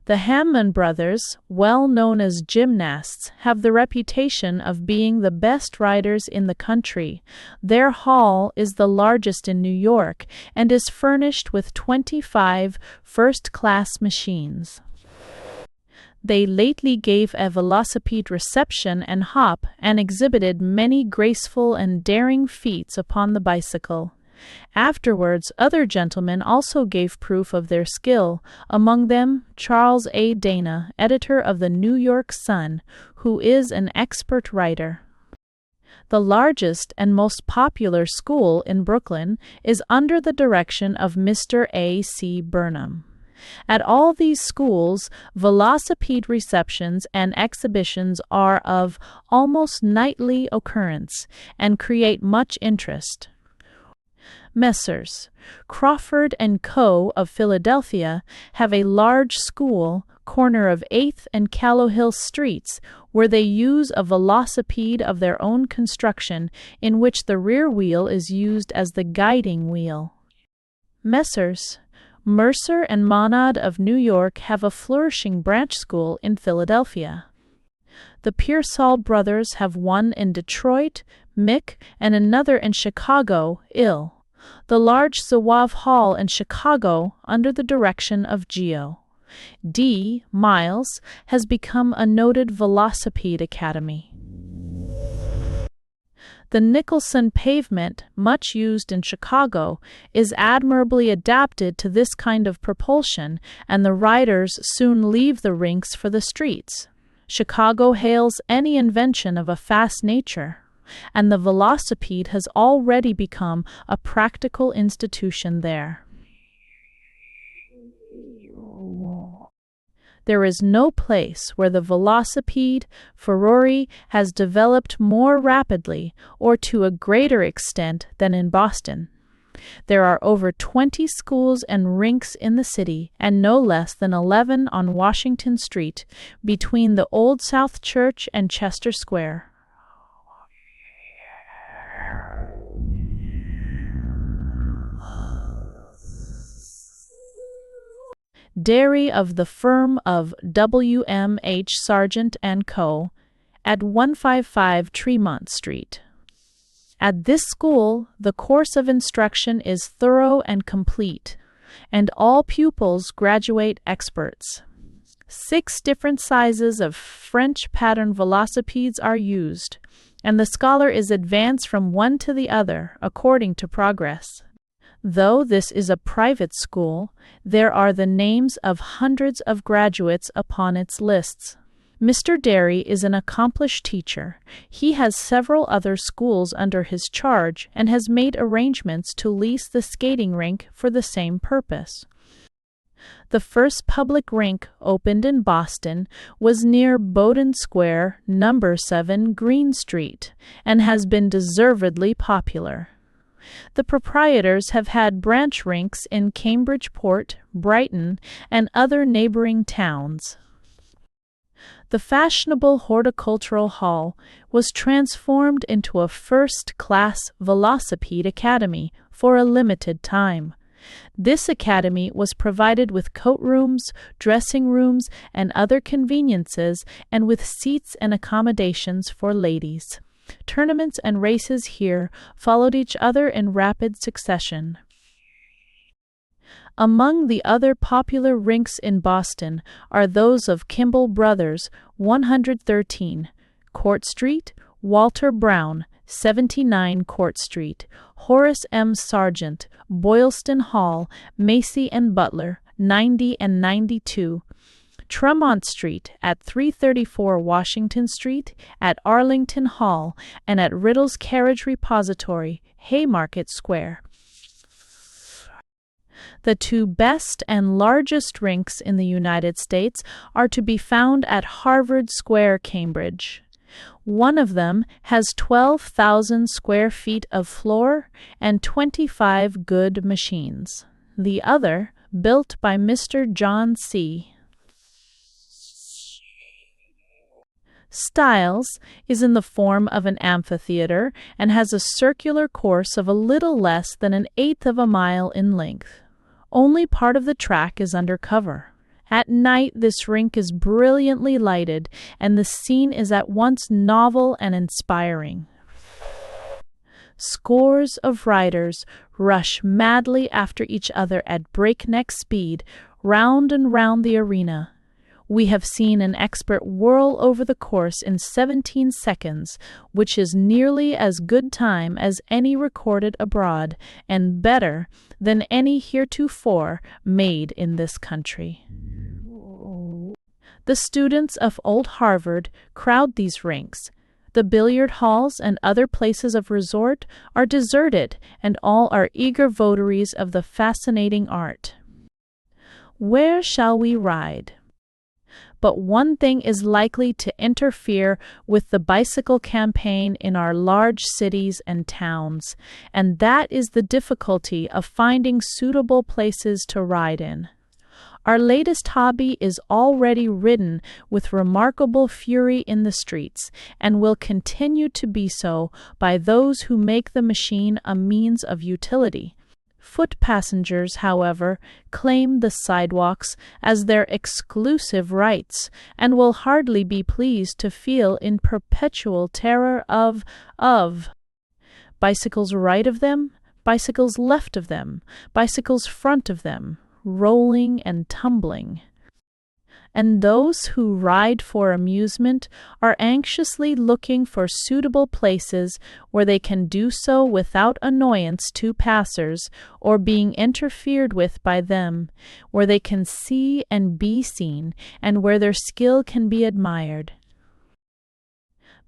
The Hammond brothers, well known as gymnasts, have the reputation of being the best riders in the country. Their hall is the largest in New York and is furnished with 25 first-class machines. They lately gave a velocipede reception and hop and exhibited many graceful and daring feats upon the bicycle. Afterwards, other gentlemen also gave proof of their skill, among them Charles A. Dana, editor of the New York Sun, who is an expert writer. The largest and most popular school in Brooklyn is under the direction of Mr. A. C. Burnham. At all these schools, velocipede receptions and exhibitions are of almost nightly occurrence and create much interest. Messrs. Crawford & Co. of Philadelphia have a large school, corner of 8th and Callowhill Streets, where they use a velocipede of their own construction, in which the rear wheel is used as the guiding wheel. Messrs. Mercer and Monod of New York have a flourishing branch school in Philadelphia. The Pearsall brothers have one in Detroit, Mick, and another in Chicago, Ill. The large Zouave Hall in Chicago, under the direction of Geo. D. Miles, has become a noted velocipede academy. The Nicholson pavement, much used in Chicago, is admirably adapted to this kind of propulsion, and the riders soon leave the rinks for the streets. Chicago hails any invention of a fast nature, and the velocipede has already become a practical institution there. There is no place where the velocipede furore has developed more rapidly or to a greater extent than in Boston. There are over 20 schools and rinks in the city, and no less than 11 on Washington Street, between the Old South Church and Chester Square. Dairy of the firm of W.M.H. Sargent & Co. at 155 Tremont Street. At this school, the course of instruction is thorough and complete, and all pupils graduate experts. 6 different sizes of French pattern velocipedes are used, and the scholar is advanced from one to the other according to progress. Though this is a private school, there are the names of hundreds of graduates upon its lists. Mr. Derry is an accomplished teacher. He has several other schools under his charge and has made arrangements to lease the skating rink for the same purpose. The first public rink opened in Boston was near Bowdoin Square, No. 7 Green Street, and has been deservedly popular. The proprietors have had branch rinks in Cambridgeport, Brighton, and other neighboring towns. The fashionable horticultural hall was transformed into a first-class Velocipede academy for a limited time. This academy was provided with coat rooms, dressing rooms, and other conveniences, and with seats and accommodations for ladies. Tournaments and races here followed each other in rapid succession. Among the other popular rinks in Boston are those of Kimball Brothers, 113, Court Street, Walter Brown, 79 Court Street, Horace M. Sargent, Boylston Hall, Macy and Butler, 90 and 92, Tremont Street at 334 Washington Street, at Arlington Hall, and at Riddle's Carriage Repository, Haymarket Square. The 2 best and largest rinks in the United States are to be found at Harvard Square, Cambridge. One of them has 12,000 square feet of floor and 25 good machines. The other, built by Mr. John C. Stiles, is in the form of an amphitheater and has a circular course of a little less than 1/8 of a mile in length. Only part of the track is under cover. At night, this rink is brilliantly lighted, and the scene is at once novel and inspiring. Scores of riders rush madly after each other at breakneck speed, round and round the arena. We have seen an expert whirl over the course in 17 seconds, which is nearly as good time as any recorded abroad, and better than any heretofore made in this country. The students of Old Harvard crowd these rinks. The billiard halls and other places of resort are deserted, and all are eager votaries of the fascinating art. Where shall we ride? But one thing is likely to interfere with the bicycle campaign in our large cities and towns, and that is the difficulty of finding suitable places to ride in. Our latest hobby is already ridden with remarkable fury in the streets, and will continue to be so by those who make the machine a means of utility. Foot passengers, however, claim the sidewalks as their exclusive rights, and will hardly be pleased to feel in perpetual terror of bicycles right of them, bicycles left of them, bicycles front of them, rolling and tumbling. And those who ride for amusement are anxiously looking for suitable places where they can do so without annoyance to passers or being interfered with by them, where they can see and be seen, and where their skill can be admired.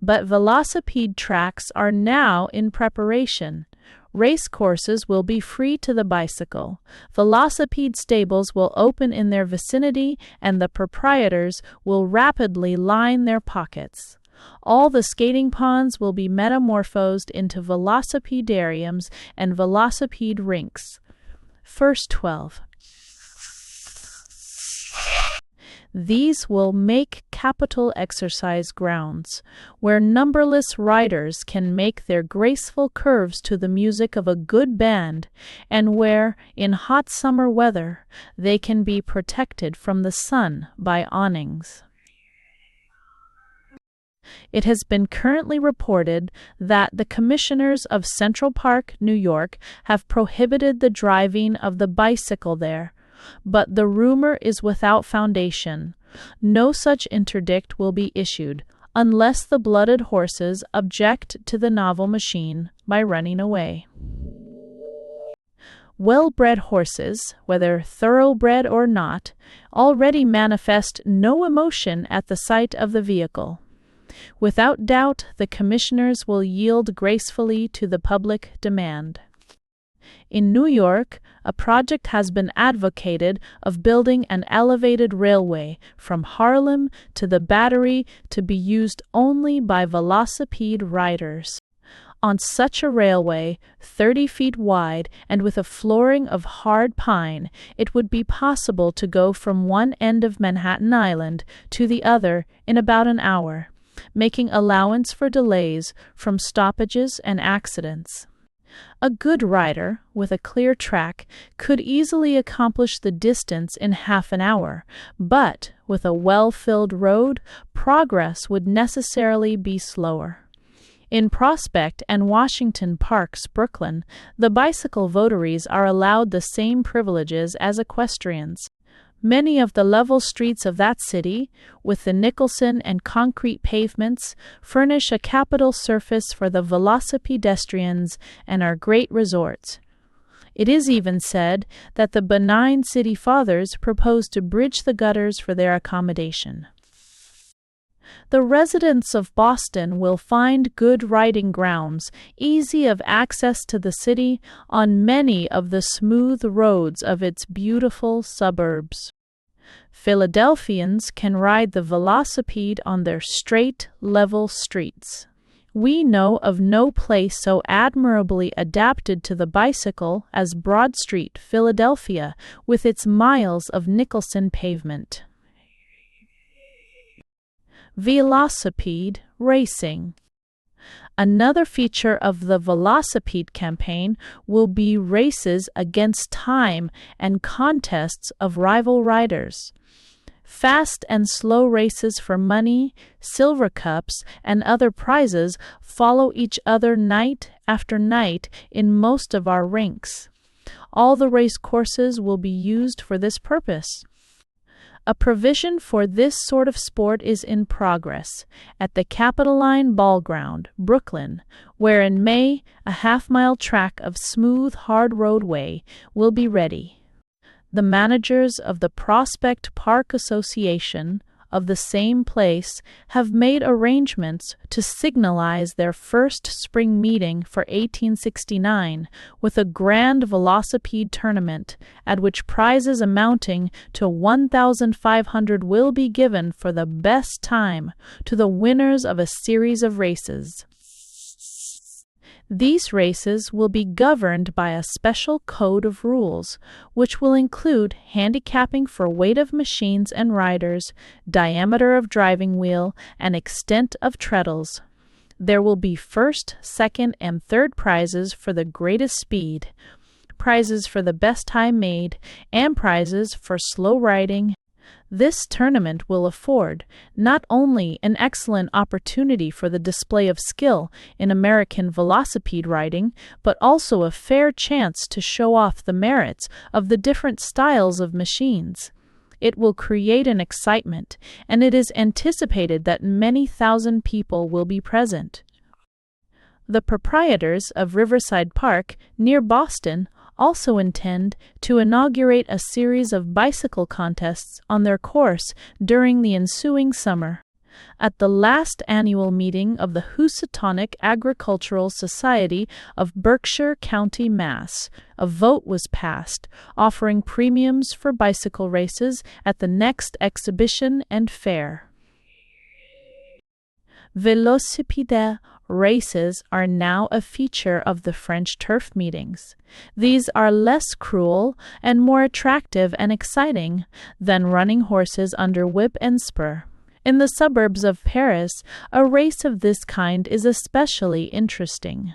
But velocipede tracks are now in preparation. Race courses will be free to the bicycle. Velocipede stables will open in their vicinity, and the proprietors will rapidly line their pockets. All the skating ponds will be metamorphosed into velocipedariums and velocipede rinks. First 12. These will make capital exercise grounds, where numberless riders can make their graceful curves to the music of a good band, and where, in hot summer weather, they can be protected from the sun by awnings. It has been currently reported that the commissioners of Central Park, New York, have prohibited the driving of the bicycle there, but the rumor is without foundation. No such interdict will be issued unless the blooded horses object to the novel machine by running away. Well-bred horses, whether thoroughbred or not, already manifest no emotion at the sight of the vehicle. Without doubt, the commissioners will yield gracefully to the public demand. In New York, a project has been advocated of building an elevated railway from Harlem to the Battery to be used only by Velocipede riders. On such a railway, 30 feet wide and with a flooring of hard pine, it would be possible to go from one end of Manhattan Island to the other in about an hour, making allowance for delays from stoppages and accidents. A good rider, with a clear track, could easily accomplish the distance in half an hour, but with a well-filled road, progress would necessarily be slower. In Prospect and Washington Parks, Brooklyn, the bicycle votaries are allowed the same privileges as equestrians. Many of the level streets of that city, with the Nicholson and concrete pavements, furnish a capital surface for the velocipedestrians and are great resorts. It is even said that the benign city fathers propose to bridge the gutters for their accommodation. The residents of Boston will find good riding grounds, easy of access to the city, on many of the smooth roads of its beautiful suburbs. Philadelphians can ride the velocipede on their straight, level streets. We know of no place so admirably adapted to the bicycle as Broad Street, Philadelphia, with its miles of Nicholson pavement. Velocipede racing. Another feature of the Velocipede campaign will be races against time and contests of rival riders. Fast and slow races for money, silver cups, and other prizes follow each other night after night in most of our rinks. All the race courses will be used for this purpose. A provision for this sort of sport is in progress at the Capitoline Ball Ground, Brooklyn, where in May a half-mile track of smooth, hard roadway will be ready. The managers of the Prospect Park Association of the same place have made arrangements to signalize their first spring meeting for 1869 with a grand velocipede tournament, at which prizes amounting to $1,500 will be given for the best time to the winners of a series of races. These races will be governed by a special code of rules, which will include handicapping for weight of machines and riders, diameter of driving wheel, and extent of treadles. There will be first, second, and third prizes for the greatest speed, prizes for the best time made, and prizes for slow riding. This tournament will afford not only an excellent opportunity for the display of skill in American velocipede riding, but also a fair chance to show off the merits of the different styles of machines. It will create an excitement, and it is anticipated that many thousand people will be present. The proprietors of Riverside Park, near Boston, also intend to inaugurate a series of bicycle contests on their course during the ensuing summer. At the last annual meeting of the Housatonic Agricultural Society of Berkshire County, Mass., a vote was passed offering premiums for bicycle races at the next exhibition and fair. Velocipede races are now a feature of the French turf meetings. These are less cruel and more attractive and exciting than running horses under whip and spur. In the suburbs of Paris, a race of this kind is especially interesting.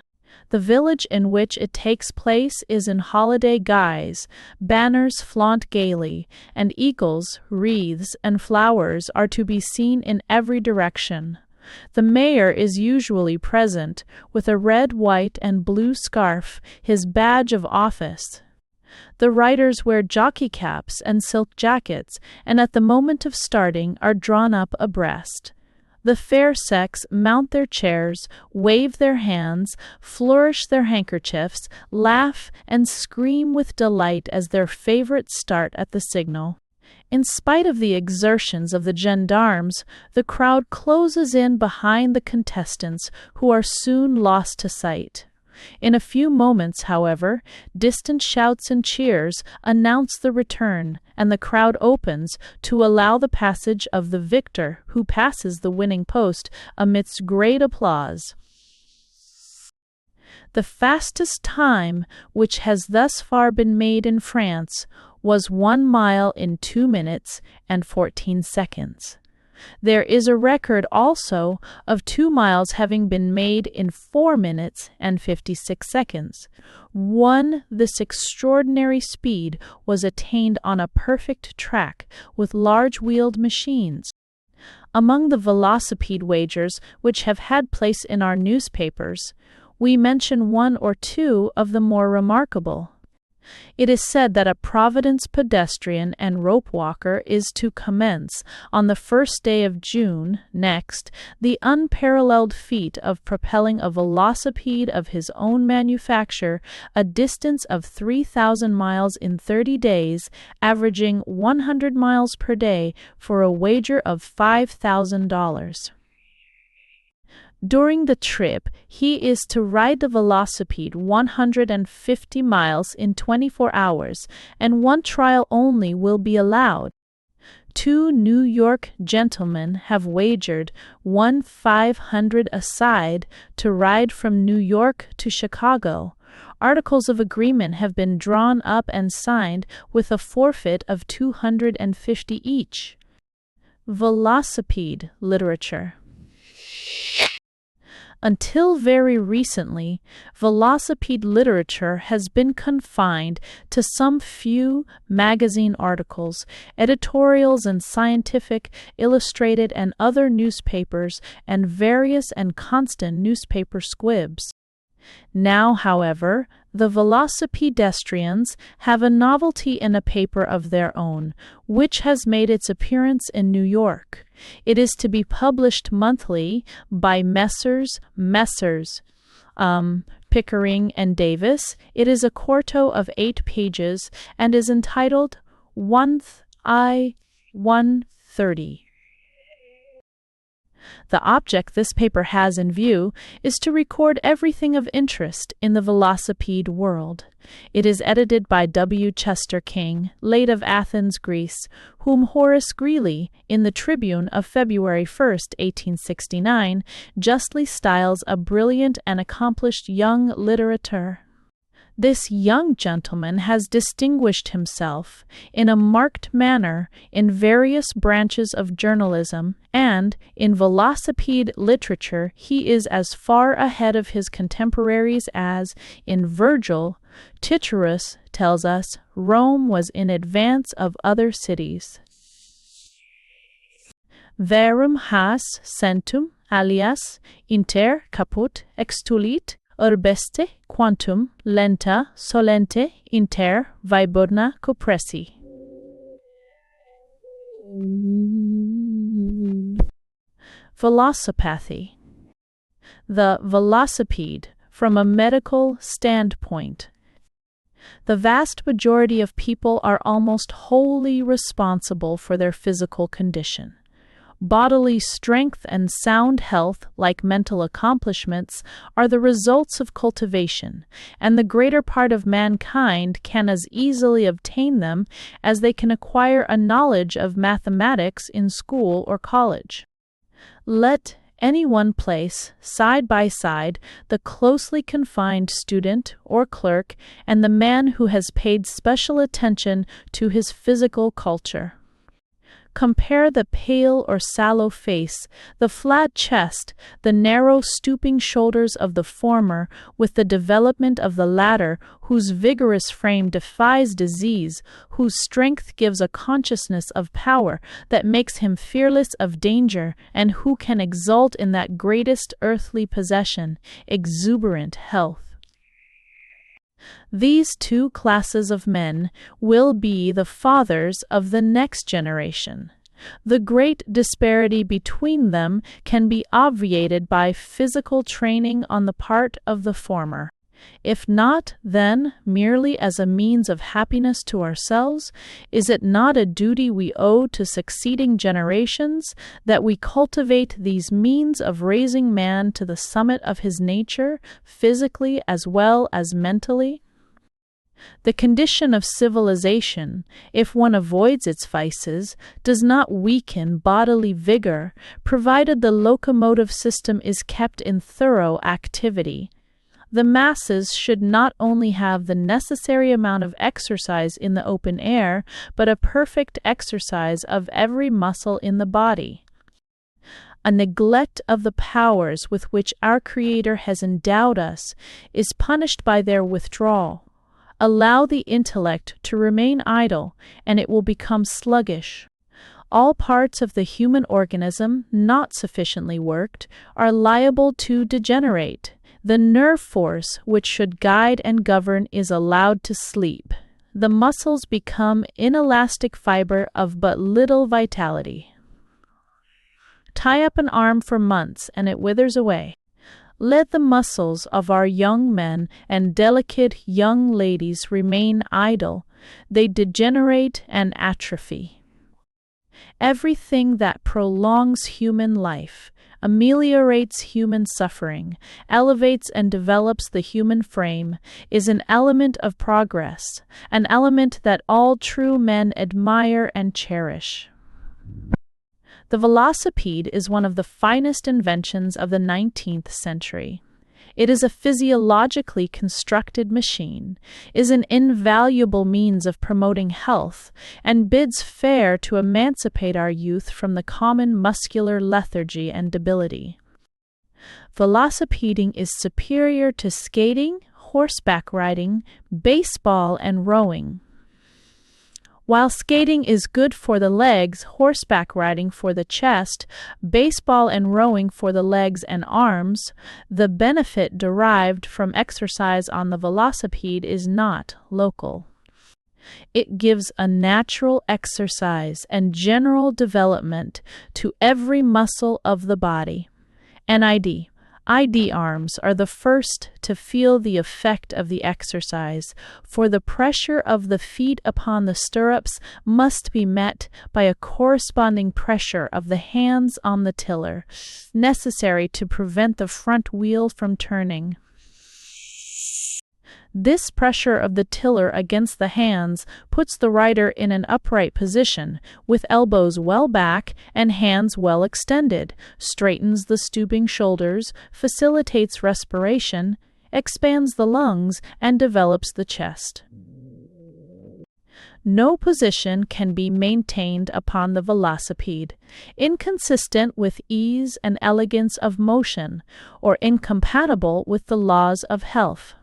The village in which it takes place is in holiday guise, banners flaunt gaily, and eagles, wreaths, and flowers are to be seen in every direction. The mayor is usually present, with a red, white, and blue scarf, his badge of office. The riders wear jockey caps and silk jackets, and at the moment of starting are drawn up abreast. The fair sex mount their chairs, wave their hands, flourish their handkerchiefs, laugh, and scream with delight as their favorites start at the signal. In spite of the exertions of the gendarmes, the crowd closes in behind the contestants, who are soon lost to sight. In a few moments, however, distant shouts and cheers announce the return, and the crowd opens to allow the passage of the victor, who passes the winning post amidst great applause. The fastest time which has thus far been made in France was 1 mile in 2 minutes and 14 seconds. There is a record also of 2 miles having been made in 4 minutes and 56 seconds. This extraordinary speed was attained on a perfect track with large-wheeled machines. Among the velocipede wagers which have had place in our newspapers, we mention one or two of the more remarkable. It is said that a Providence pedestrian and rope walker is to commence, on the 1st day of June next, the unparalleled feat of propelling a velocipede of his own manufacture a distance of 3,000 miles in 30 days, averaging 100 miles per day, for a wager of $5,000. During the trip, he is to ride the velocipede 150 miles in 24 hours, and one trial only will be allowed. 2 New York gentlemen have wagered $1,500 aside to ride from New York to Chicago. Articles of agreement have been drawn up and signed with a forfeit of $250 each. Velocipede literature. Until very recently, velocipede literature has been confined to some few magazine articles, editorials in scientific, illustrated, and other newspapers, and various and constant newspaper squibs. Now, however, the velocipedestrians have a novelty in a paper of their own, which has made its appearance in New York. It is to be published monthly by Messrs. Pickering and Davis. It is a quarto of 8 pages and is entitled 130. The object this paper has in view is to record everything of interest in the velocipede world. It is edited by W. Chester King, late of Athens, Greece, whom Horace Greeley, in the Tribune of February 1, 1869, justly styles a brilliant and accomplished young litterateur. This young gentleman has distinguished himself in a marked manner in various branches of journalism, and in velocipede literature he is as far ahead of his contemporaries as, in Virgil, Tityrus tells us, Rome was in advance of other cities. Verum has centum alias inter caput extulit urbeste quantum lenta solente inter viburna cupressi. Velocipathy. The velocipede from a medical standpoint. The vast majority of people are almost wholly responsible for their physical condition. Bodily strength and sound health, like mental accomplishments, are the results of cultivation, and the greater part of mankind can as easily obtain them as they can acquire a knowledge of mathematics in school or college. Let any one place, side by side, the closely confined student or clerk and the man who has paid special attention to his physical culture. Compare the pale or sallow face, the flat chest, the narrow stooping shoulders of the former with the development of the latter, whose vigorous frame defies disease, whose strength gives a consciousness of power that makes him fearless of danger, and who can exult in that greatest earthly possession, exuberant health. These two classes of men will be the fathers of the next generation. The great disparity between them can be obviated by physical training on the part of the former. If not, then, merely as a means of happiness to ourselves, is it not a duty we owe to succeeding generations that we cultivate these means of raising man to the summit of his nature, physically as well as mentally? The condition of civilization, if one avoids its vices, does not weaken bodily vigor, provided the locomotive system is kept in thorough activity. The masses should not only have the necessary amount of exercise in the open air, but a perfect exercise of every muscle in the body. A neglect of the powers with which our Creator has endowed us is punished by their withdrawal. Allow the intellect to remain idle, and it will become sluggish. All parts of the human organism not sufficiently worked are liable to degenerate. The nerve force which should guide and govern is allowed to sleep. The muscles become inelastic fiber of but little vitality. Tie up an arm for months, and it withers away. Let the muscles of our young men and delicate young ladies remain idle. They degenerate and atrophy. Everything that prolongs human life, ameliorates human suffering, elevates and develops the human frame, is an element of progress, an element that all true men admire and cherish. The velocipede is one of the finest inventions of the 19th century. It is a physiologically constructed machine, is an invaluable means of promoting health, and bids fair to emancipate our youth from the common muscular lethargy and debility. Velocipeding is superior to skating, horseback riding, baseball, and rowing. While skating is good for the legs, horseback riding for the chest, baseball and rowing for the legs and arms, the benefit derived from exercise on the velocipede is not local. It gives a natural exercise and general development to every muscle of the body. NID. ID arms are the first to feel the effect of the exercise, for the pressure of the feet upon the stirrups must be met by a corresponding pressure of the hands on the tiller, necessary to prevent the front wheel from turning. This pressure of the tiller against the hands puts the rider in an upright position, with elbows well back and hands well extended, straightens the stooping shoulders, facilitates respiration, expands the lungs, and develops the chest. No position can be maintained upon the velocipede, inconsistent with ease and elegance of motion, or incompatible with the laws of health.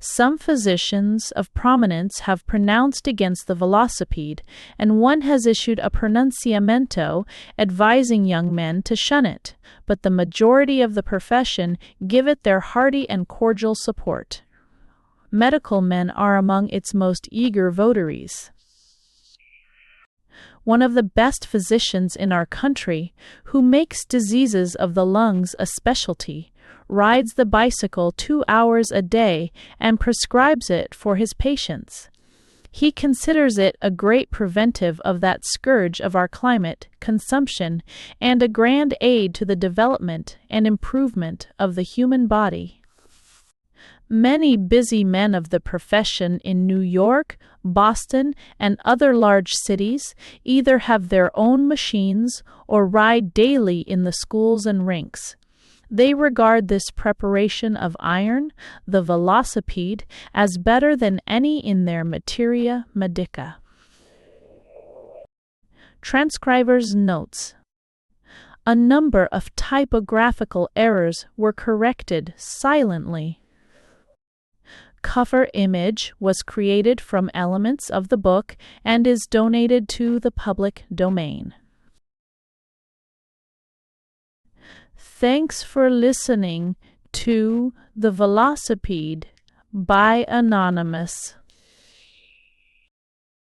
Some physicians of prominence have pronounced against the velocipede, and one has issued a pronunciamento advising young men to shun it, but the majority of the profession give it their hearty and cordial support. Medical men are among its most eager votaries. One of the best physicians in our country, who makes diseases of the lungs a specialty, rides the bicycle 2 hours a day and prescribes it for his patients. He considers it a great preventive of that scourge of our climate, consumption, and a grand aid to the development and improvement of the human body. Many busy men of the profession in New York, Boston, and other large cities either have their own machines or ride daily in the schools and rinks. They regard this preparation of iron, the velocipede, as better than any in their materia medica. Transcriber's notes. A number of typographical errors were corrected silently. Cover image was created from elements of the book and is donated to the public domain. Thanks for listening to The Velocipede by Anonymous.